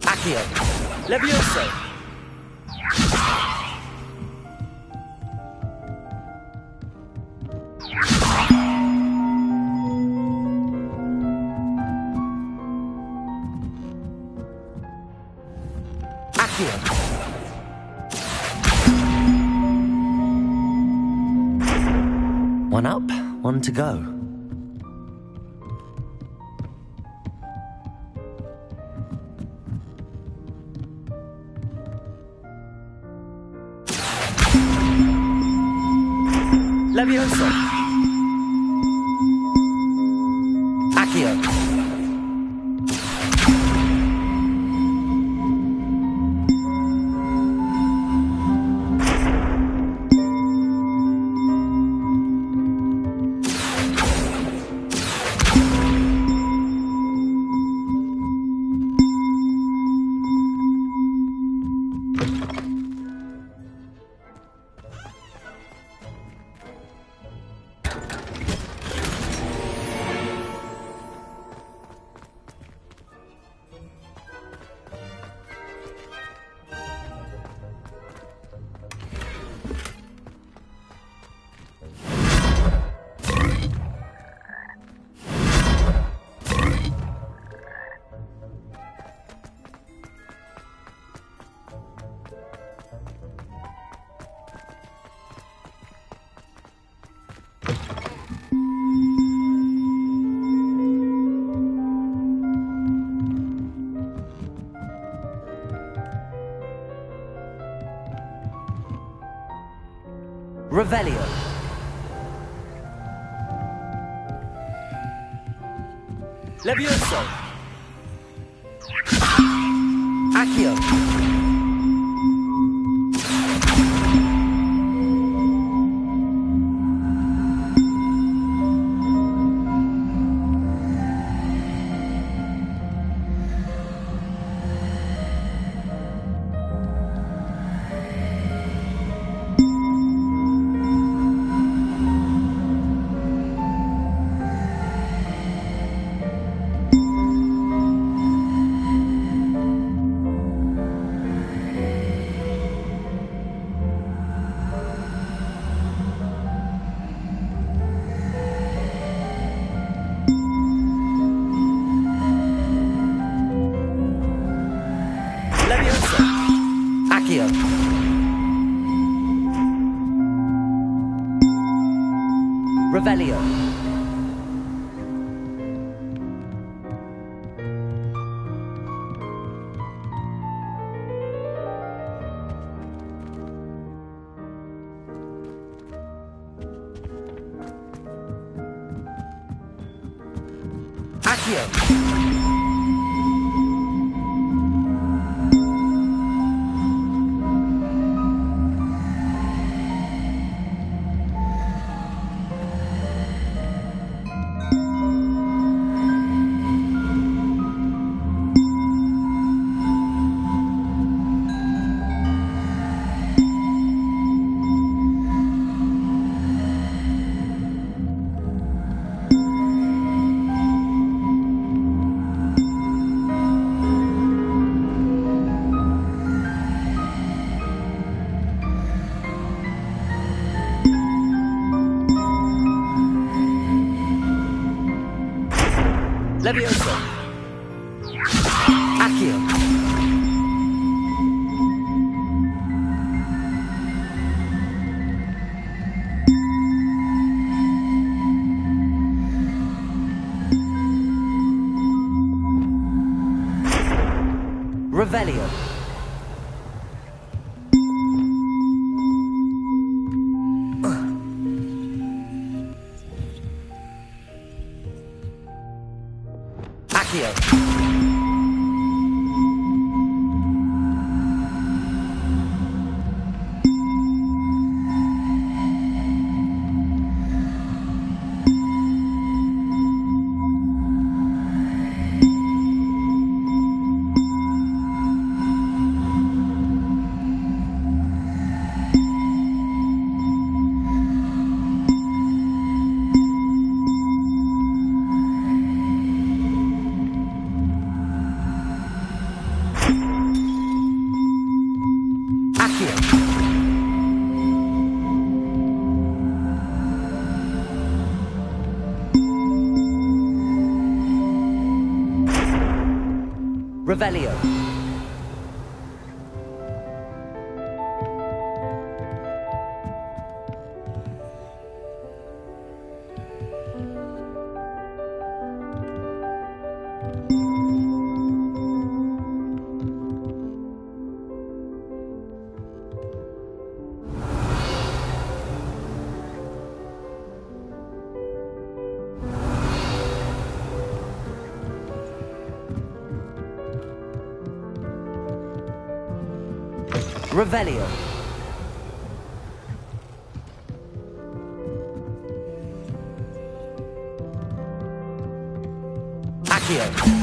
Accio. Levioso. Accio. One up, one to go. Levioso. Accio. Revelio. Levioso. Accio. Accio. Revelio. Accio. Levioso. Accio. Revelio. Accio. Revelio. Revelio. Accio.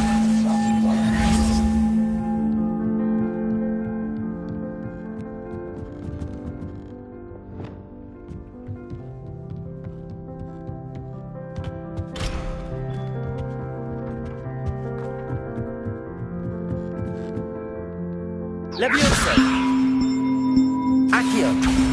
Levioso. Accio.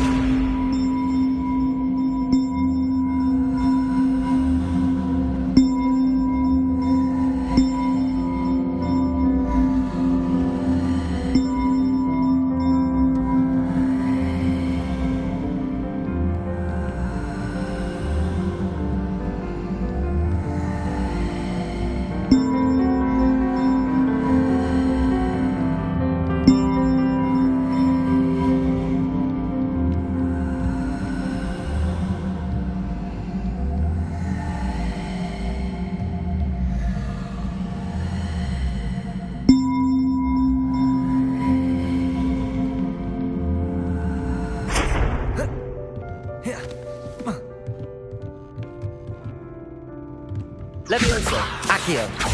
Levioso. Accio.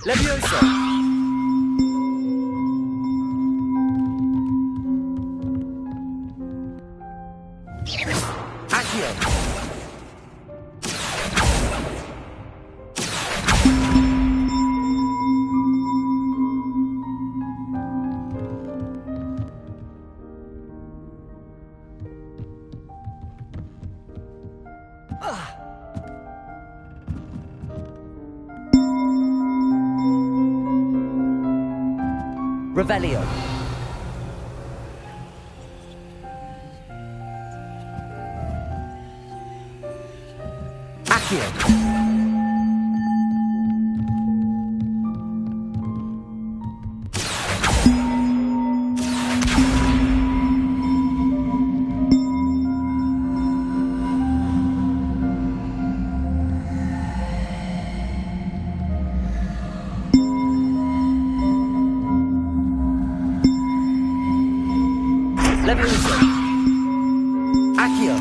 Levioso. Accio. Revelio. Accio. Levioso. Accio.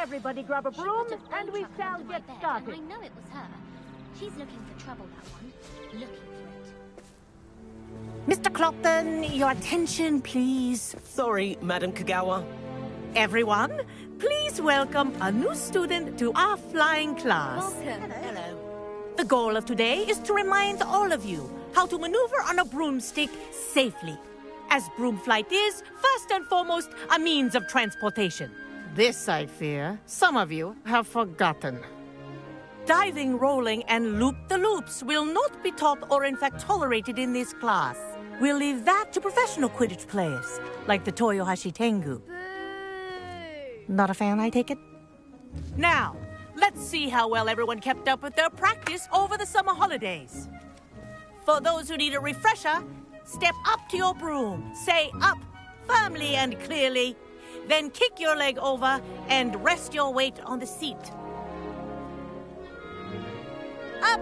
Everybody grab a broom, and we shall get started. I know it was her. She's looking for trouble, that one. Looking for it. Mr. Clopton, your attention, please. Sorry, Madam Kagawa. Everyone, please welcome a new student to our flying class. Welcome. Hello. The goal of today is to remind all of you how to maneuver on a broomstick safely, as broom flight is, first and foremost, a means of transportation. This, I fear, some of you have forgotten. Diving, rolling, and loop-the-loops will not be taught or in fact tolerated in this class. We'll leave that to professional Quidditch players, like the Toyohashi Tengu. Not a fan, I take it? Now, let's see how well everyone kept up with their practice over the summer holidays. For those who need a refresher, step up to your broom, say up, firmly and clearly, then kick your leg over and rest your weight on the seat. Up!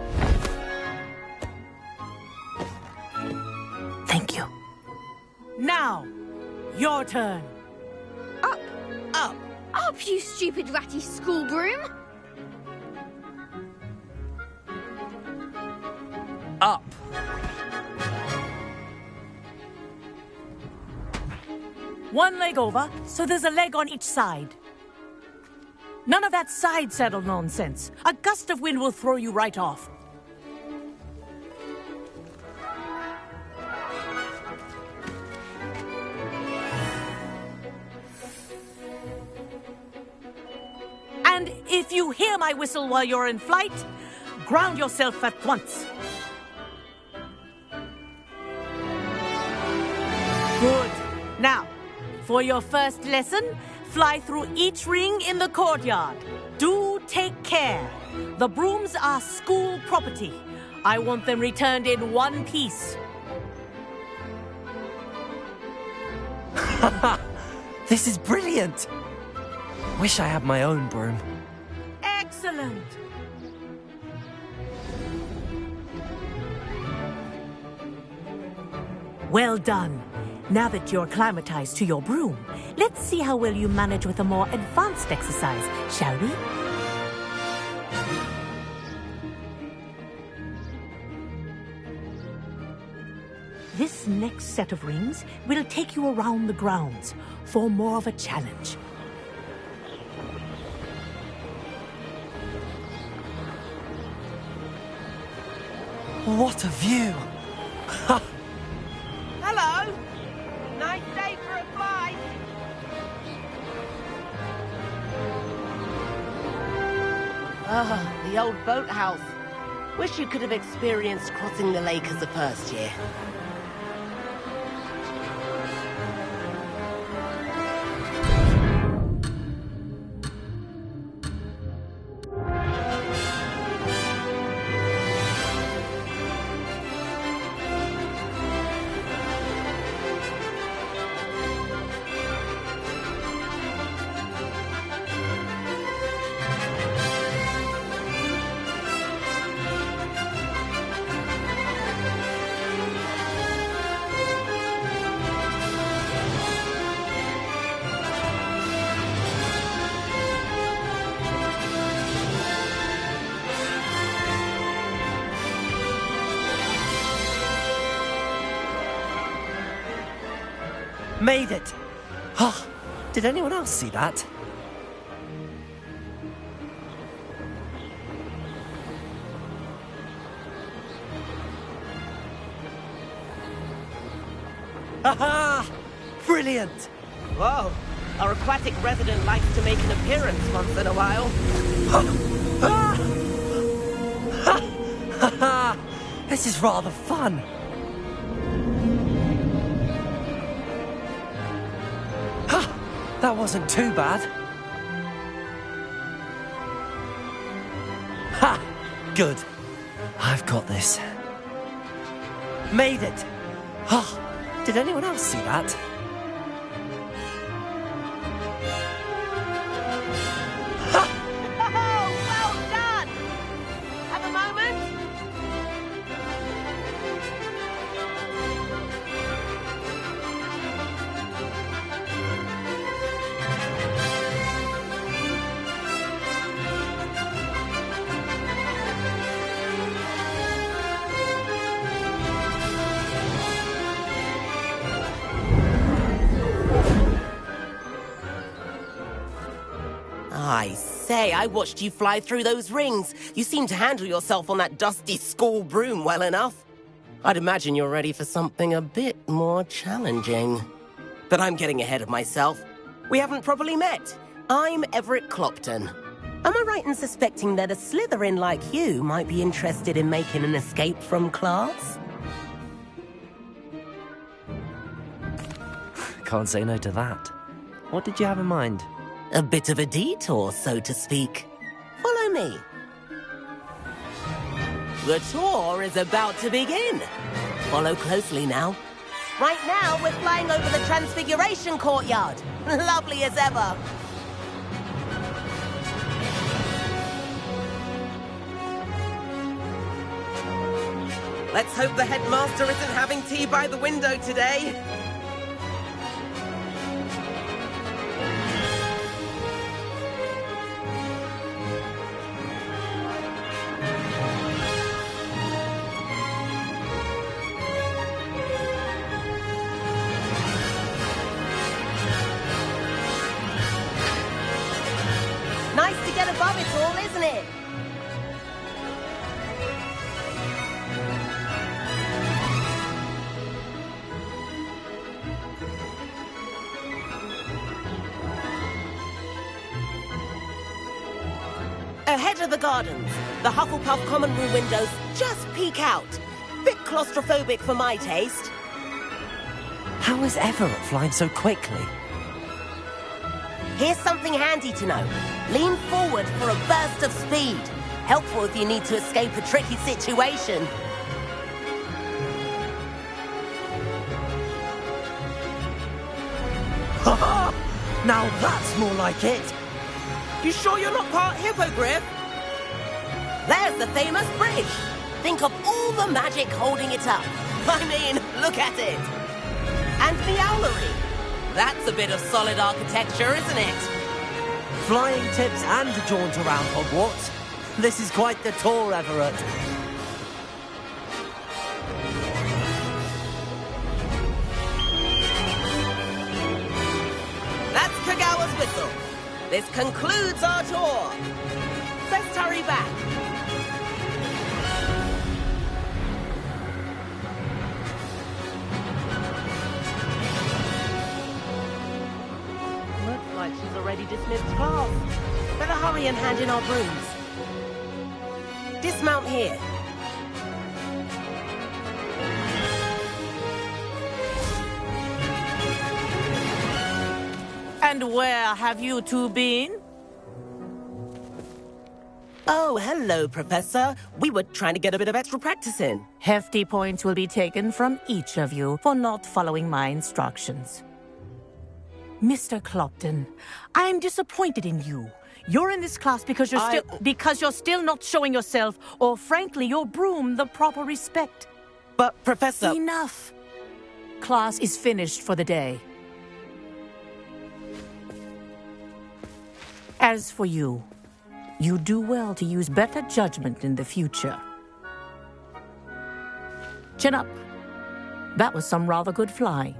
Thank you. Now, your turn. Up! Up! Up, you stupid ratty school broom! Up! One leg over, so there's a leg on each side. None of that side saddle nonsense. A gust of wind will throw you right off. And if you hear my whistle while you're in flight, ground yourself at once. Good. Now, for your first lesson, fly through each ring in the courtyard. Do take care. The brooms are school property. I want them returned in one piece. This is brilliant! Wish I had my own broom. Excellent. Well done. Now that you're acclimatized to your broom, let's see how well you manage with a more advanced exercise, shall we? This next set of rings will take you around the grounds for more of a challenge. What a view! Hello! Nice day for a fly! Ah, the old boathouse. Wish you could have experienced crossing the lake as a first year. Made it! Oh, did anyone else see that? Aha! Brilliant! Whoa, our aquatic resident likes to make an appearance once in a while. This is rather fun. That wasn't too bad. Ha! Good. I've got this. Made it. Oh, did anyone else see that? Well done! Have a moment? say, I watched you fly through those rings. You seem to handle yourself on that dusty school broom well enough. I'd imagine you're ready for something a bit more challenging. But I'm getting ahead of myself. We haven't properly met. I'm Everett Clopton. Am I right in suspecting that a Slytherin like you might be interested in making an escape from class? Can't say no to that. What did you have in mind? A bit of a detour, so to speak. Follow me. The tour is about to begin. Follow closely now. Right now, we're flying over the Transfiguration Courtyard. Lovely as ever. Let's hope the headmaster isn't having tea by the window today. Nice to get above it all, isn't it? Ahead of the gardens, the Hufflepuff common room windows just peek out. Bit claustrophobic for my taste. How is Everett flying so quickly? Here's something handy to know. Lean forward for a burst of speed. Helpful if you need to escape a tricky situation. Ha! Now that's more like it. You sure you're not part hippogriff? There's the famous bridge. Think of all the magic holding it up. I mean, look at it. And the owlery. That's a bit of solid architecture, isn't it? Flying tips and a jaunt around Hogwarts. This is quite the tour, Everett. That's Kagawa's whistle. This concludes our tour. Let's hurry back. Looks like she's already dismissed class. Better hurry and hand in our brooms. Dismount here. And where have you two been? Oh, hello, Professor. We were trying to get a bit of extra practice in. Hefty points will be taken from each of you for not following my instructions. Mr. Clopton, I am disappointed in you. You're in this class because you're still not showing yourself, or frankly, your broom the proper respect. But, Professor... Enough. Class is finished for the day. As for you, you do well to use better judgment in the future. Chin up. That was some rather good flying.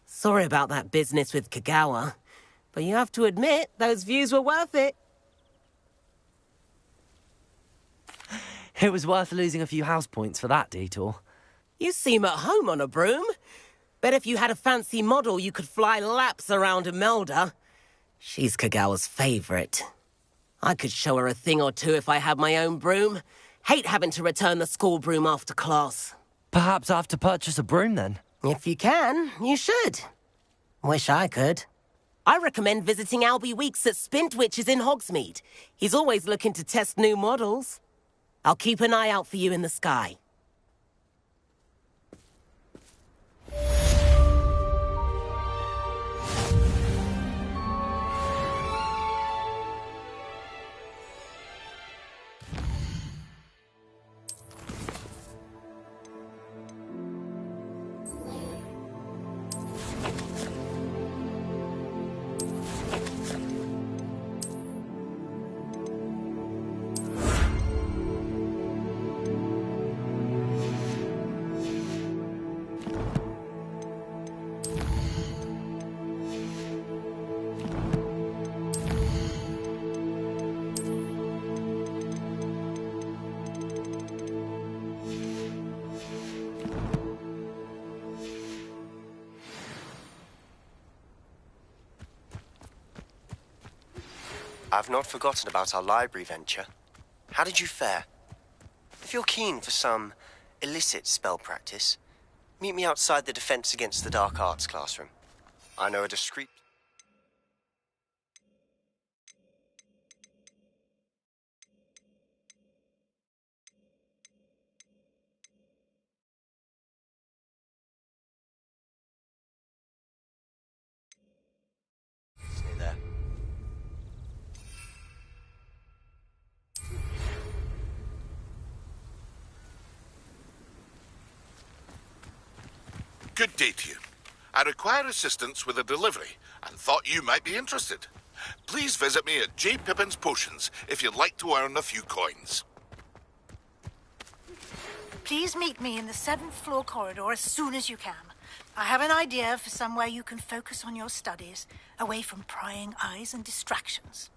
Sorry about that business with Kagawa, but you have to admit, those views were worth it. It was worth losing a few house points for that detour. You seem at home on a broom. Bet if you had a fancy model, you could fly laps around Imelda. She's Kagawa's favorite. I could show her a thing or two if I had my own broom. Hate having to return the school broom after class. Perhaps I have to purchase a broom then? If you can, you should. Wish I could. I recommend visiting Albie Weeks at Spintwitches in Hogsmeade. He's always looking to test new models. I'll keep an eye out for you in the sky. I've not forgotten about our library venture. How did you fare? If you're keen for some illicit spell practice, meet me outside the Defense Against the Dark Arts classroom. I know a discreet... Stay there. Good day to you. I require assistance with a delivery and thought you might be interested. Please visit me at J. Pippin's Potions if you'd like to earn a few coins. Please meet me in the 7th floor corridor as soon as you can. I have an idea for somewhere you can focus on your studies, away from prying eyes and distractions.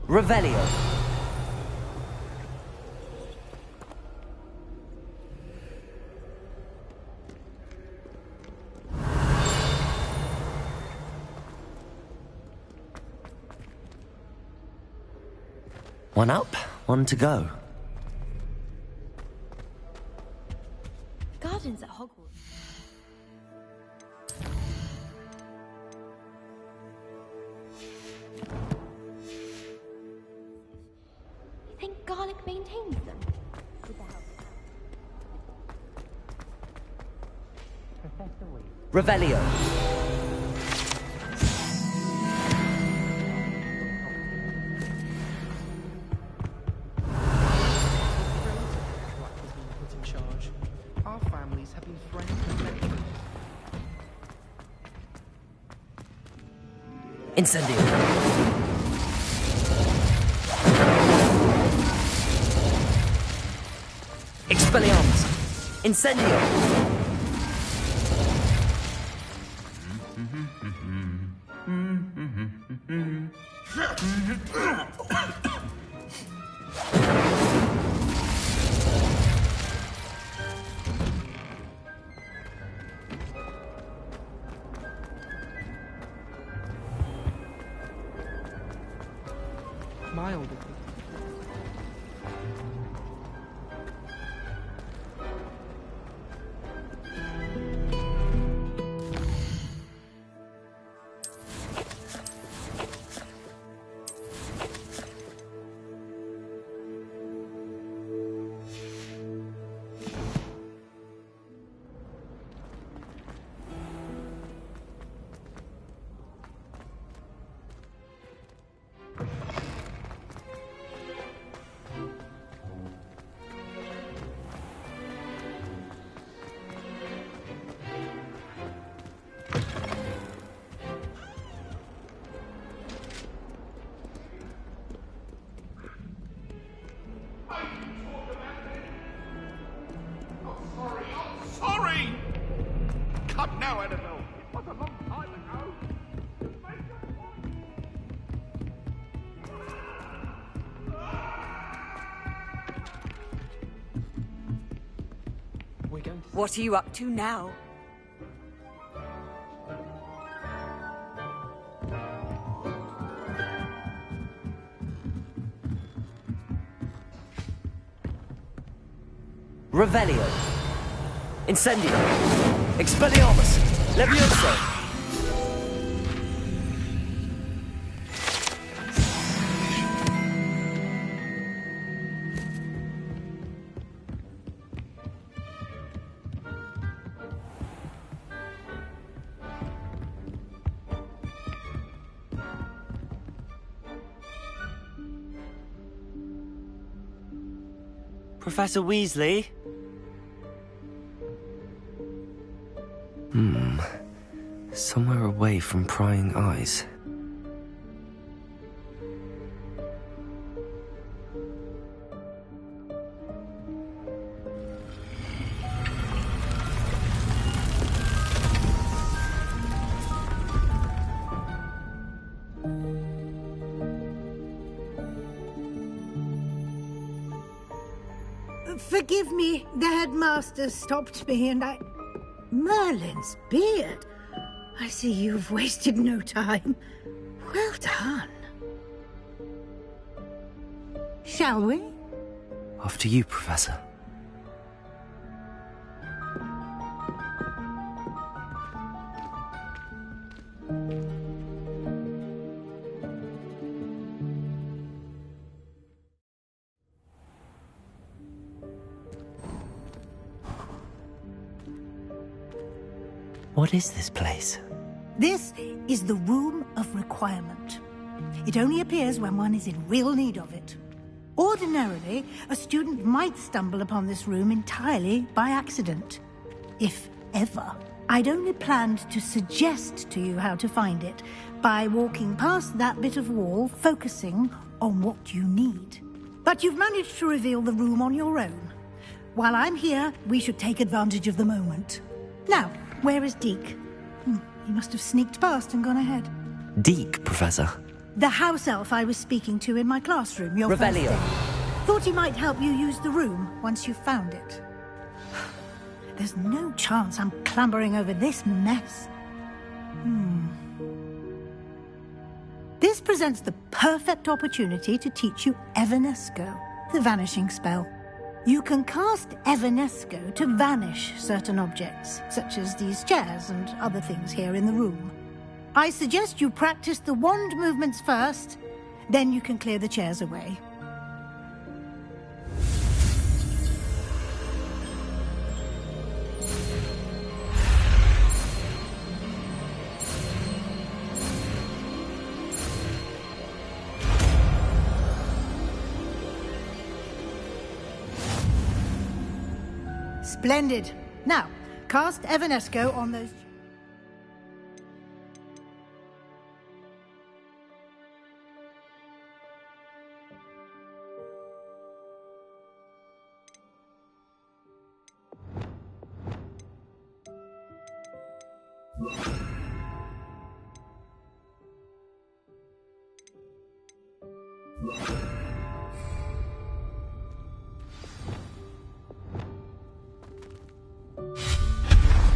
Revelio. One up, one to go. Gardens at Hogwarts. You think Garlic maintains them? With the help of Professor Weasley. Revelio. Our families have been friends for centuries. Incendio. Expelliarmus. Incendio. Mildly. now, Annabelle. It was a long time ago. What are you up to now? Revelio. Incendio. Expelliarmus. Levioso. Professor Weasley? Somewhere away from prying eyes. Forgive me, the headmaster stopped me and I... Merlin's beard. I see you've wasted no time. Well done. Shall we? After you, Professor. What is this place? This is the Room of Requirement. It only appears when one is in real need of it. Ordinarily, a student might stumble upon this room entirely by accident. If ever. I'd only planned to suggest to you how to find it by walking past that bit of wall, focusing on what you need. But you've managed to reveal the room on your own. While I'm here, we should take advantage of the moment. Now, where is Deke? He must have sneaked past and gone ahead. Deke, Professor. The house elf I was speaking to in my classroom, your first Revelio. day. Thought he might help you use the room once you found it. There's no chance I'm clambering over this mess. This presents the perfect opportunity to teach you Evanesco, the vanishing spell. You can cast Evanesco to vanish certain objects, such as these chairs and other things here in the room. I suggest you practice the wand movements first, then you can clear the chairs away. Splendid. Now, cast Evanesco on those...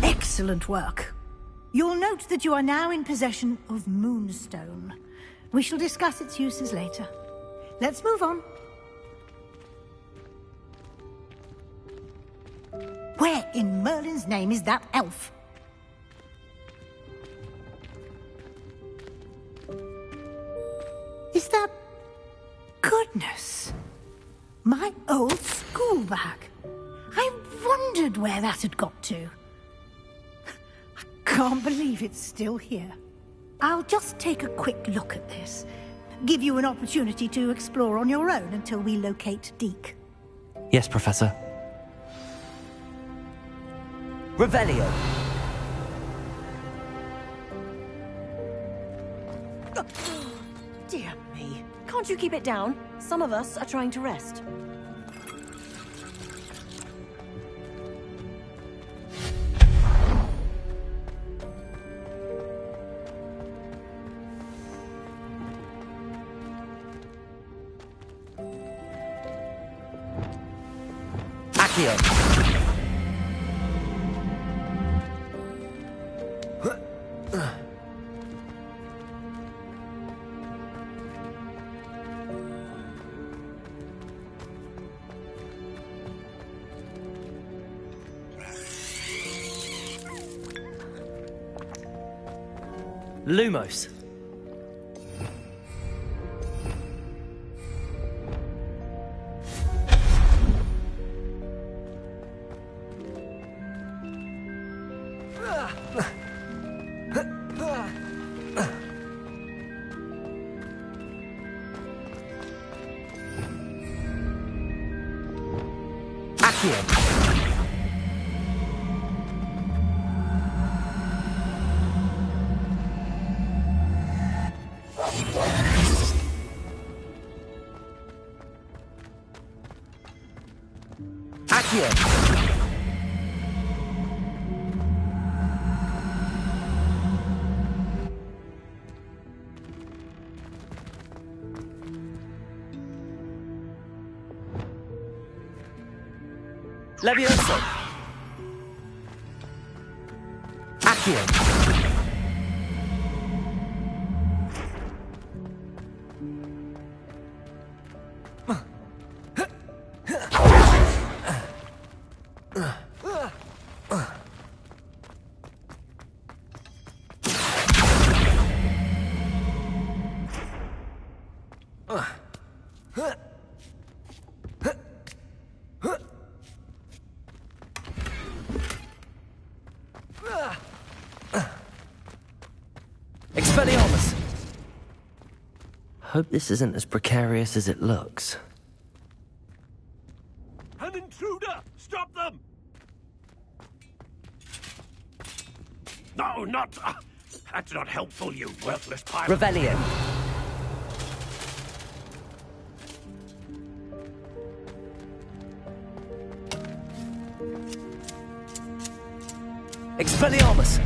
Excellent work. You'll note that you are now in possession of Moonstone. We shall discuss its uses later. Let's move on. Where in Merlin's name is that elf? Is that... Goodness! My old school bag. I wondered where that had got to. Can't believe it's still here. I'll just take a quick look at this. Give you an opportunity to explore on your own until we locate Deke. Yes, Professor. Revelio. Dear me. Can't you keep it down? Some of us are trying to rest. Accio. Lumos. Accio. Levioso. Accio. Expelliarmus! Hope this isn't as precarious as it looks. An intruder! Stop them! No, not... that's not helpful, you worthless pirate. Revelio. Expelliarmus!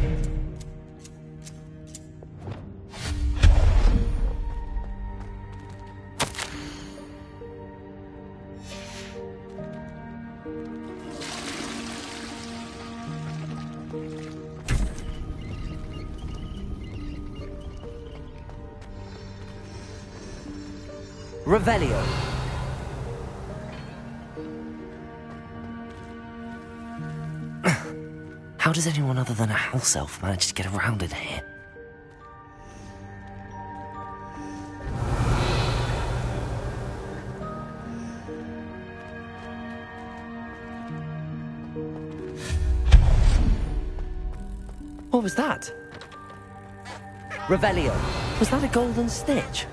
Revelio. How does anyone other than a house elf manage to get around in here? What was that? Revelio. Was that a golden stitch?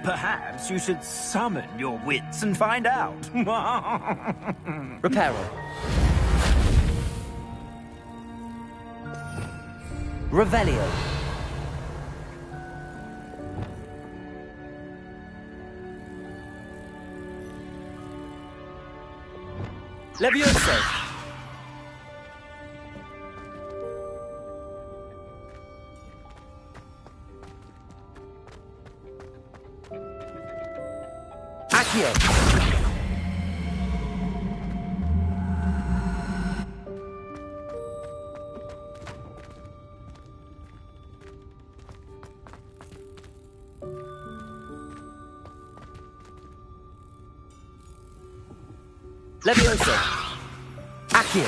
Perhaps you should summon your wits and find out. Reparo. Revelio. Levioso. Accio. Levioso. Accio.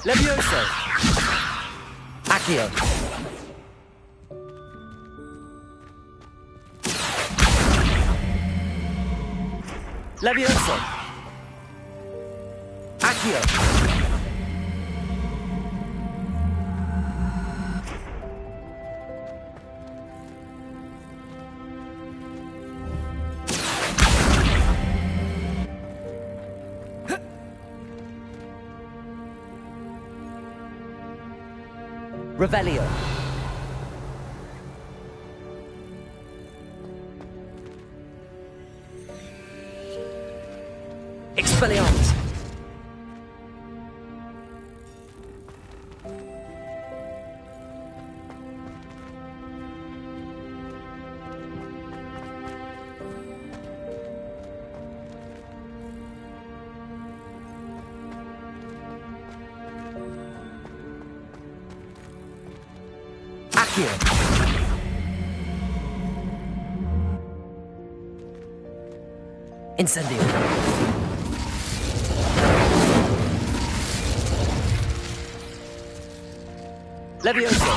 Levioso. Accio. Levioso. Accio. Revelio. Expelliarmus! Accio! Incendio! Levioso!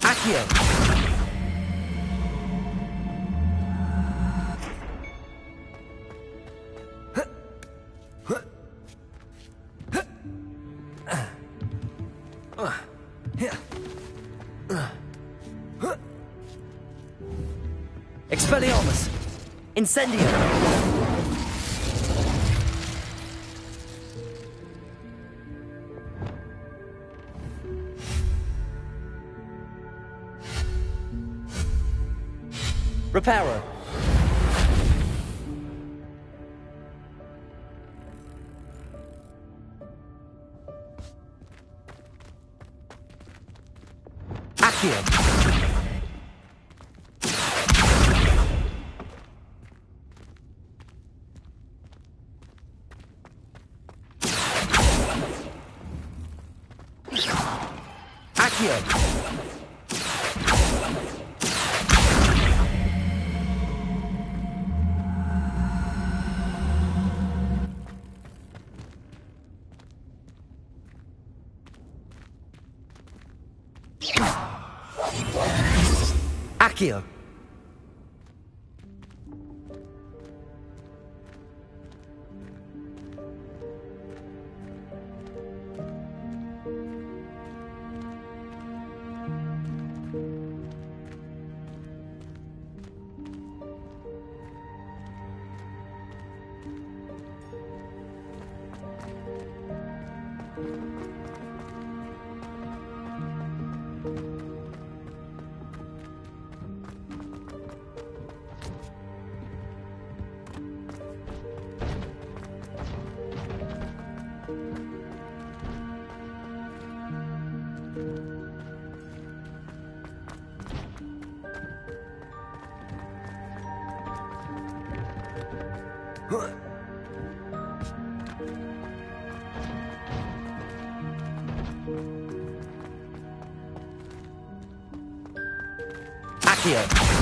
Accio! Expelliarmus! Incendio! Reparo! Accio! Accio! Accio! Accio!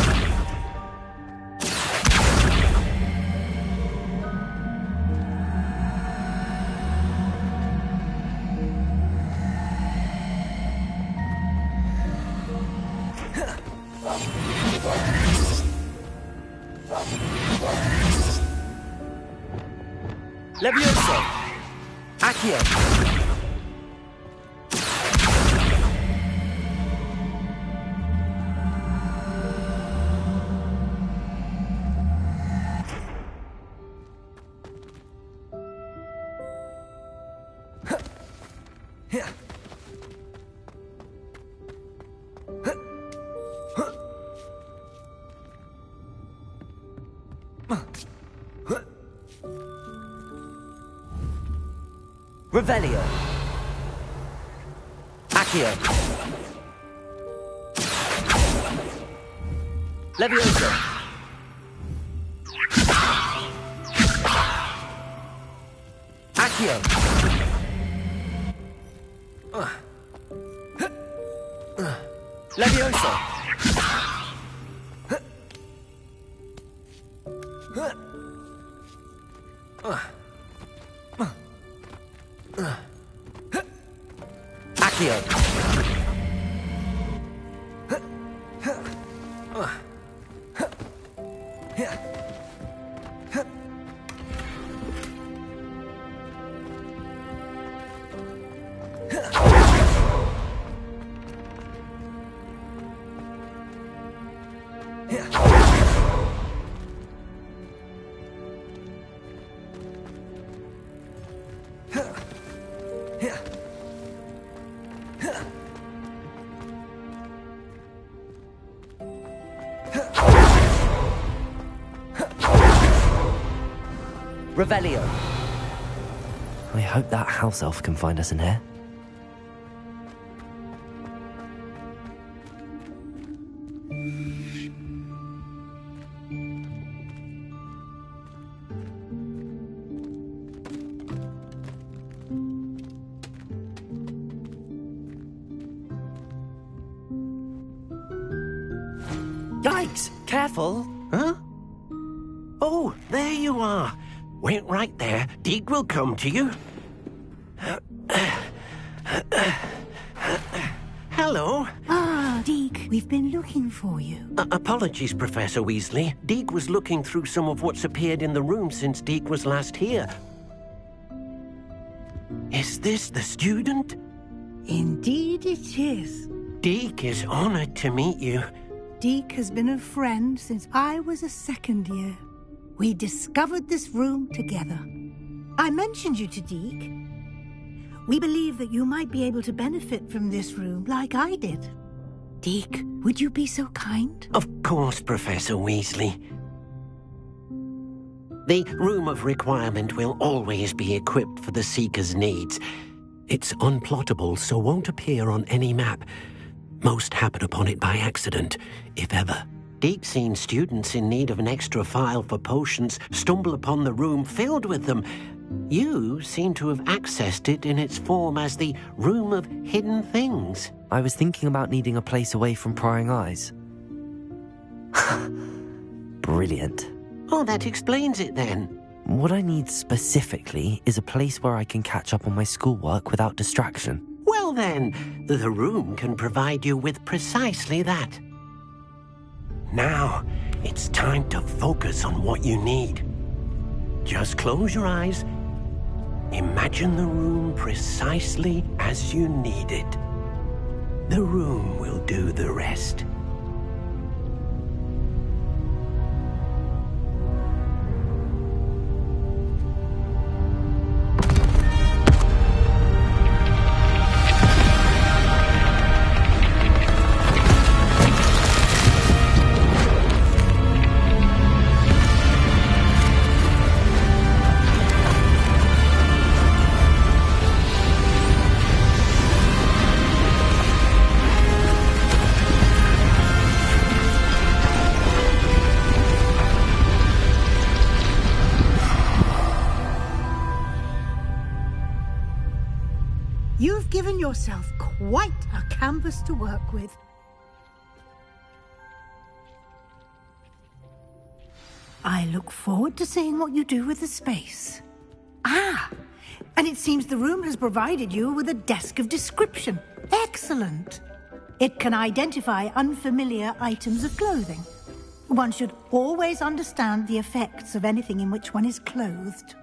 Levioso! Accio! Revelio! Accio! Levioso! Accio! Levioso! Accio! Revelio. I hope that house elf can find us in here. Yikes! Careful! Huh? Oh, there you are. Wait right there. Deek will come to you. Hello. Ah, Deek, we've been looking for you. Apologies, Professor Weasley. Deek was looking through some of what's appeared in the room since Deek was last here. Is this the student? Indeed it is. Deek is honored to meet you. Deek has been a friend since I was a second year. We discovered this room together. I mentioned you to Deek. We believe that you might be able to benefit from this room like I did. Deek, would you be so kind? Of course, Professor Weasley. The Room of Requirement will always be equipped for the Seeker's needs. It's unplottable, so won't appear on any map. Most happen upon it by accident, if ever. Deek's seen students in need of an extra file for potions stumble upon the room filled with them. You seem to have accessed it in its form as the Room of Hidden Things. I was thinking about needing a place away from prying eyes. Brilliant. Oh, that explains it then. What I need specifically is a place where I can catch up on my schoolwork without distraction. Well then, the room can provide you with precisely that. Now, it's time to focus on what you need. Just close your eyes. Imagine the room precisely as you need it. The room will do the rest. You've given yourself quite a canvas to work with. I look forward to seeing what you do with the space. Ah, and it seems the room has provided you with a desk of description. Excellent. It can identify unfamiliar items of clothing. One should always understand the effects of anything in which one is clothed.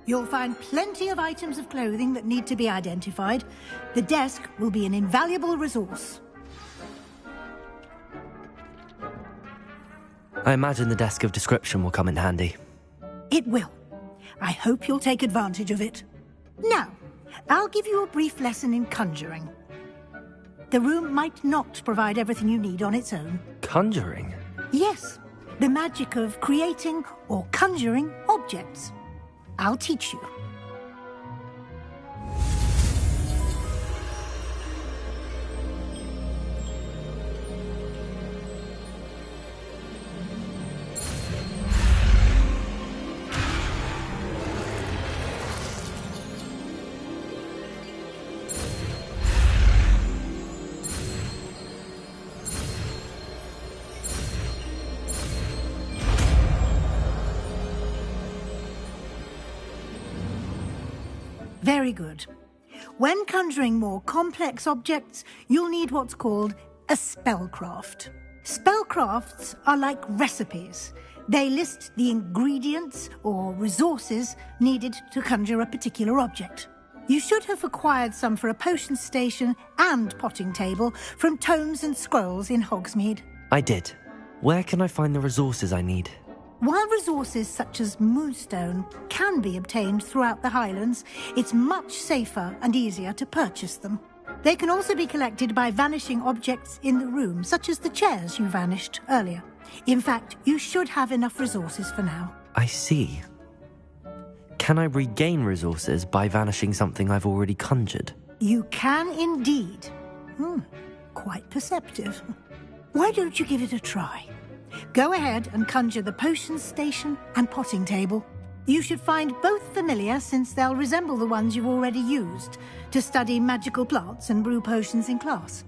You'll find plenty of items of clothing that need to be identified. The desk will be an invaluable resource. I imagine the desk of description will come in handy. It will. I hope you'll take advantage of it. Now, I'll give you a brief lesson in conjuring. The room might not provide everything you need on its own. Conjuring? Yes, the magic of creating or conjuring objects. I'll teach you. Very good. When conjuring more complex objects, you'll need what's called a spellcraft. Spellcrafts are like recipes. They list the ingredients or resources needed to conjure a particular object. You should have acquired some for a potion station and potting table from tomes and scrolls in Hogsmeade. I did. Where can I find the resources I need? While resources such as moonstone can be obtained throughout the Highlands, it's much safer and easier to purchase them. They can also be collected by vanishing objects in the room, such as the chairs you vanished earlier. In fact, you should have enough resources for now. I see. Can I regain resources by vanishing something I've already conjured? You can indeed. Quite perceptive. Why don't you give it a try? Go ahead and conjure the potions station and potting table. You should find both familiar, since they'll resemble the ones you've already used to study magical plants and brew potions in class.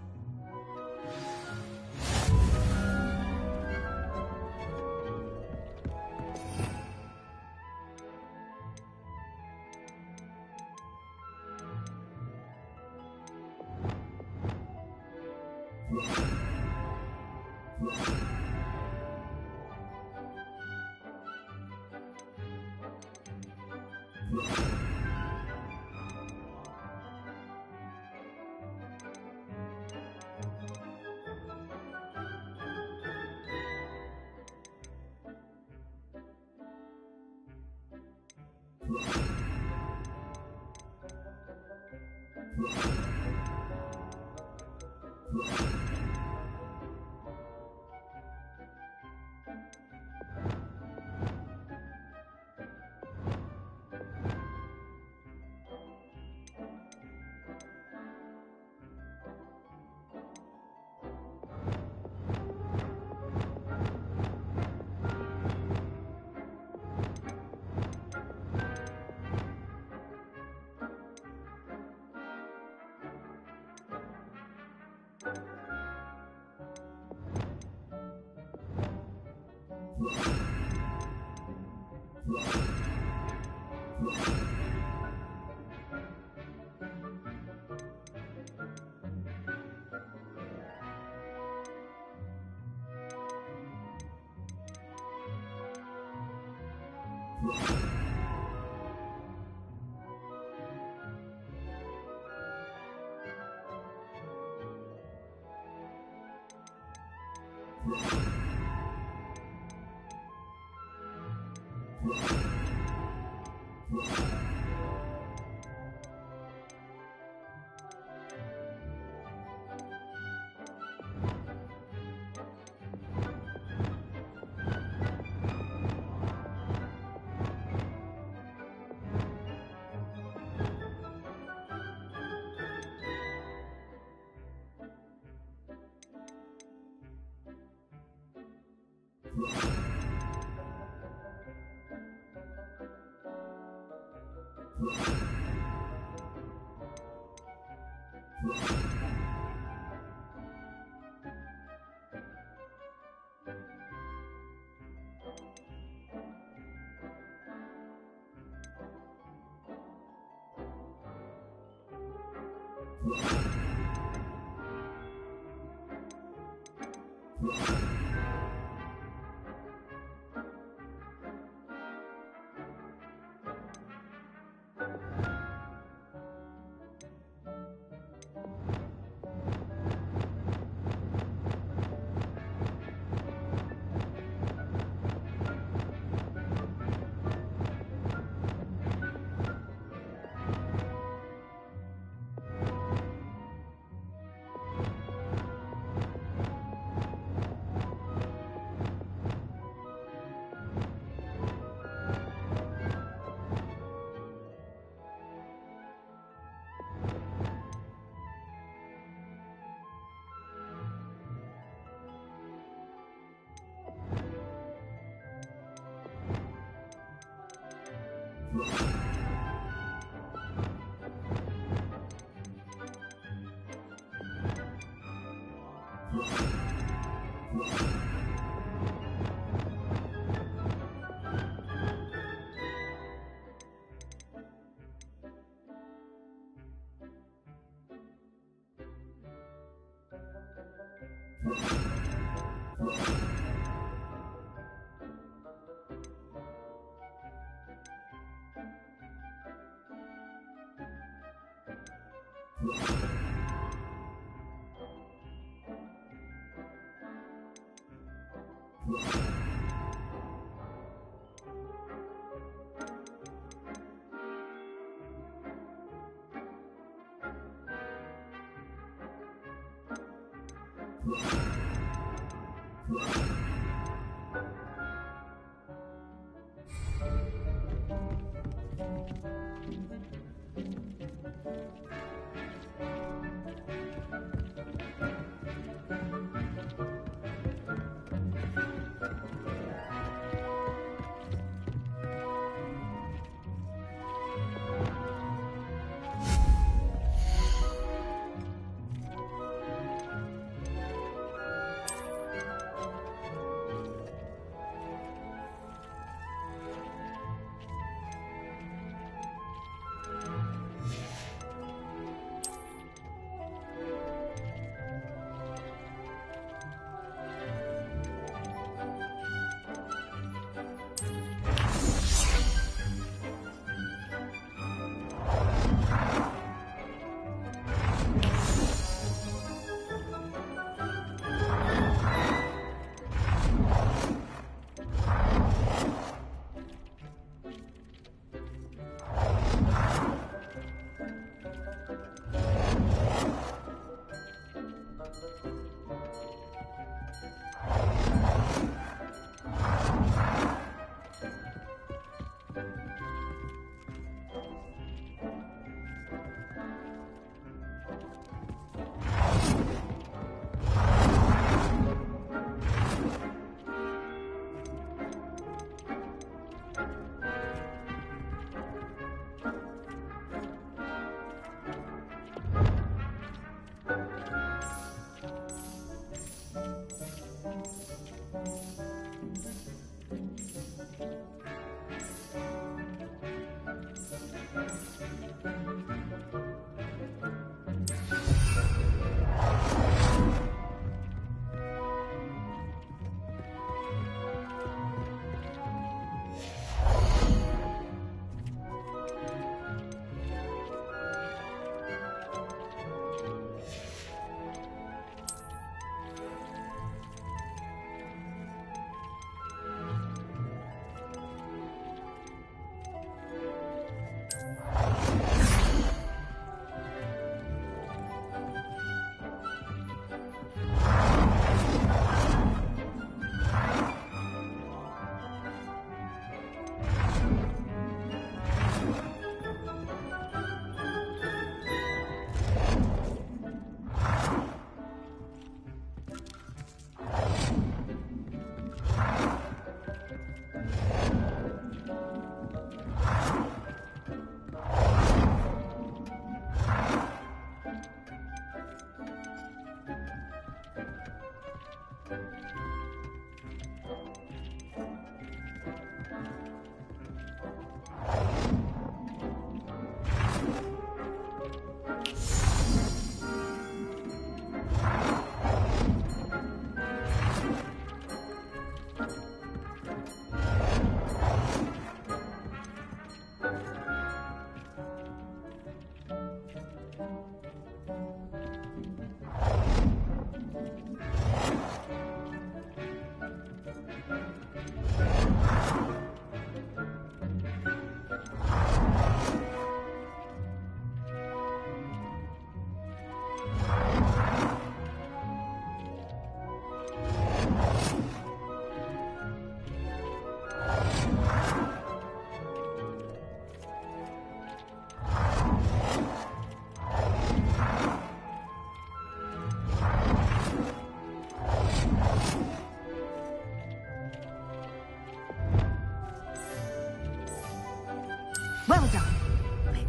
Well done.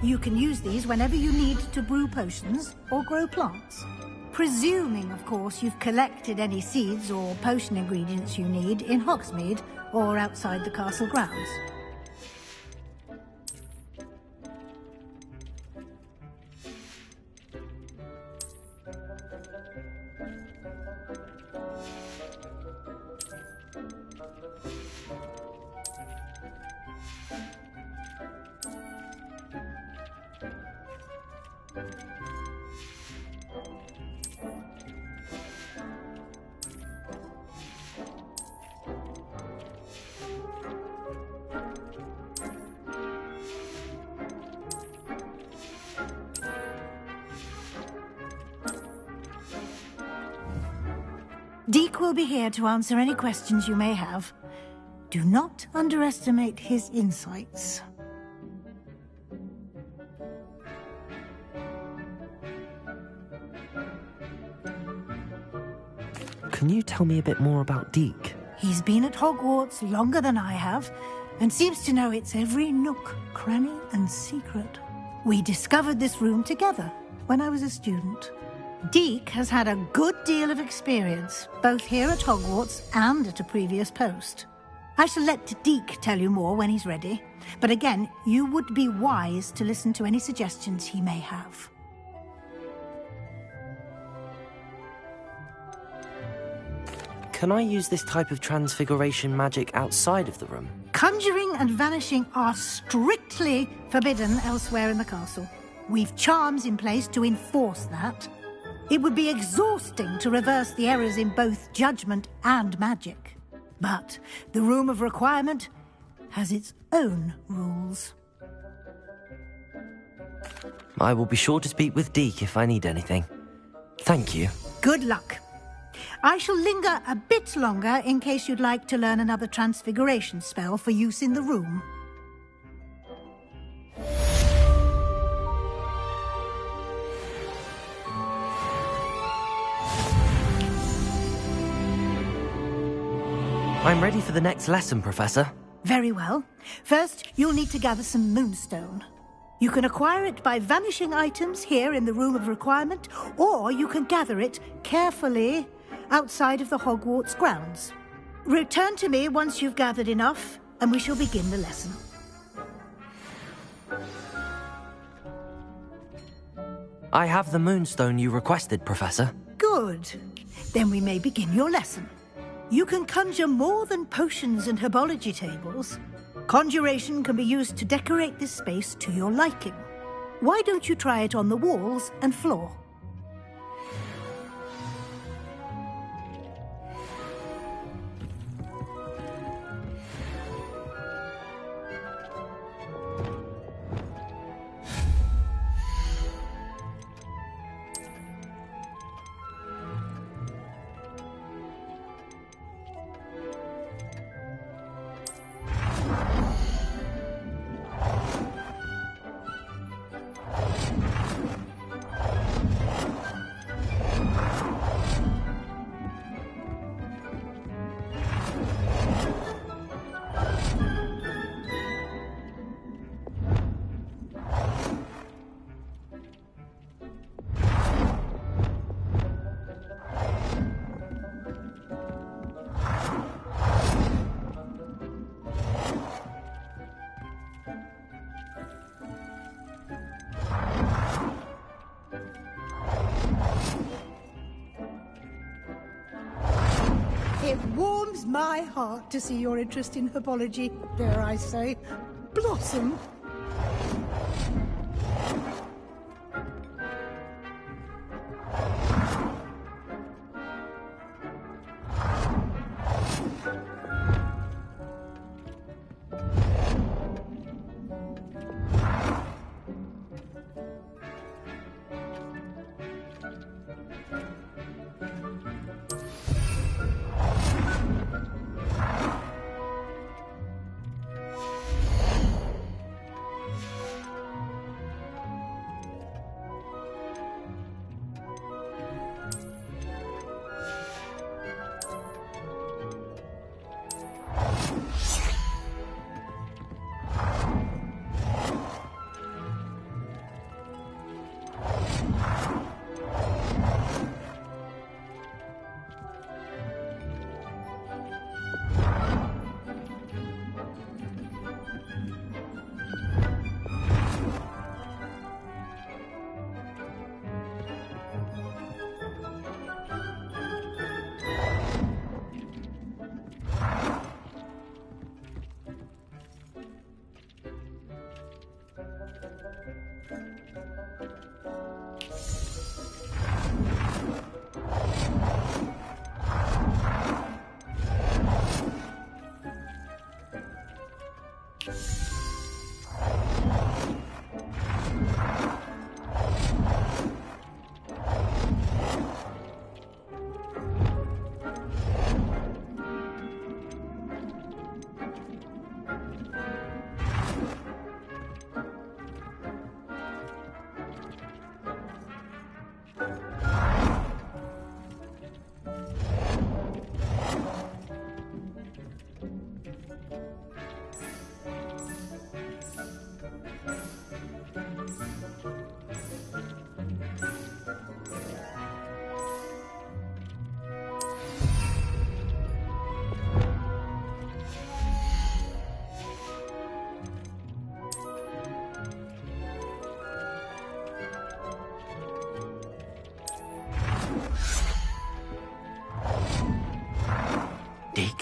You can use these whenever you need to brew potions or grow plants. Presuming, of course, you've collected any seeds or potion ingredients you need in Hogsmeade or outside the castle grounds. Deke will be here to answer any questions you may have. Do not underestimate his insights. Can you tell me a bit more about Deke? He's been at Hogwarts longer than I have, and seems to know its every nook, cranny, and secret. We discovered this room together when I was a student. Deke has had a good deal of experience, both here at Hogwarts and at a previous post. I shall let Deke tell you more when he's ready, but again, you would be wise to listen to any suggestions he may have. Can I use this type of transfiguration magic outside of the room? Conjuring and vanishing are strictly forbidden elsewhere in the castle. We've charms in place to enforce that. It would be exhausting to reverse the errors in both judgment and magic. But the Room of Requirement has its own rules. I will be sure to speak with Deke if I need anything. Thank you. Good luck. I shall linger a bit longer in case you'd like to learn another transfiguration spell for use in the room. I'm ready for the next lesson, Professor. Very well. First, you'll need to gather some moonstone. You can acquire it by vanishing items here in the Room of Requirement, or you can gather it carefully outside of the Hogwarts grounds. Return to me once you've gathered enough, and we shall begin the lesson. I have the moonstone you requested, Professor. Good. Then we may begin your lesson. You can conjure more than potions and herbology tables. Conjuration can be used to decorate this space to your liking. Why don't you try it on the walls and floor? It warms my heart to see your interest in herbology, dare I say, blossom.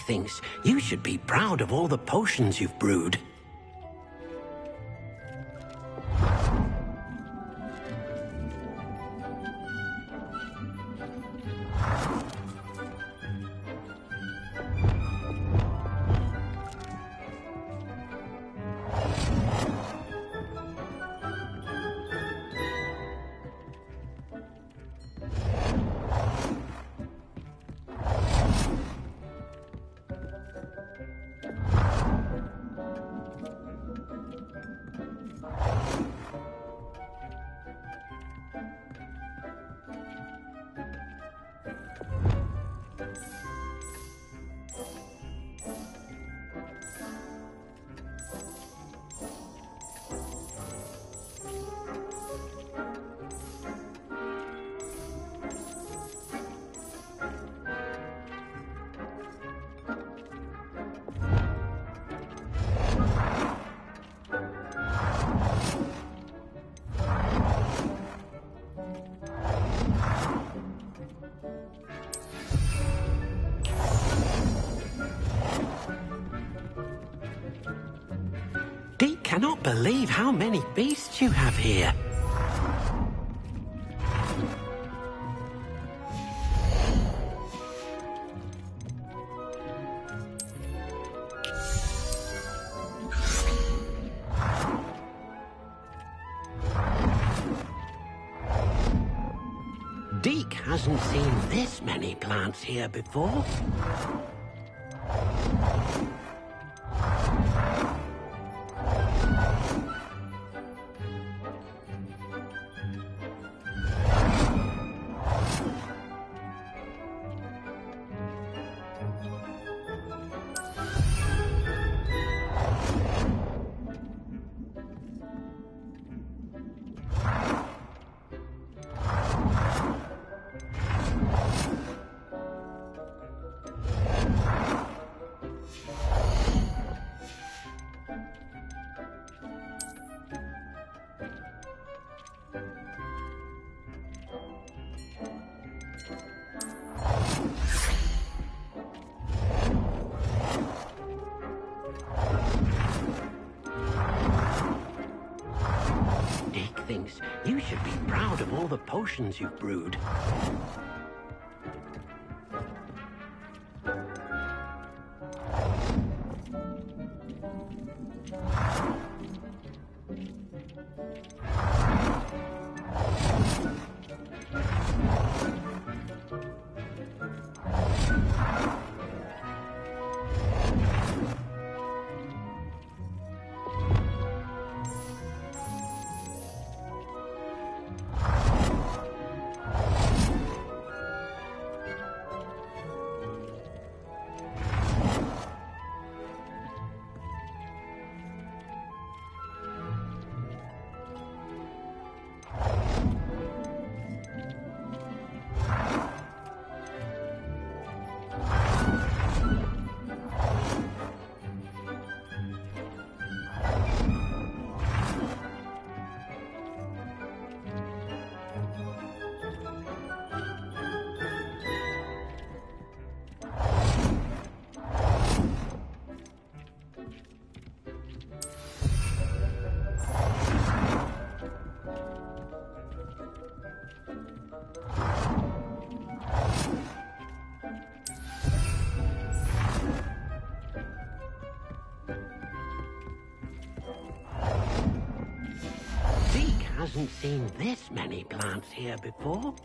thinks you should be proud of all the potions you've brewed. Cannot believe how many beasts you have here. Deke hasn't seen this many plants here before. Thinks you should be proud of all the potions you've brewed. Hasn't seen this many plants here before.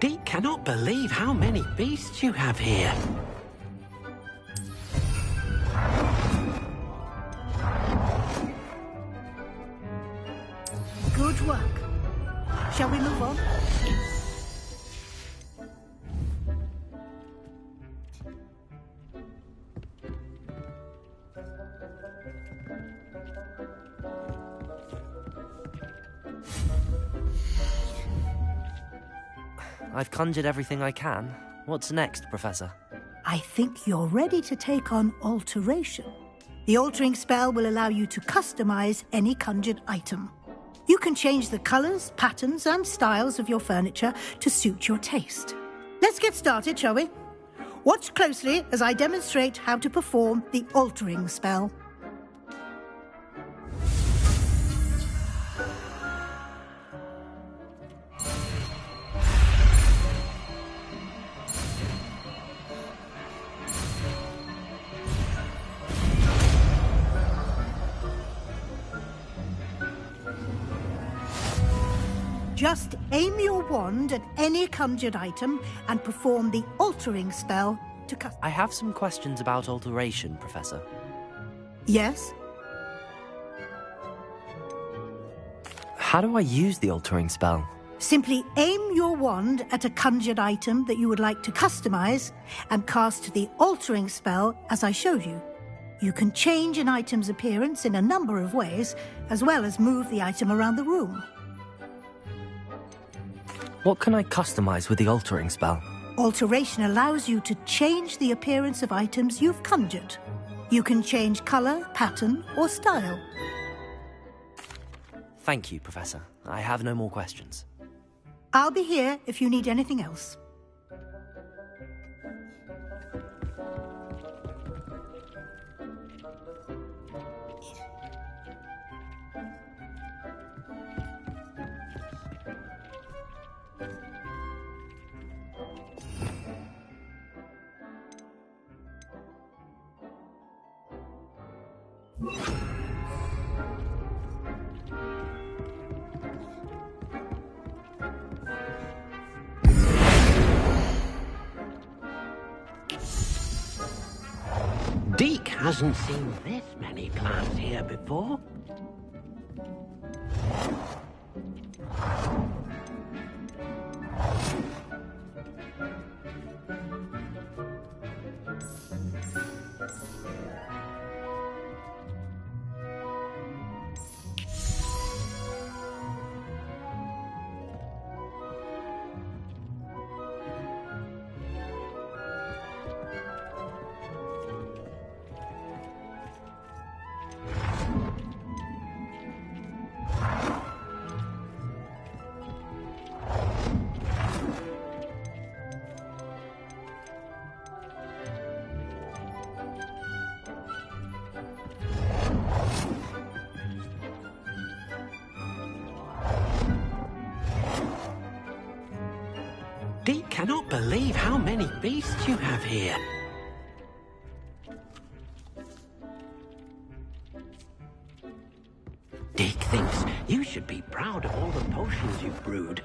Deke cannot believe how many beasts you have here. Good work. Shall we move on? I've conjured everything I can. What's next, Professor? I think you're ready to take on alteration. The altering spell will allow you to customize any conjured item. You can change the colors, patterns, and styles of your furniture to suit your taste. Let's get started, shall we? Watch closely as I demonstrate how to perform the altering spell. Just aim your wand at any conjured item and perform the altering spell to cast. I have some questions about alteration, Professor. Yes? How do I use the altering spell? Simply aim your wand at a conjured item that you would like to customize and cast the altering spell as I showed you. You can change an item's appearance in a number of ways, as well as move the item around the room. What can I customize with the altering spell? Alteration allows you to change the appearance of items you've conjured. You can change color, pattern, or style. Thank you, Professor. I have no more questions. I'll be here if you need anything else. Deke hasn't seen this many plants here before. Deke cannot believe how many beasts you have here. Deke thinks you should be proud of all the potions you've brewed.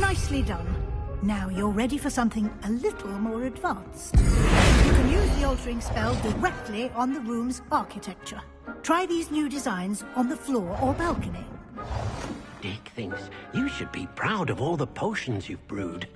Nicely done. Now you're ready for something a little more advanced. You can use the altering spell directly on the room's architecture. Try these new designs on the floor or balcony. Dick thinks you should be proud of all the potions you've brewed.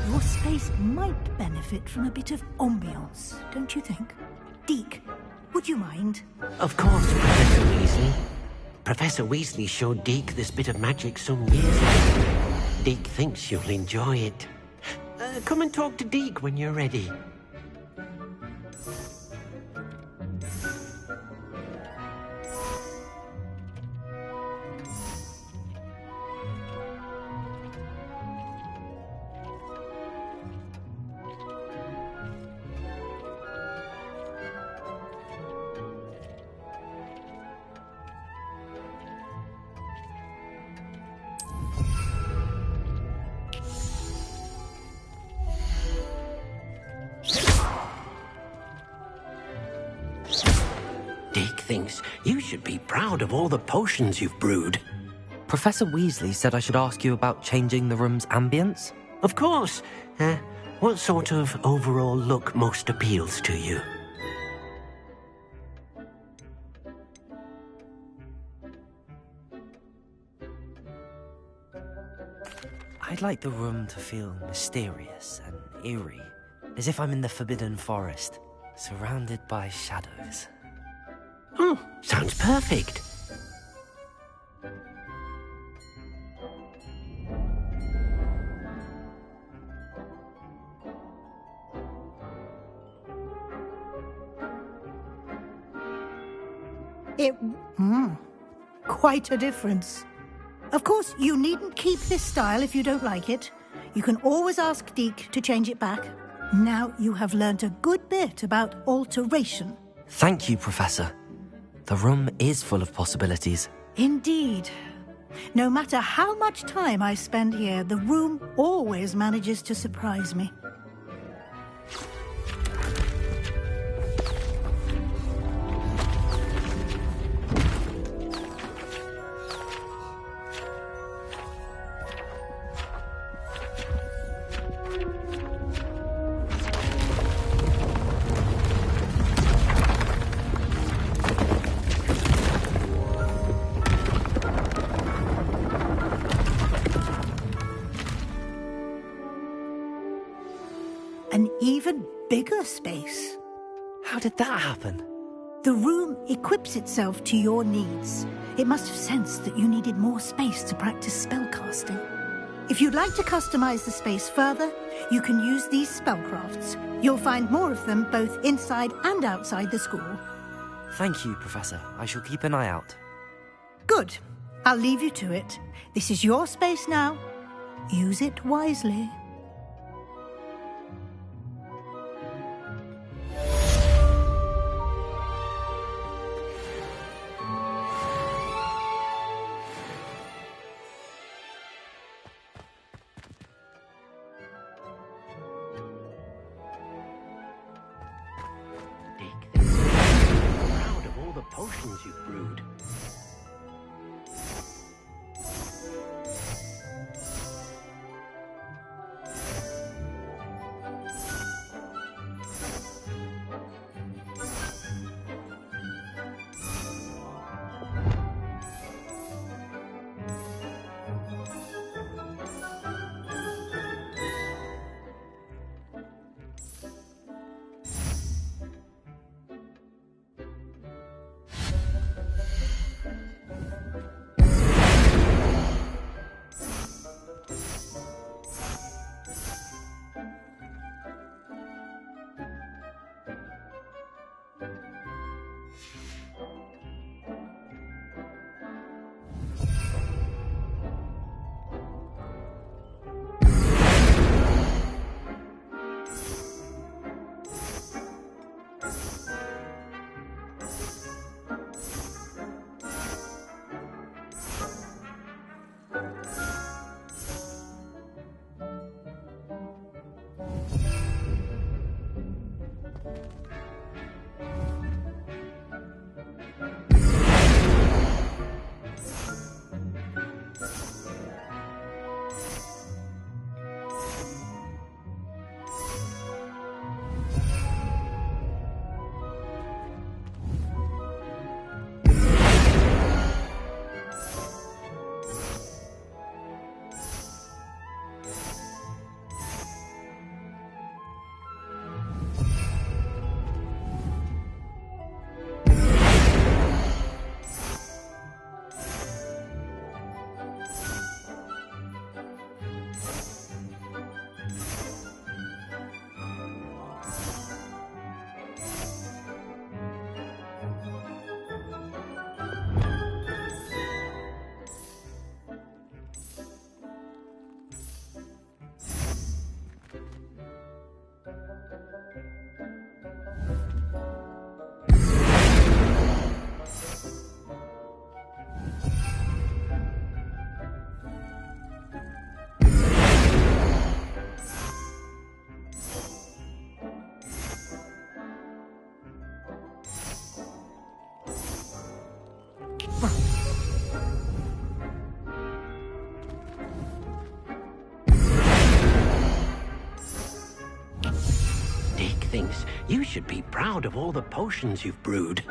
Your space might benefit from a bit of ambiance, don't you think? Deke, would you mind? Of course, Professor Weasley. Professor Weasley showed Deke this bit of magic some years ago. Deke thinks you'll enjoy it. Come and talk to Deke when you're ready. Deke thinks you should be proud of all the potions you've brewed. Professor Weasley said I should ask you about changing the room's ambience? Of course. What sort of overall look most appeals to you? I'd like the room to feel mysterious and eerie, as if I'm in the Forbidden Forest, surrounded by shadows. Oh, sounds perfect. Quite a difference. Of course, you needn't keep this style if you don't like it. You can always ask Deke to change it back. Now you have learnt a good bit about alteration. Thank you, Professor. The room is full of possibilities. Indeed. No matter how much time I spend here, the room always manages to surprise me. An even bigger space. How did that happen? The room equips itself to your needs. It must have sensed that you needed more space to practice spellcasting. If you'd like to customize the space further, you can use these spellcrafts. You'll find more of them both inside and outside the school. Thank you, Professor. I shall keep an eye out. Good. I'll leave you to it. This is your space now. Use it wisely. potions you've brewed. Dick thinks you should be proud of all the potions you've brewed.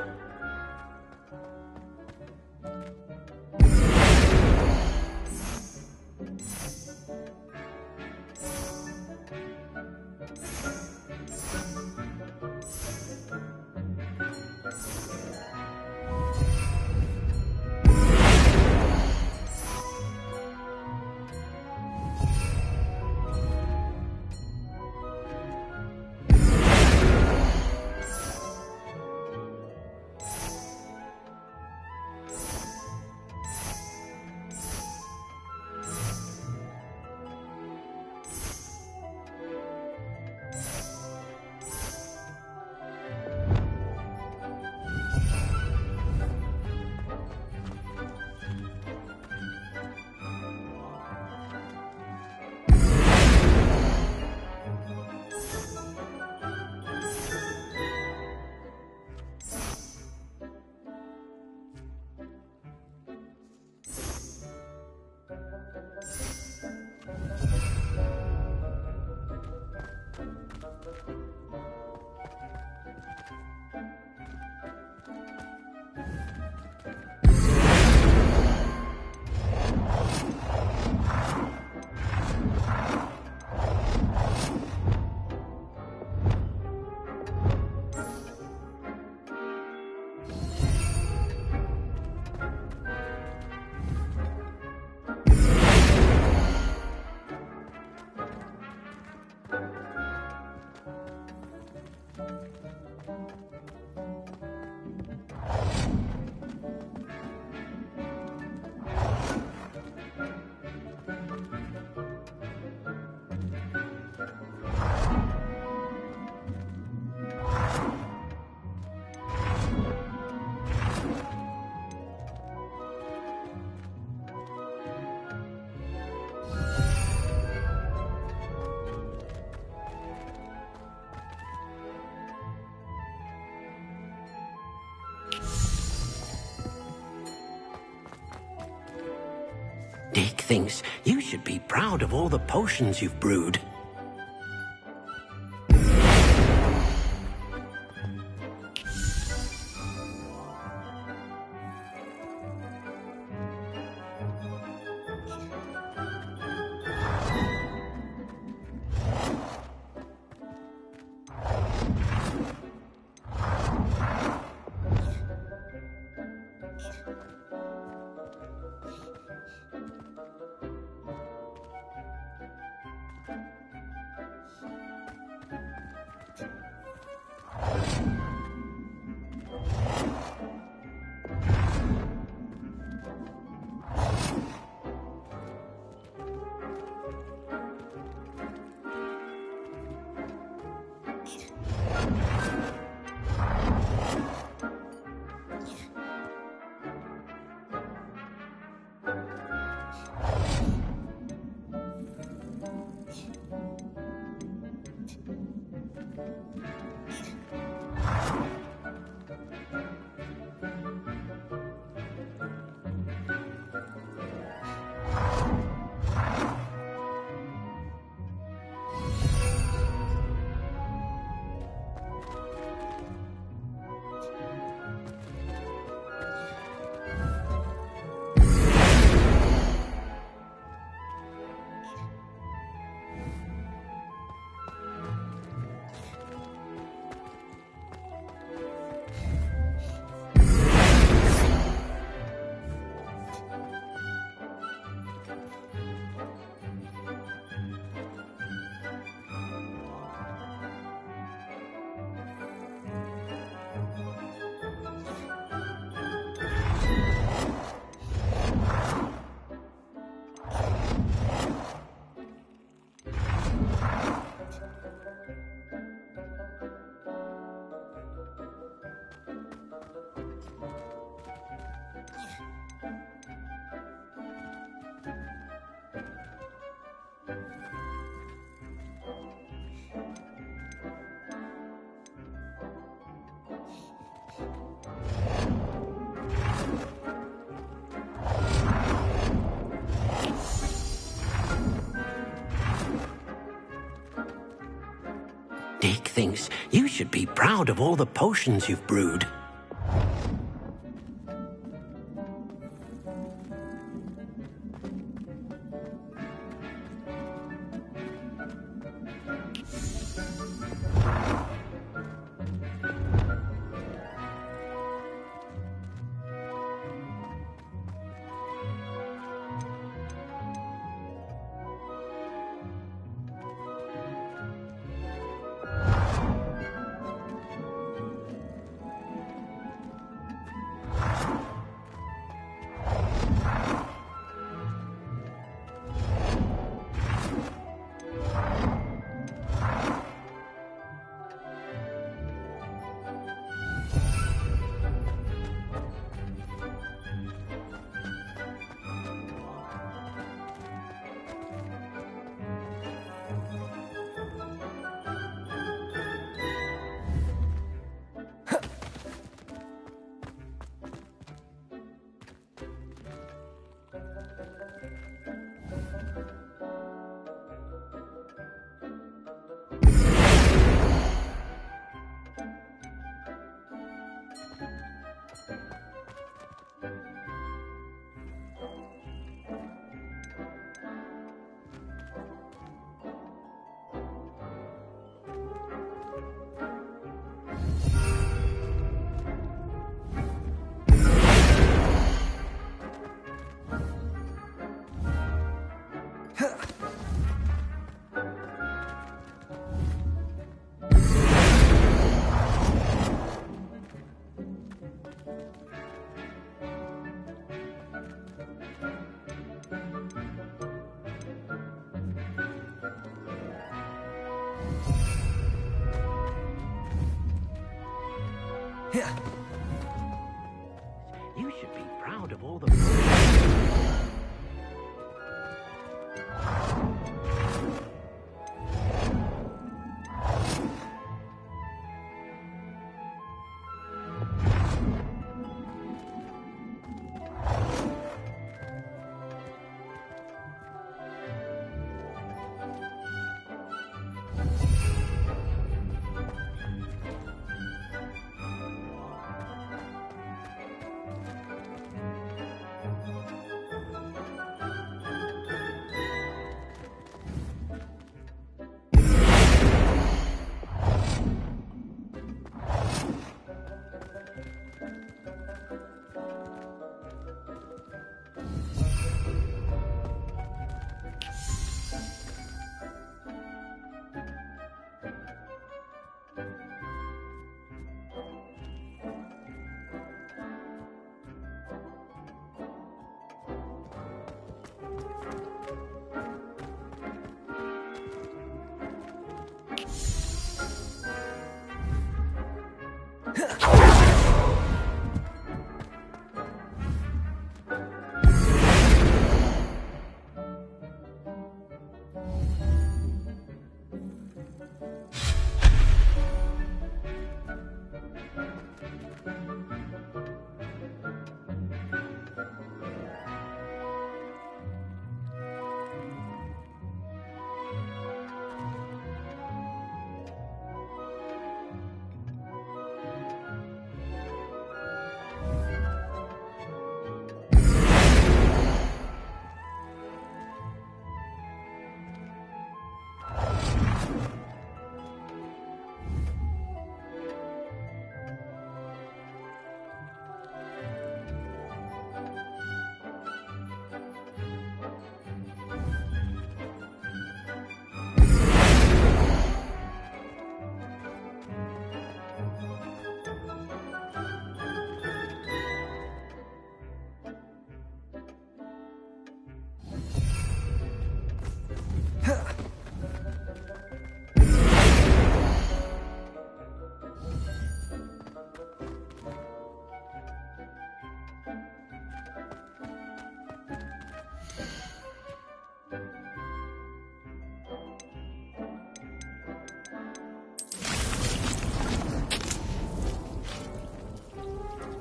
Dick thinks you should be proud of all the potions you've brewed. Dick thinks you should be proud of all the potions you've brewed. You should be proud of all the...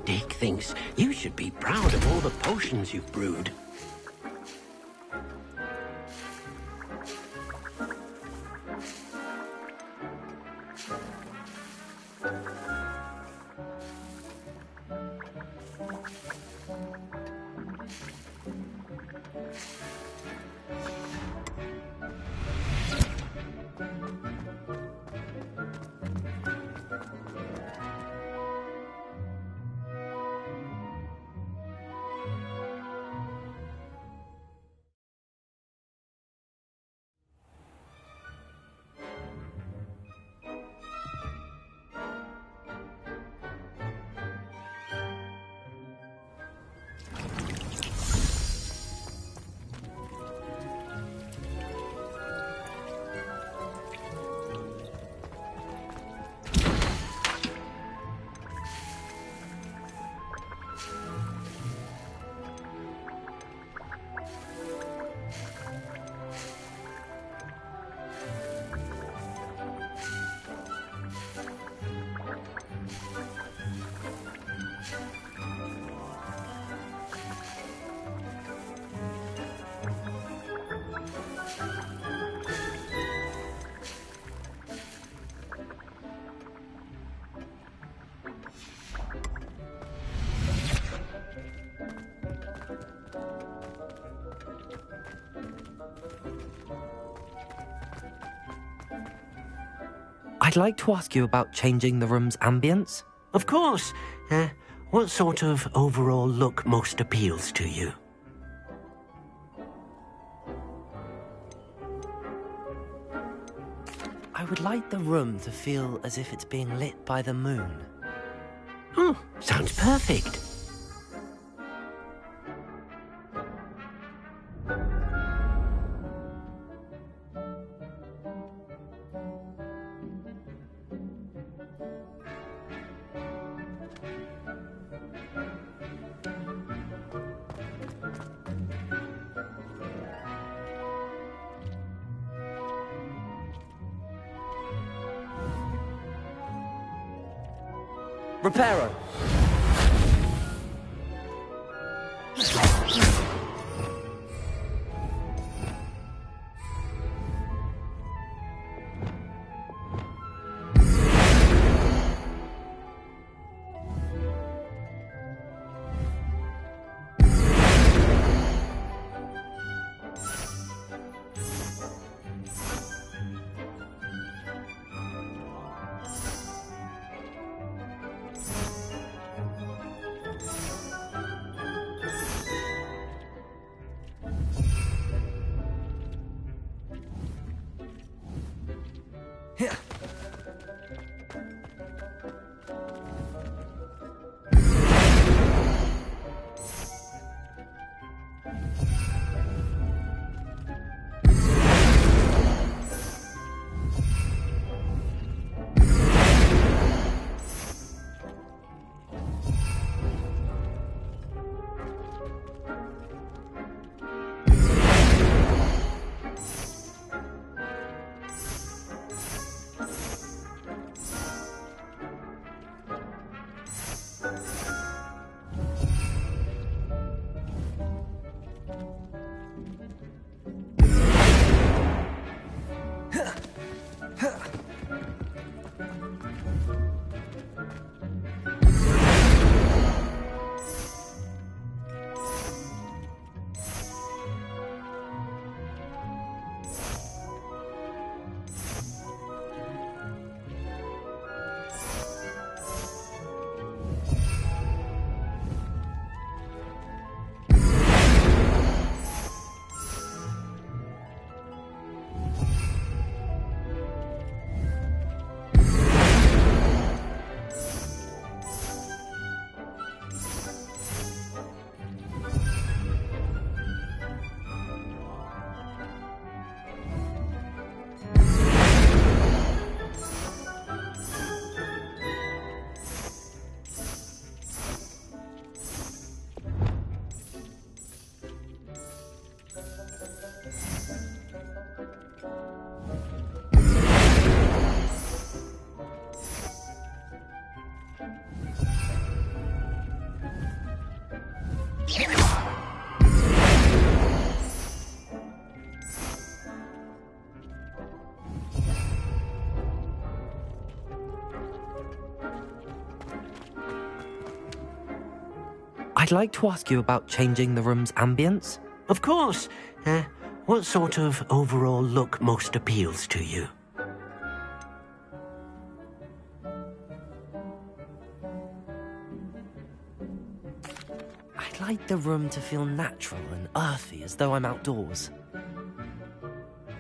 Dick thinks you should be proud of all the potions you've brewed. I'd like to ask you about changing the room's ambience. Of course. What sort of overall look most appeals to you? I would like the room to feel as if it's being lit by the moon. Oh, sounds perfect. Reparo. I'd like to ask you about changing the room's ambience. Of course. What sort of overall look most appeals to you? I'd like the room to feel natural and earthy, as though I'm outdoors.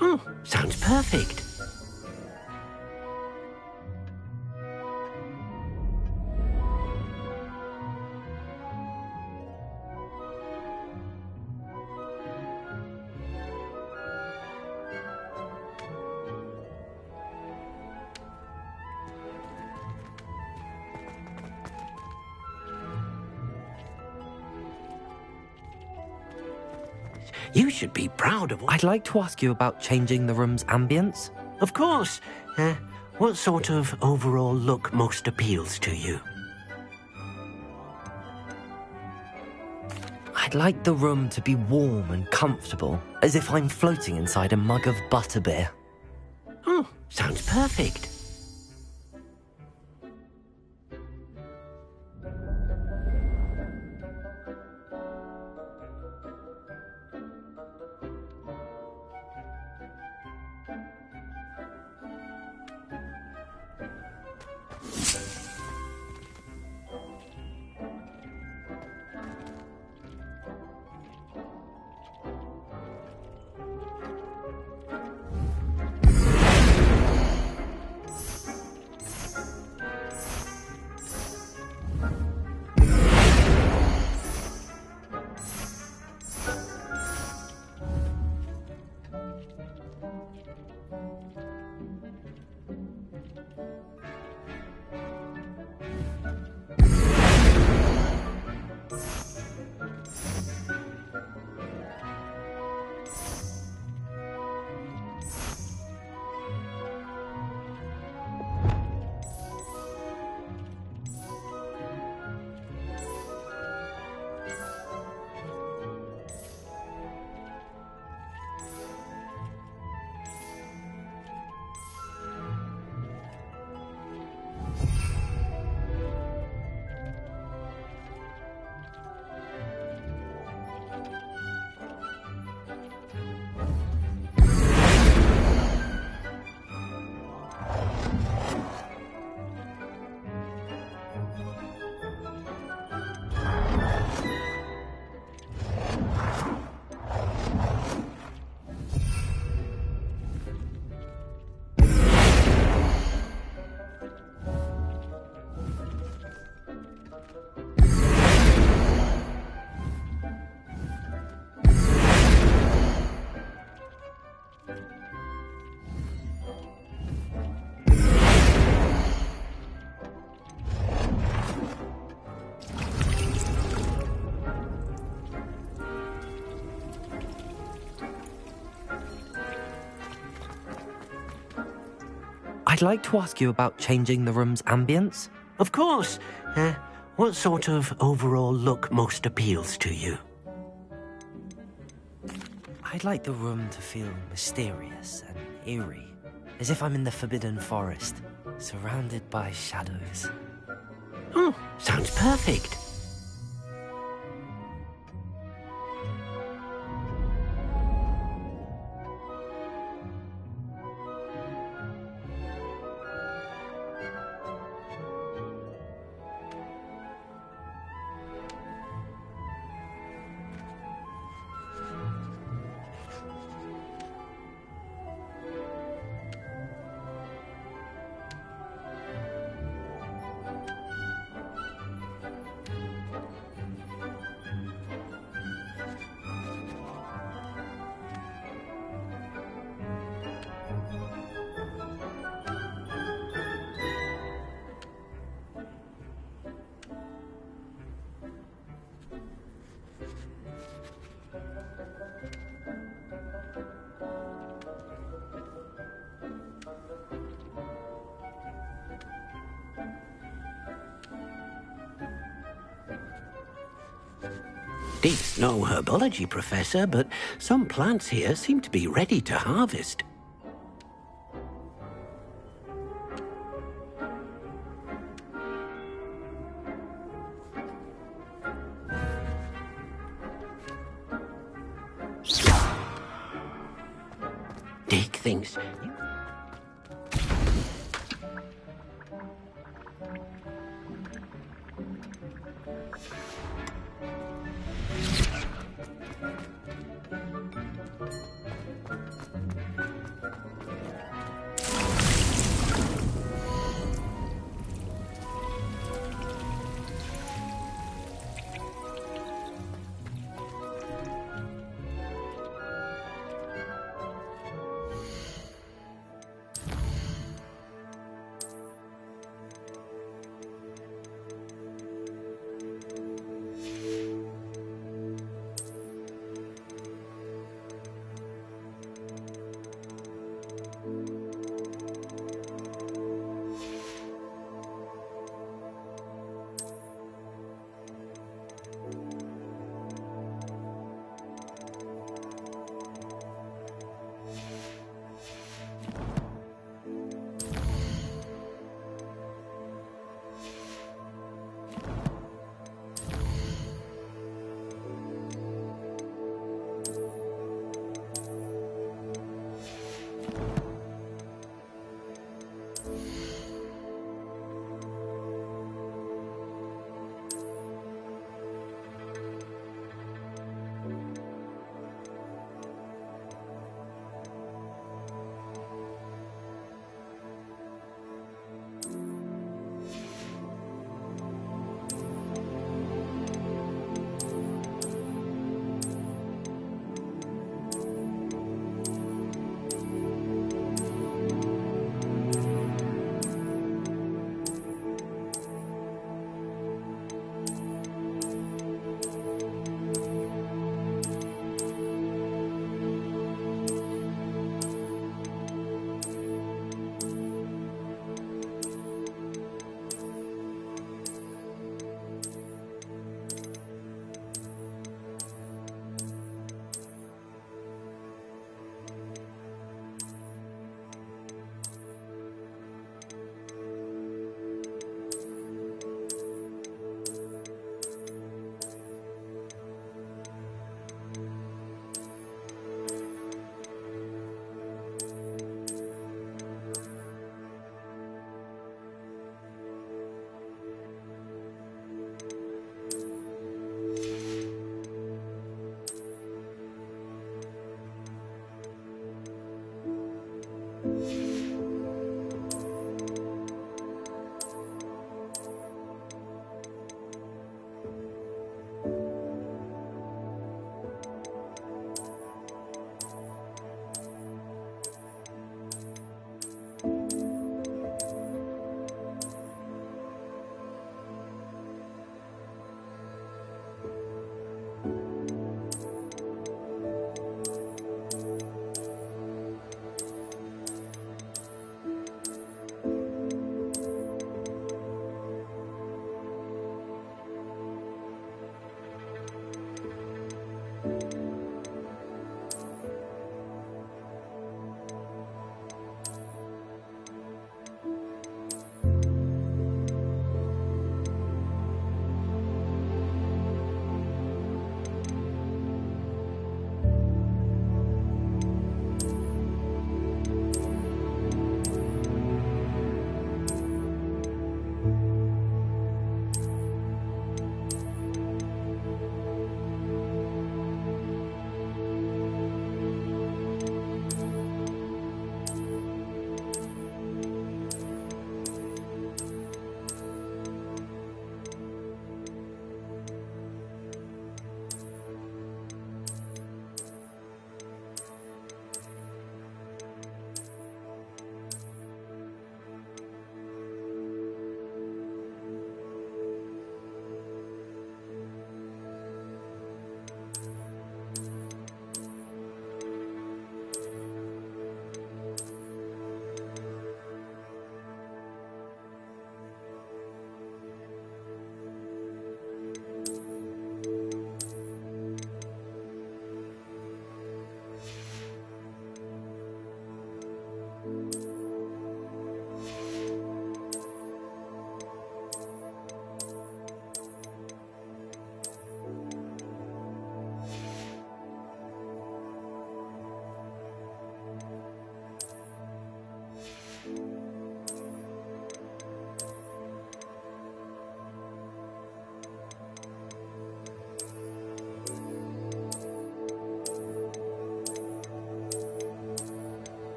Oh, sounds perfect. You should be proud of what... I'd like to ask you about changing the room's ambience. Of course. What sort of overall look most appeals to you? I'd like the room to be warm and comfortable, as if I'm floating inside a mug of butterbeer. Oh, sounds perfect. I'd like to ask you about changing the room's ambience. Of course. What sort of overall look most appeals to you? I'd like the room to feel mysterious and eerie, as if I'm in the Forbidden Forest, surrounded by shadows. Oh, sounds perfect. Deep's no herbology professor, but some plants here seem to be ready to harvest. things.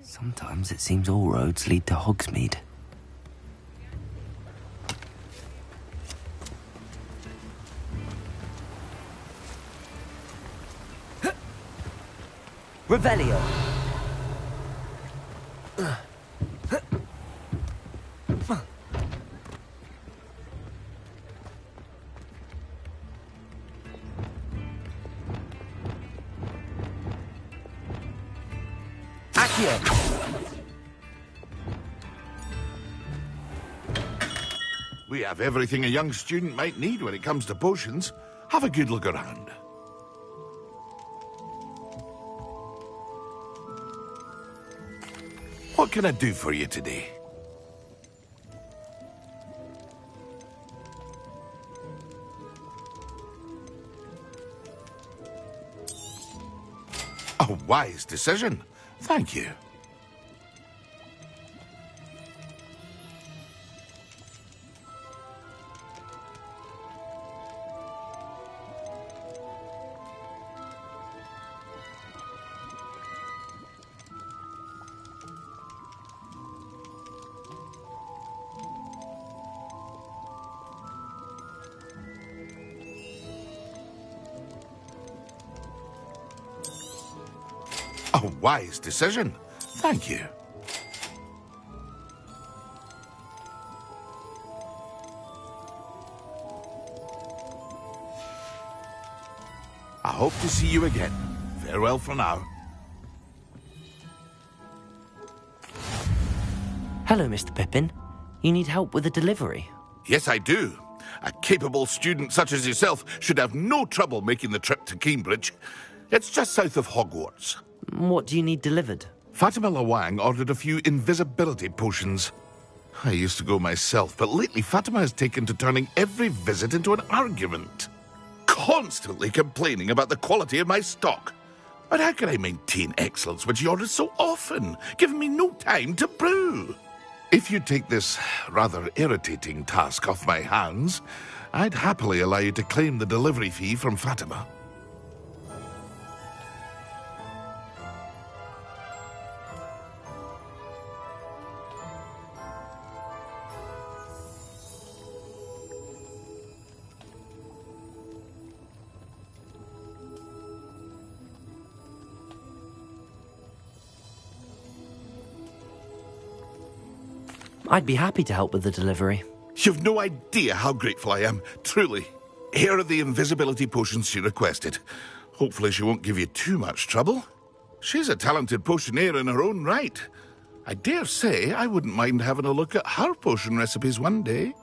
Sometimes it seems all roads lead to Hogsmeade. Revelio! We have everything a young student might need when it comes to potions. Have a good look around. What can I do for you today? A wise decision. Thank you. A wise decision. Thank you. I hope to see you again. Farewell for now. Hello, Mr. Pippin. You need help with a delivery? Yes, I do. A capable student such as yourself should have no trouble making the trip to Cambridge. It's just south of Hogwarts. What do you need delivered? Fatima Lawang ordered a few invisibility potions. I used to go myself, but lately Fatima has taken to turning every visit into an argument. Constantly complaining about the quality of my stock. But how can I maintain excellence when she orders so often, giving me no time to brew? If you take this rather irritating task off my hands, I'd happily allow you to claim the delivery fee from Fatima. I'd be happy to help with the delivery. You've no idea how grateful I am, truly. Here are the invisibility potions she requested. Hopefully she won't give you too much trouble. She's a talented potioneer in her own right. I dare say I wouldn't mind having a look at her potion recipes one day.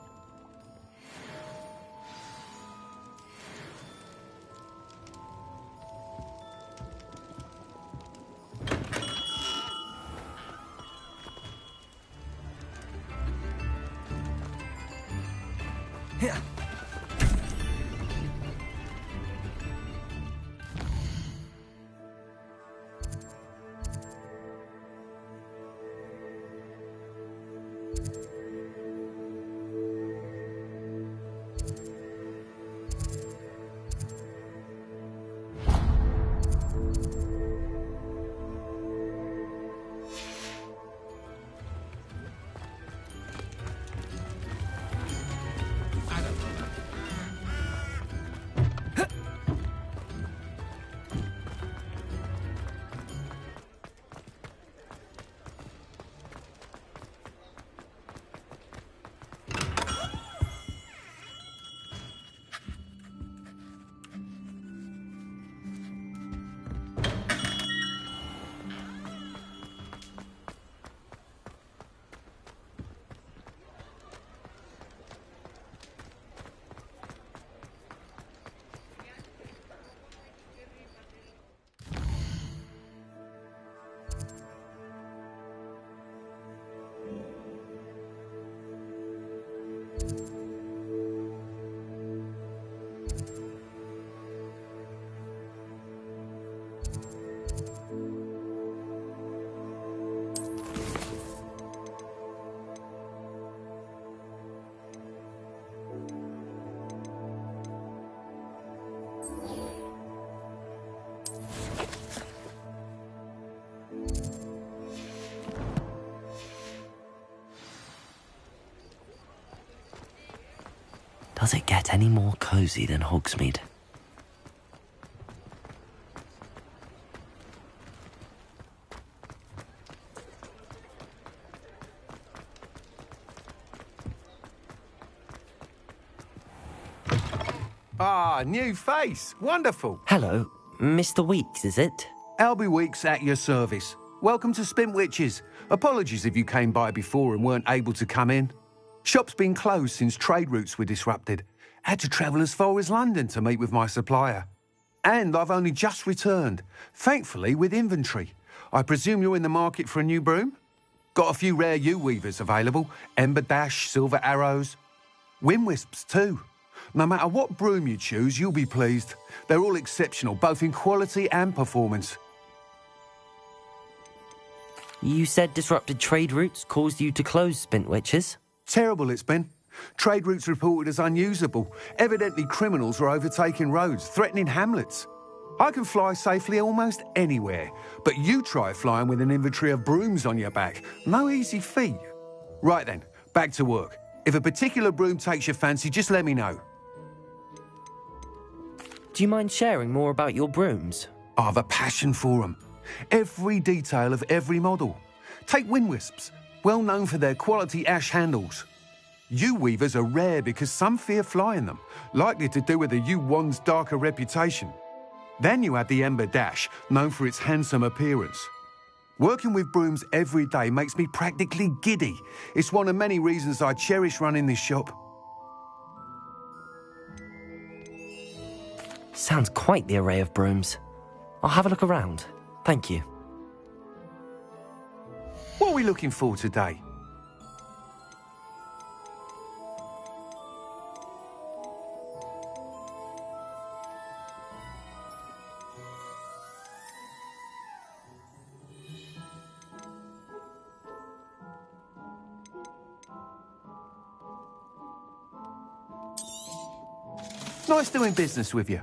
Here. Does it get any more cozy than Hogsmeade? Ah, new face. Wonderful. Hello, Mr. Weeks, is it? Albie Weeks at your service. Welcome to Spintwitches. Apologies if you came by before and weren't able to come in. Shop's been closed since trade routes were disrupted. Had to travel as far as London to meet with my supplier. And I've only just returned, thankfully with inventory. I presume you're in the market for a new broom? Got a few rare yew-weavers available. Ember Dash, Silver Arrows. Wind Wisps too. No matter what broom you choose, you'll be pleased. They're all exceptional, both in quality and performance. You said disrupted trade routes caused you to close Spintwitches? Terrible it's been. Trade routes reported as unusable. Evidently criminals were overtaking roads, threatening hamlets. I can fly safely almost anywhere, but you try flying with an inventory of brooms on your back. No easy feat. Right then, back to work. If a particular broom takes your fancy, just let me know. Do you mind sharing more about your brooms? I've a passion for them. Every detail of every model. Take Wind Wisps, well known for their quality ash handles. Yew weavers are rare because some fear flying them, likely to do with the yew wand's darker reputation. Then you have the Ember Dash, known for its handsome appearance. Working with brooms every day makes me practically giddy. It's one of many reasons I cherish running this shop. Sounds quite the array of brooms. I'll have a look around. Thank you. What are we looking for today? Nice doing business with you.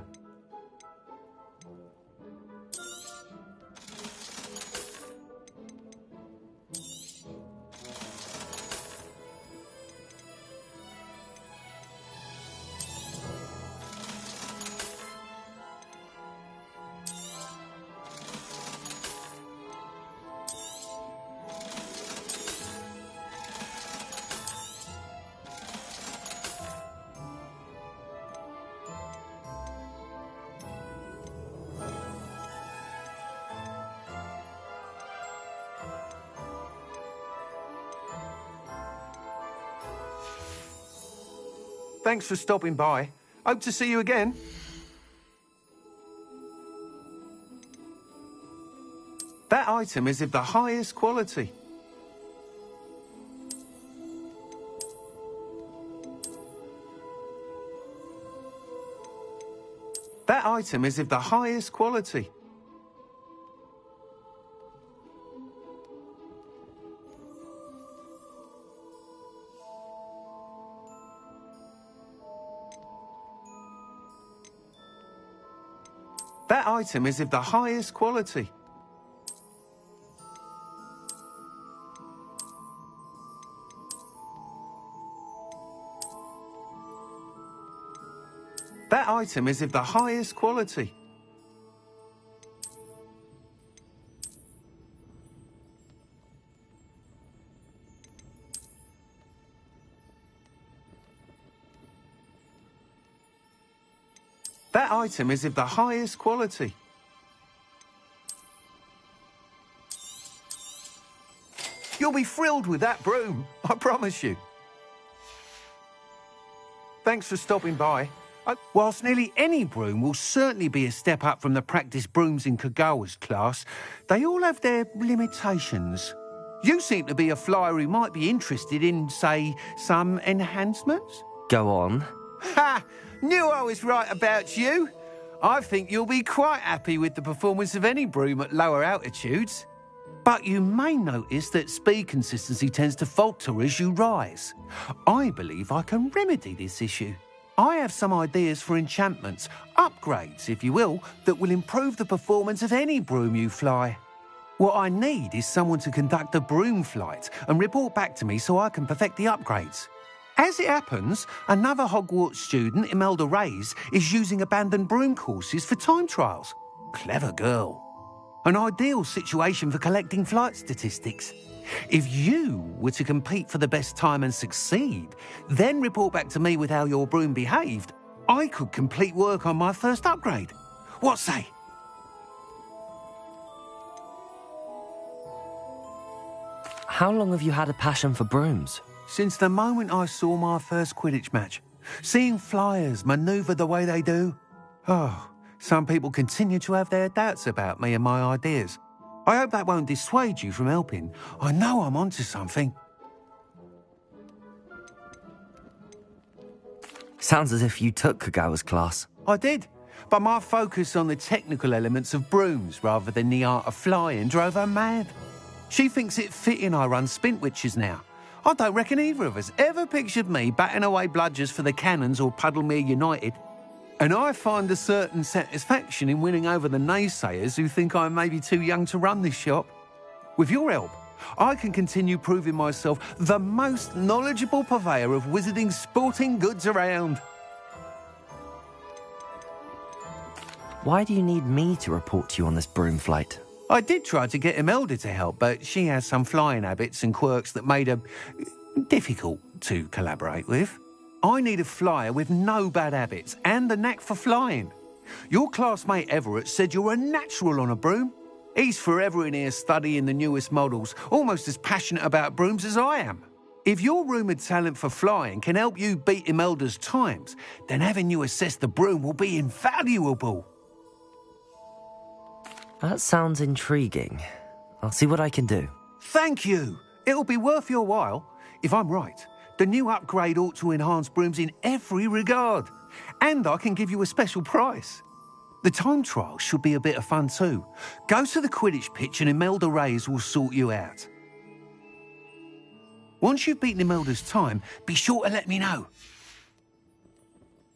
Thanks for stopping by. Hope to see you again. That item is of the highest quality. That item is of the highest quality. That item is of the highest quality. That item is of the highest quality. That item is of the highest quality. You'll be thrilled with that broom, I promise you. Thanks for stopping by. Whilst nearly any broom will certainly be a step up from the practice brooms in Kagawa's class, they all have their limitations. You seem to be a flyer who might be interested in, say, some enhancements? Go on. Ha! Knew I was right about you. I think you'll be quite happy with the performance of any broom at lower altitudes. But you may notice that speed consistency tends to falter as you rise. I believe I can remedy this issue. I have some ideas for enchantments, upgrades, if you will, that will improve the performance of any broom you fly. What I need is someone to conduct a broom flight and report back to me so I can perfect the upgrades. As it happens, another Hogwarts student, Imelda Reyes, is using abandoned broom courses for time trials. Clever girl. An ideal situation for collecting flight statistics. If you were to compete for the best time and succeed, then report back to me with how your broom behaved, I could complete work on my first upgrade. What say? How long have you had a passion for brooms? Since the moment I saw my first Quidditch match. Seeing flyers manoeuvre the way they do. Oh, some people continue to have their doubts about me and my ideas. I hope that won't dissuade you from helping. I know I'm onto something. Sounds as if you took Kagawa's class. I did, but my focus on the technical elements of brooms rather than the art of flying drove her mad. She thinks it fitting I run Spintwitches now. I don't reckon either of us ever pictured me batting away bludgers for the Cannons or Puddlemere United. And I find a certain satisfaction in winning over the naysayers who think I may be too young to run this shop. With your help, I can continue proving myself the most knowledgeable purveyor of wizarding sporting goods around. Why do you need me to report to you on this broom flight? I did try to get Imelda to help, but she has some flying habits and quirks that made her difficult to collaborate with. I need a flyer with no bad habits and the knack for flying. Your classmate Everett said you're a natural on a broom. He's forever in here studying the newest models, almost as passionate about brooms as I am. If your rumoured talent for flying can help you beat Imelda's times, then having you assess the broom will be invaluable. That sounds intriguing. I'll see what I can do. Thank you. It'll be worth your while. If I'm right, the new upgrade ought to enhance brooms in every regard. And I can give you a special price. The time trial should be a bit of fun too. Go to the Quidditch pitch and Imelda Reyes will sort you out. Once you've beaten Imelda's time, be sure to let me know.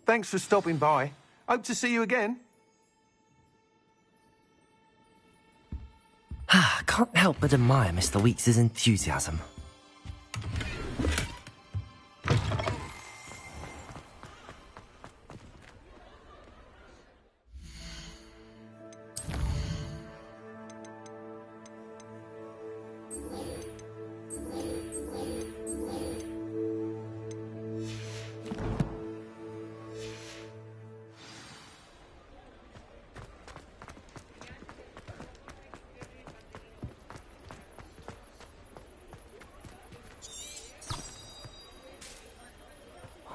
Thanks for stopping by. Hope to see you again. I can't help but admire Mr. Weekes' enthusiasm.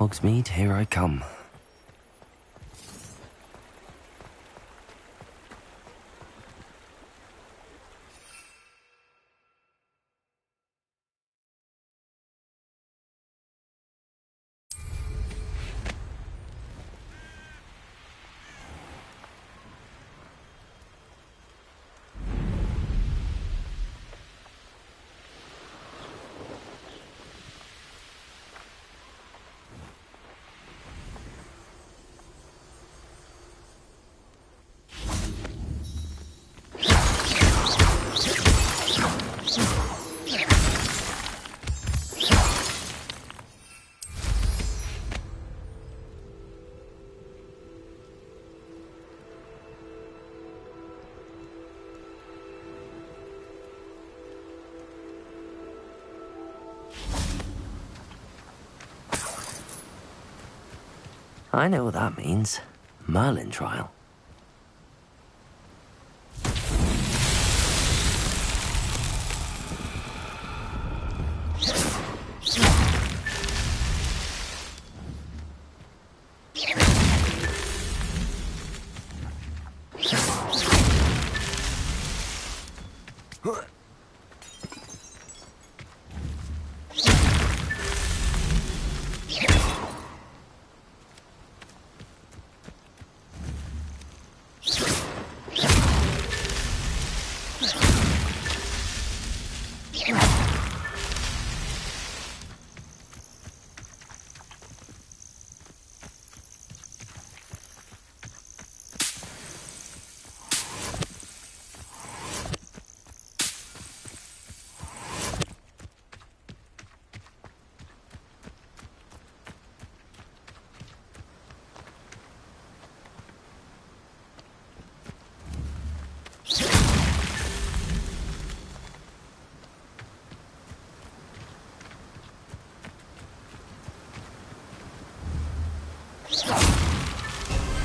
Hogsmeade, here I come. I know what that means. Merlin trial.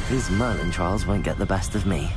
These Merlin trials won't get the best of me.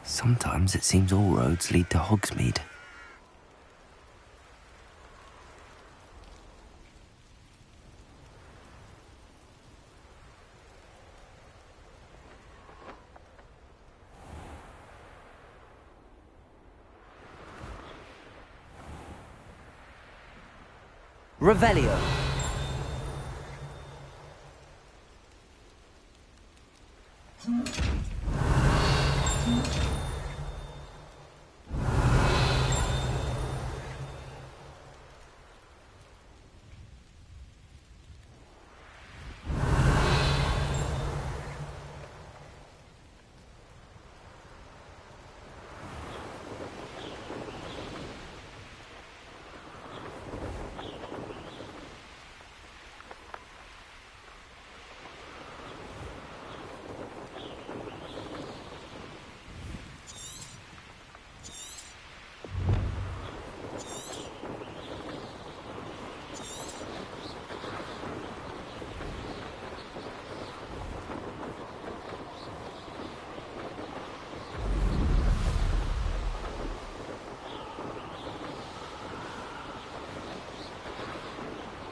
Sometimes it seems all roads lead to Hogsmeade. Revelio.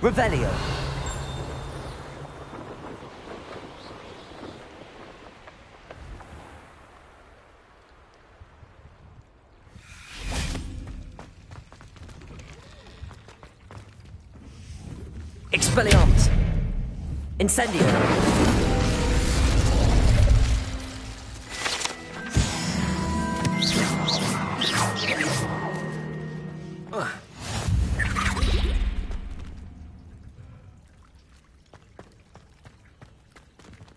Revelio. Expelliarmus. Incendio.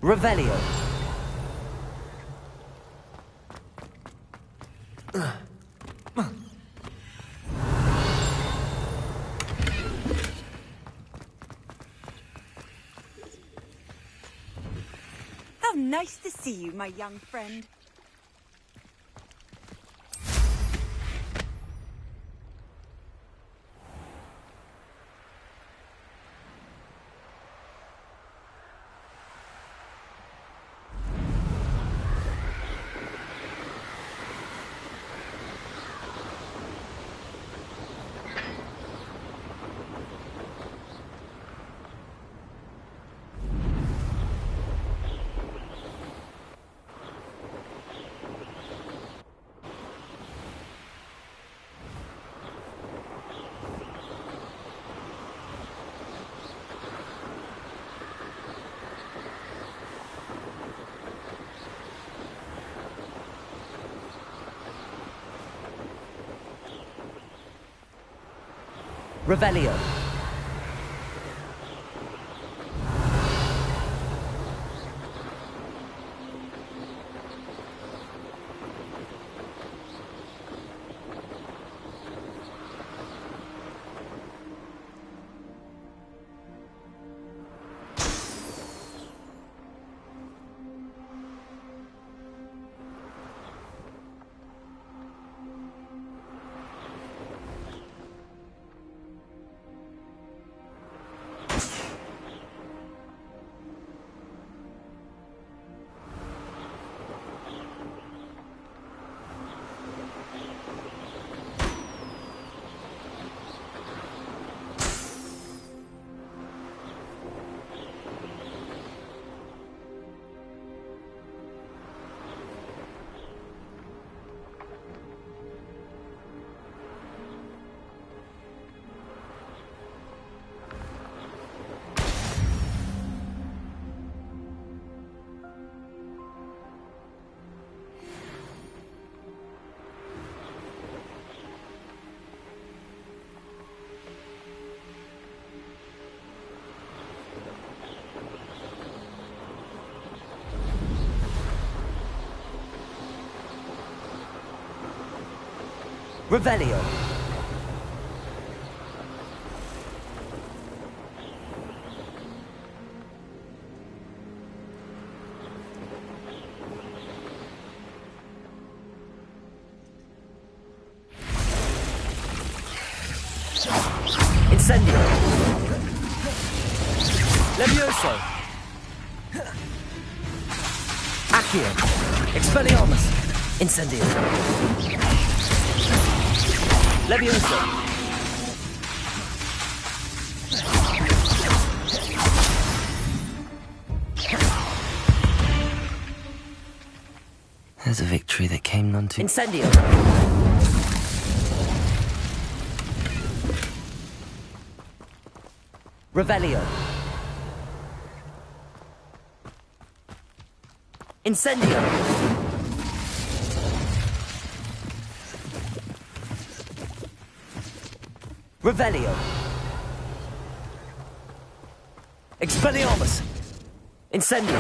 Revelio. How nice to see you, my young friend. Revelio. Revelio. Incendio. Levioso. Accio. Expelliarmus. Incendio. Levioso. There's a victory that came none too... Incendio. Revelio. Incendio. Revelio. Expelliarmus. Incendio.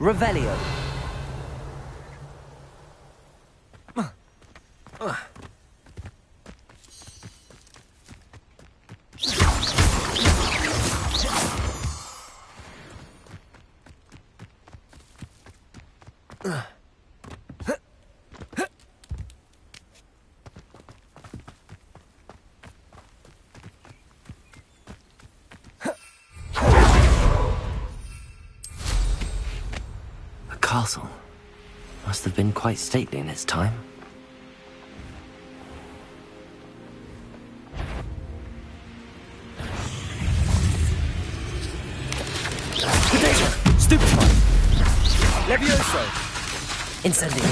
Revelio. Castle must have been quite stately in its time. Cadena! Stupefy! Levioso! Incendio!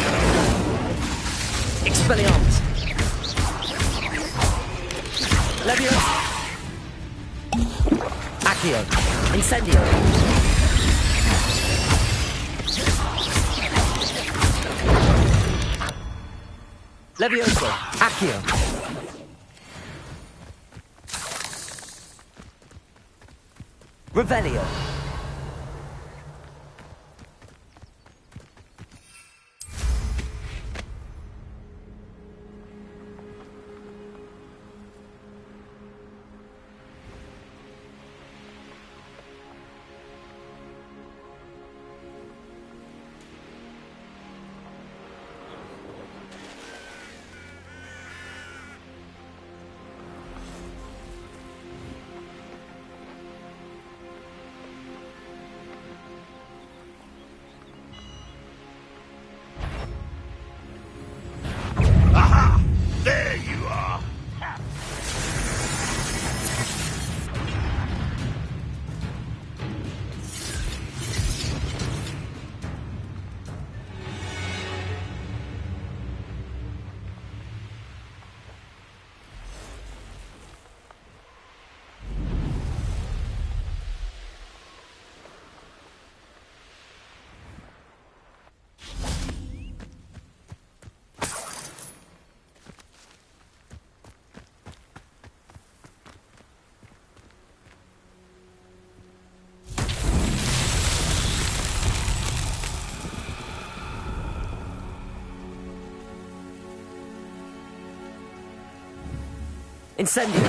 Expelliarmus! Levioso! Accio! Incendio! Levioso, Accio. Revelio. There you are. Incendio.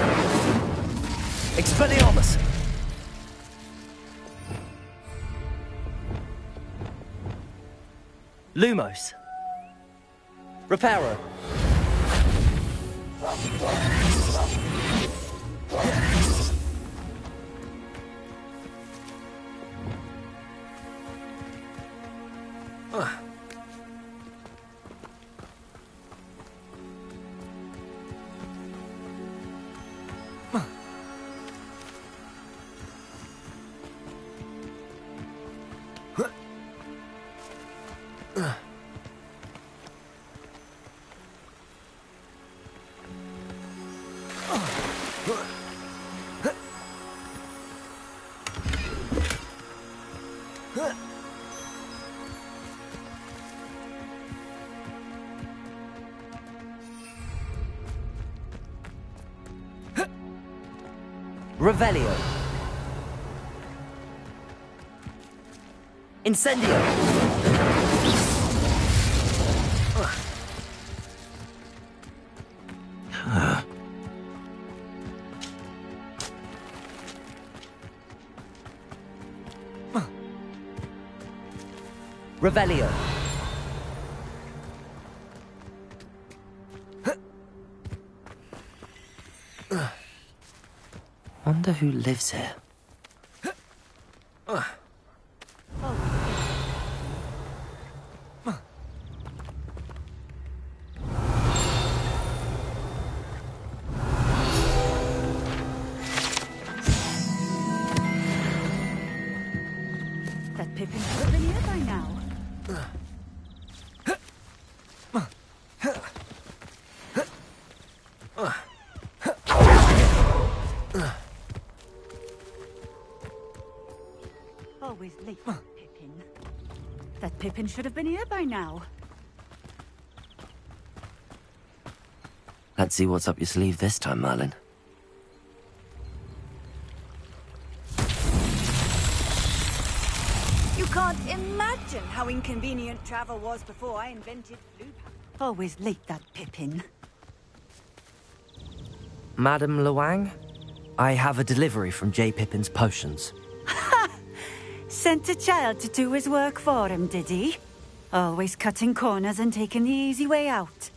Expelliarmus. Lumos. Reparo. Revelio. Incendio. Revelio. Wonder who lives here. That Pippin should have been here by now. Always late, Pippin. That Pippin should have been here by now. Let's see what's up your sleeve this time, Merlin. You can't imagine how inconvenient travel was before I invented blue. Always late, that Pippin. Madame Luang, I have a delivery from J. Pippin's potions. Sent a child to do his work for him, did he? Always cutting corners and taking the easy way out.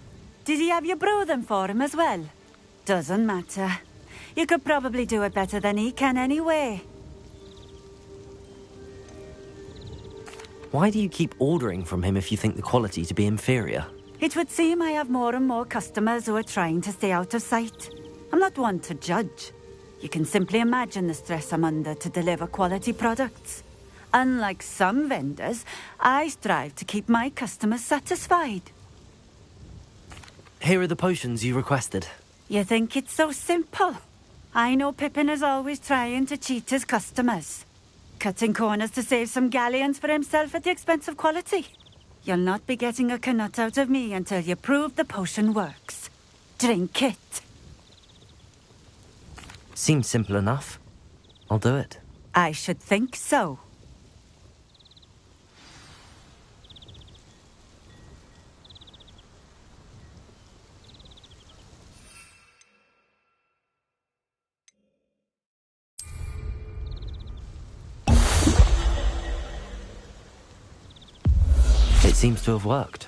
Did he have you brew them for him as well? Doesn't matter. You could probably do it better than he can anyway. Why do you keep ordering from him if you think the quality to be inferior? It would seem I have more and more customers who are trying to stay out of sight. I'm not one to judge. You can simply imagine the stress I'm under to deliver quality products. Unlike some vendors, I strive to keep my customers satisfied. Here are the potions you requested. You think it's so simple? I know Pippin is always trying to cheat his customers. Cutting corners to save some galleons for himself at the expense of quality. You'll not be getting a canut out of me until you prove the potion works. Drink it. Seems simple enough. I'll do it. I should think so. It seems to have worked.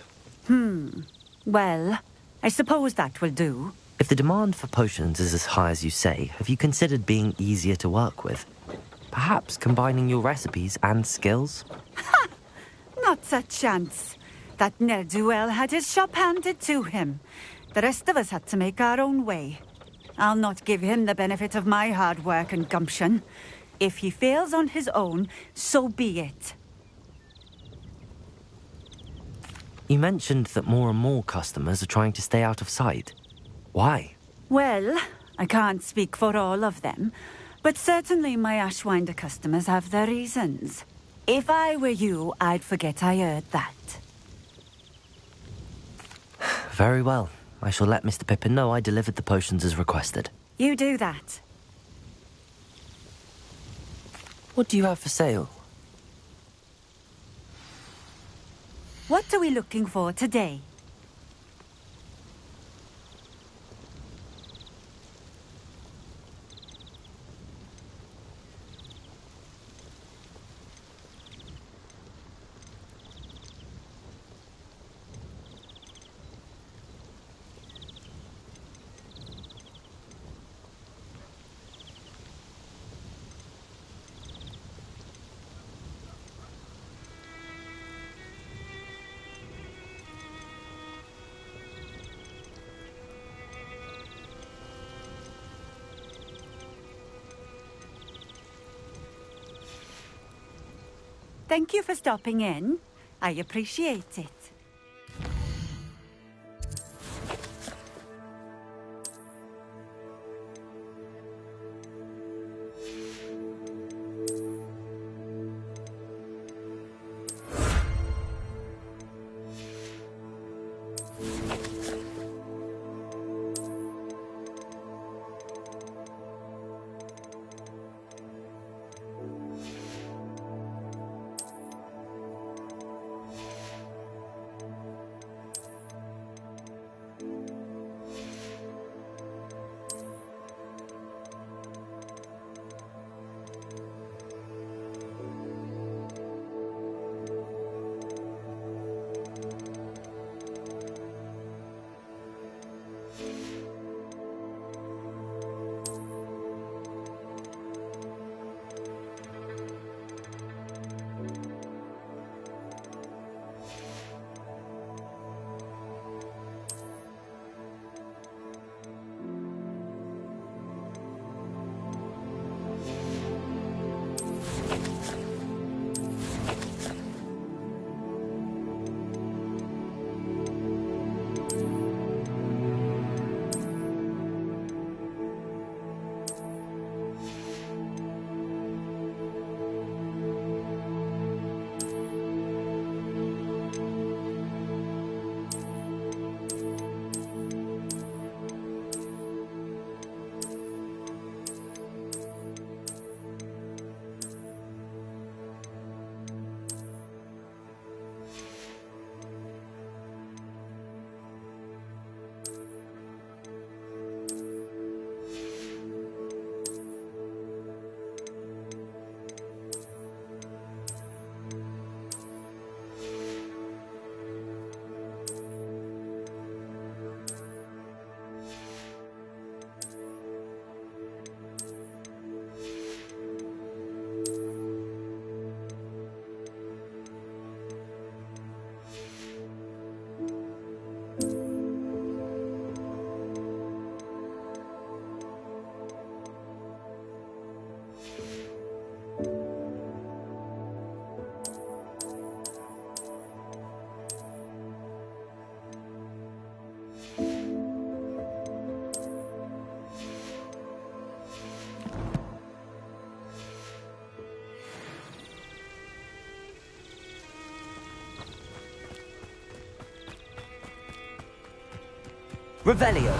Well, I suppose that will do. If the demand for potions is as high as you say, have you considered being easier to work with? Perhaps combining your recipes and skills? Not a chance. That ne'er-do-well had his shop handed to him. The rest of us had to make our own way. I'll not give him the benefit of my hard work and gumption. If he fails on his own, so be it. You mentioned that more and more customers are trying to stay out of sight. Why? Well, I can't speak for all of them, but certainly my Ashwinder customers have their reasons. If I were you, I'd forget I heard that. Very well. I shall let Mr. Pippin know I delivered the potions as requested. You do that. What do you have for sale? What are we looking for today? Thank you for stopping in. I appreciate it. Revelio.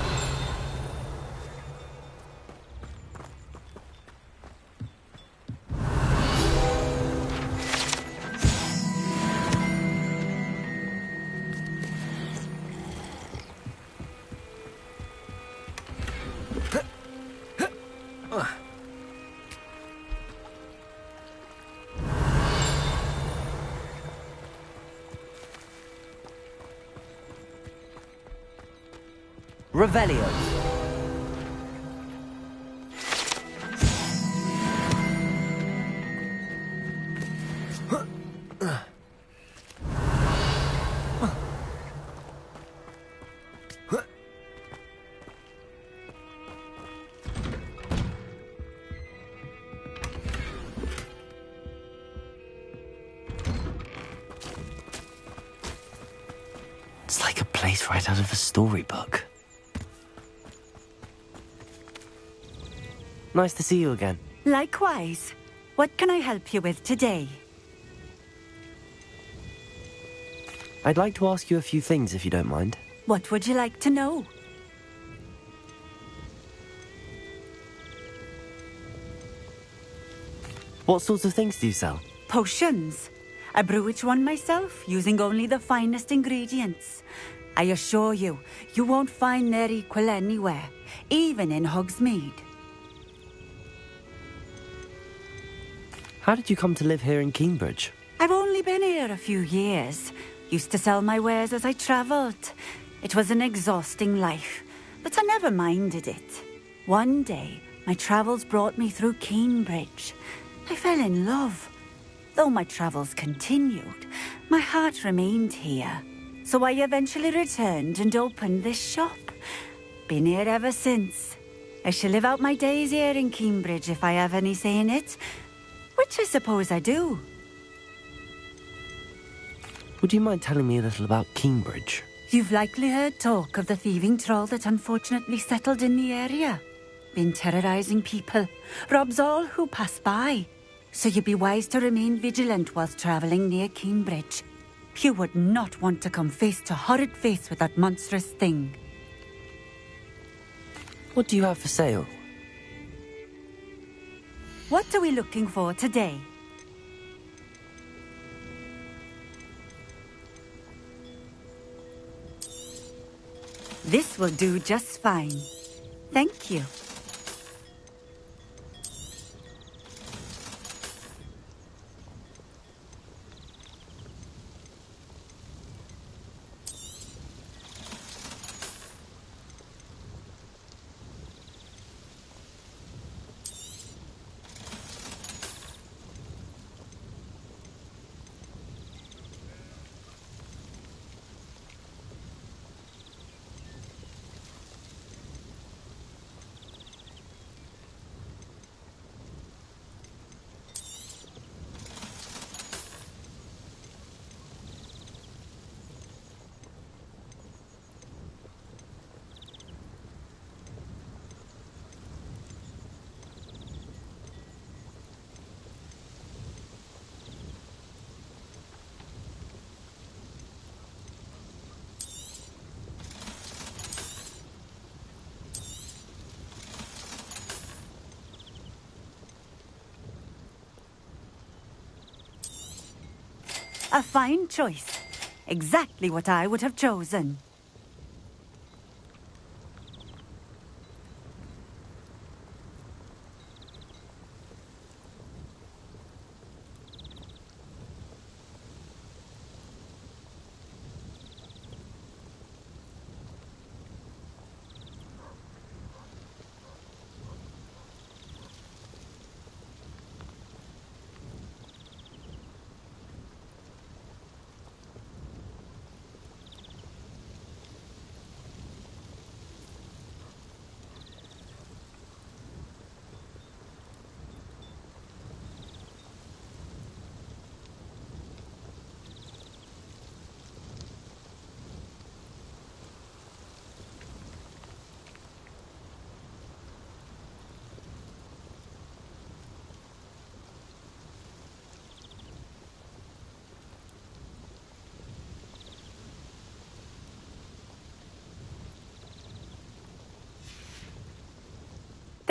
Revelio. It's like a place right out of a storybook. Nice to see you again. Likewise. What can I help you with today? I'd like to ask you a few things, if you don't mind. What would you like to know? What sorts of things do you sell? Potions. I brew each one myself, using only the finest ingredients. I assure you, you won't find their equal anywhere, even in Hogsmeade. How did you come to live here in Cambridge? I've only been here a few years. Used to sell my wares as I travelled. It was an exhausting life, but I never minded it. One day, my travels brought me through Cambridge. I fell in love. Though my travels continued, my heart remained here. So I eventually returned and opened this shop. Been here ever since. I shall live out my days here in Cambridge if I have any say in it. Which I suppose I do. Would you mind telling me a little about Cambridge? You've likely heard talk of the thieving troll that unfortunately settled in the area. Been terrorizing people. Robs all who pass by. So you'd be wise to remain vigilant whilst travelling near Cambridge. You would not want to come face to horrid face with that monstrous thing. What do you have for sale? What are we looking for today? This will do just fine. Thank you. A fine choice. Exactly what I would have chosen.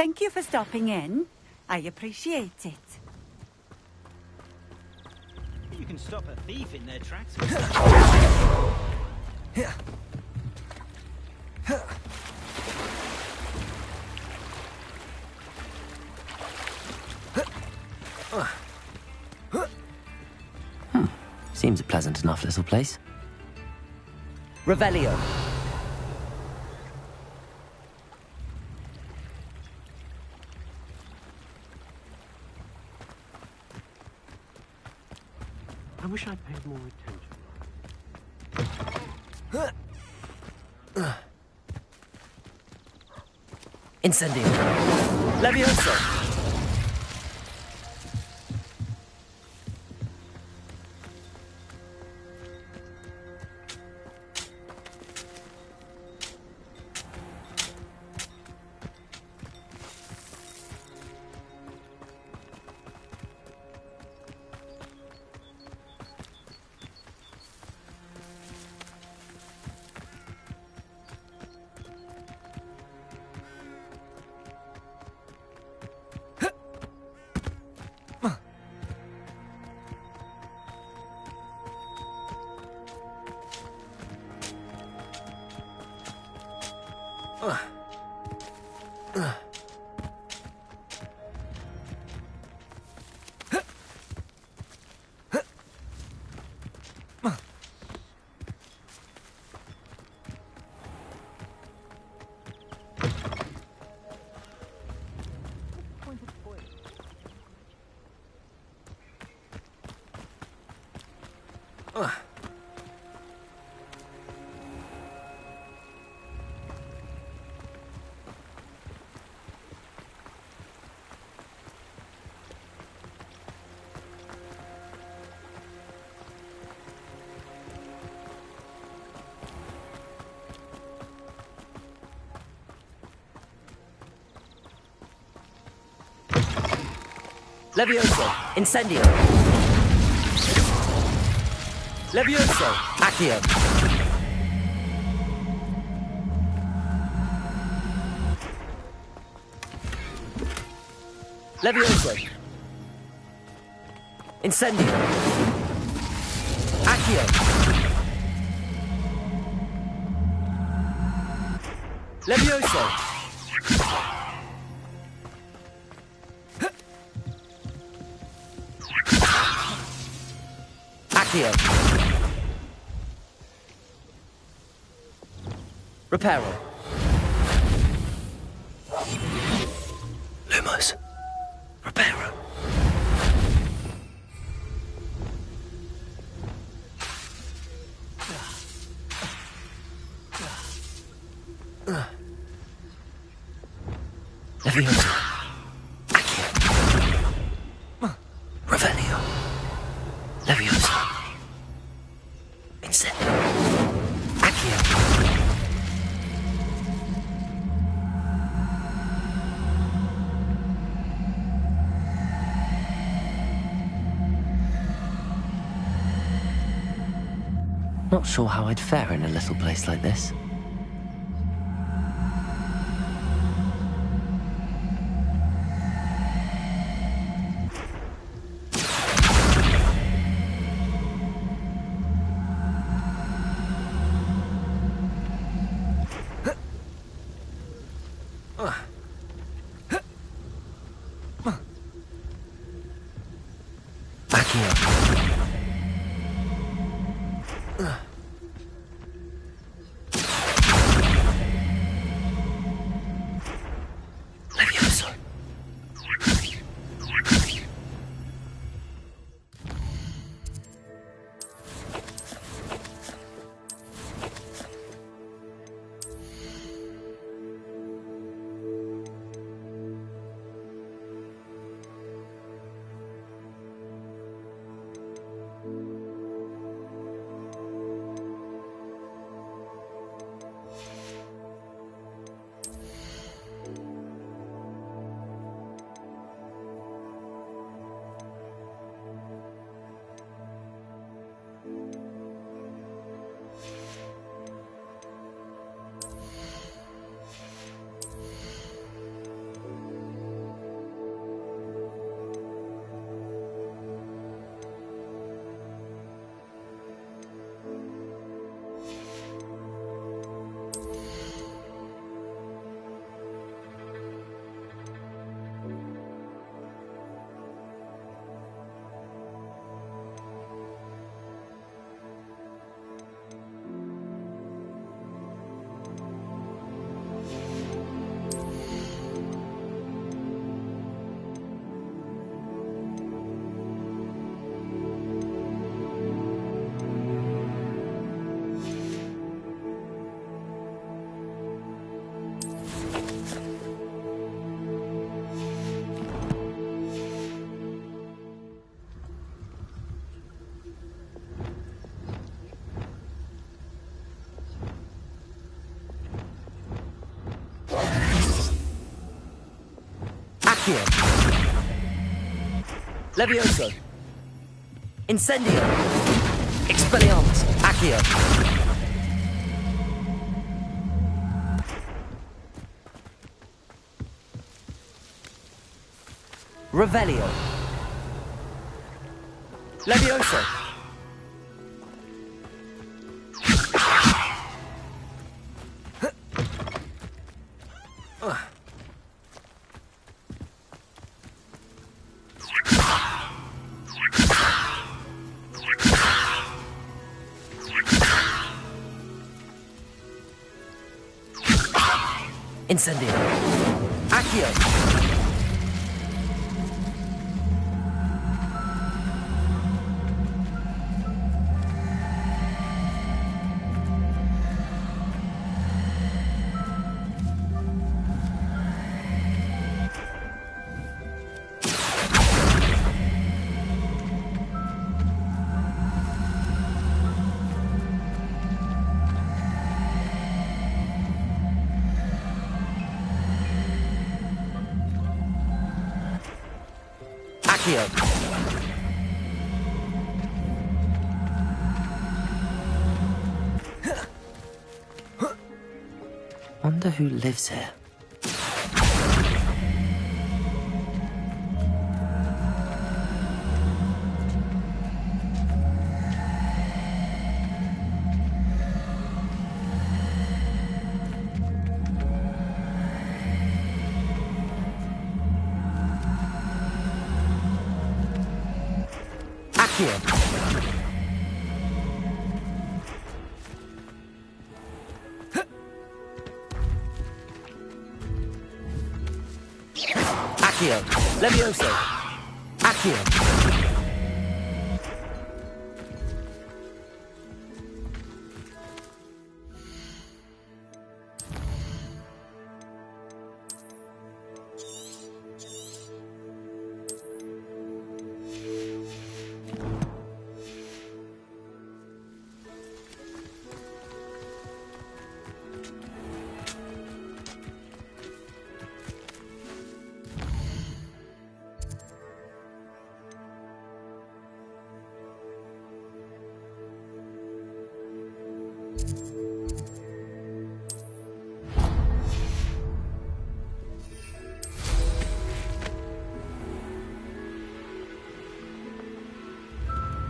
Thank you for stopping in. I appreciate it. You can stop a thief in their tracks. Seems a pleasant enough little place. Revelio. I wish I'd paid more attention. Incendio. Levioso. Levioso. Incendio. Levioso. Accio. Levioso. Incendio. Accio. Levioso. Accio. Reparo. Lumos. Reparo. Levioso. Accio. Revelio. Levioso. Incendio. Accio. Not sure how I'd fare in a little place like this. Accio. Levioso. Incendio. Expelliarmus. Accio. Revelio. Levioso. Incendio. Accio. Accio. Wonder who lives here. Accio. Accio. Levioso. Accio.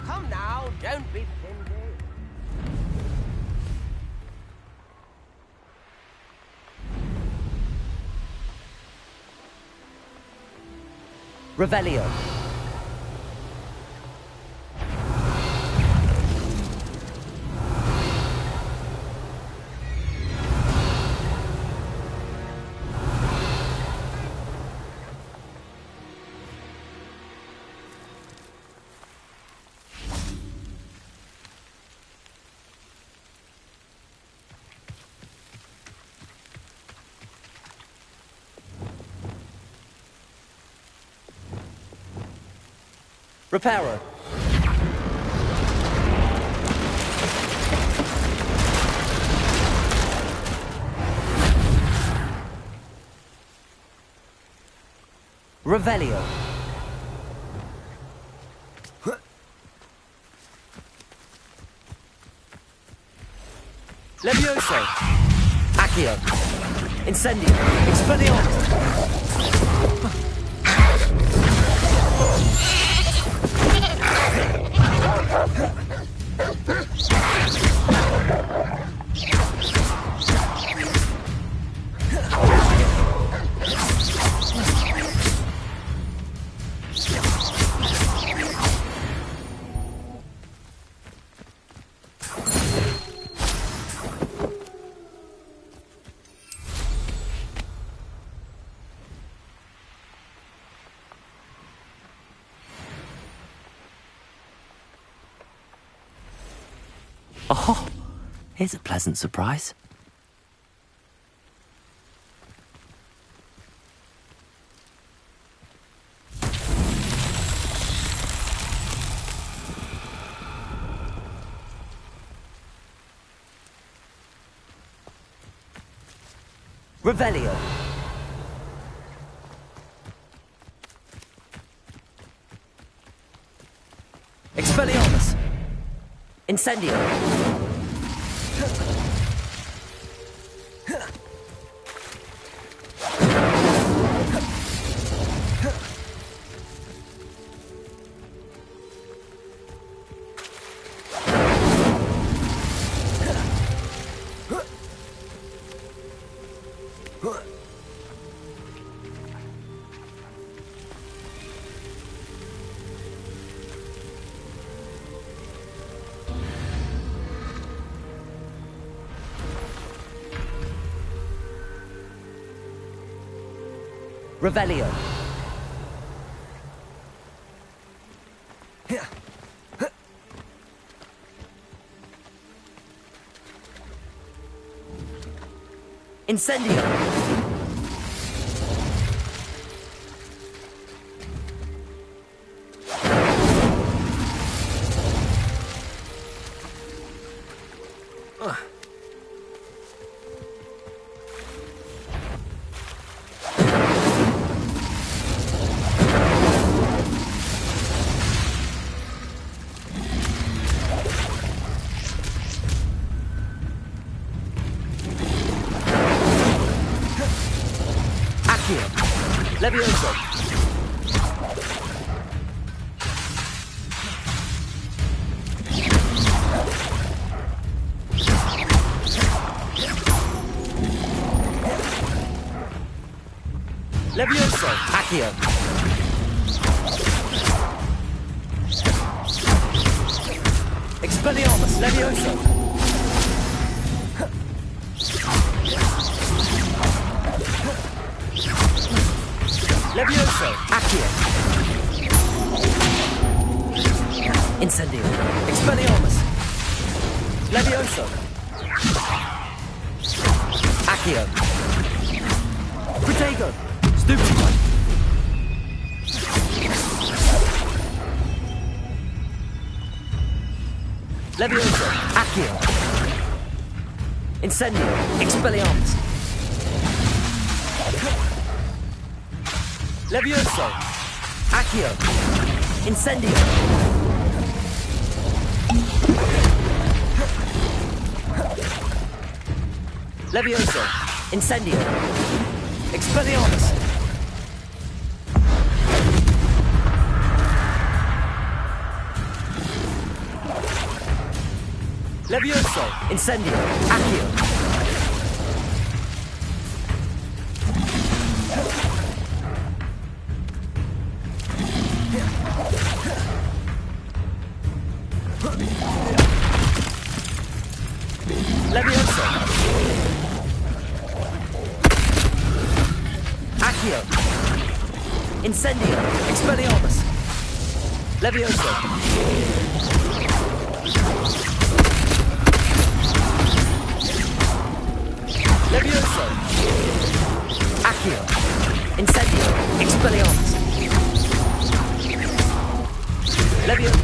Come now, don't be stingy. Revelio. Reparo. Revelio. Levioso. Accio. Incendio. Expelliarmus. Oh, here's a pleasant surprise. Revelio. Expelliarmus! Incendio! Revelio. Incendio. Levioso. Levioso. Accio. Expelliarmus. Levioso. Levioso! Accio! Incendio! Expelliarmus! Levioso! Accio! Protego! Stupefy! Levioso! Accio! Incendio! Expelliarmus! Levioso! Accio! Incendio! Levioso! Incendio! Expelliarmus! Levioso! Incendio! Accio! Levioso! Accio! Incendio! Expelliarmus! Levioso! Levioso! Accio! Incendio! Expelliarmus! Levioso!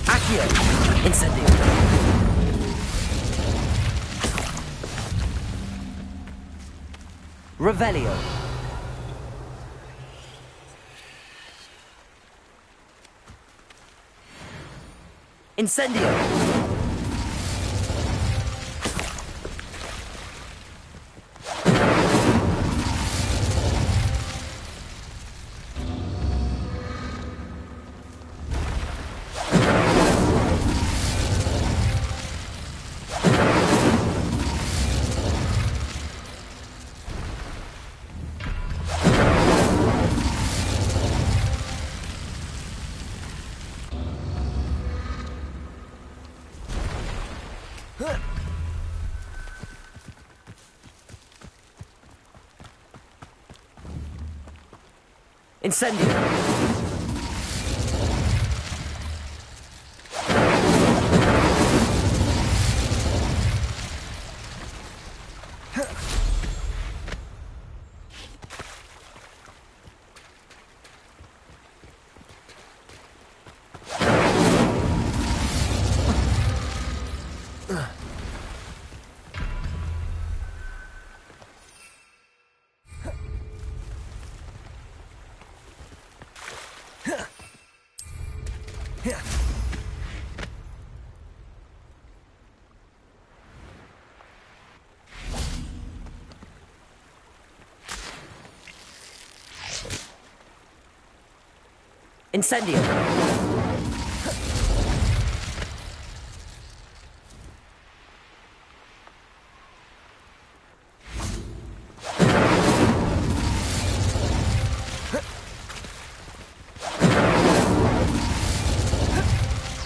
Accio! Incendio! Revelio! Incendio! Incendio! Incendio.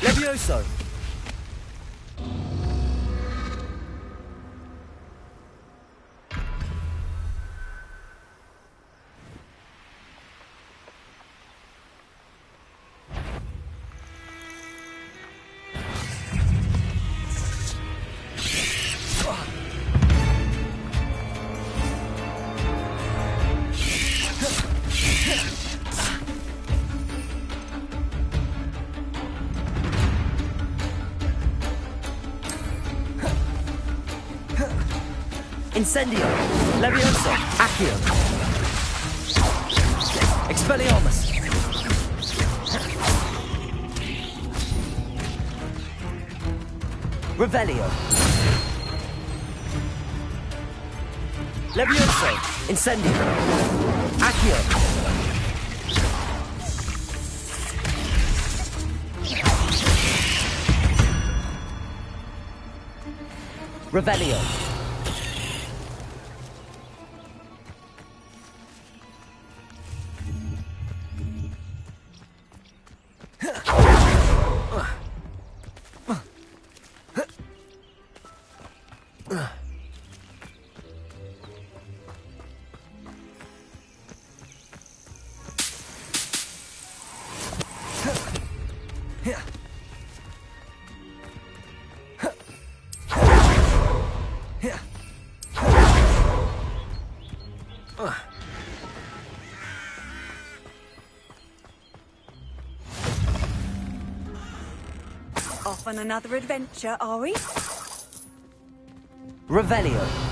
Levioso. Incendio. Levioso. Accio. Expelliarmus. Revelio. Levioso. Incendio. Accio. Revelio. Off on another adventure, are we? Revelio.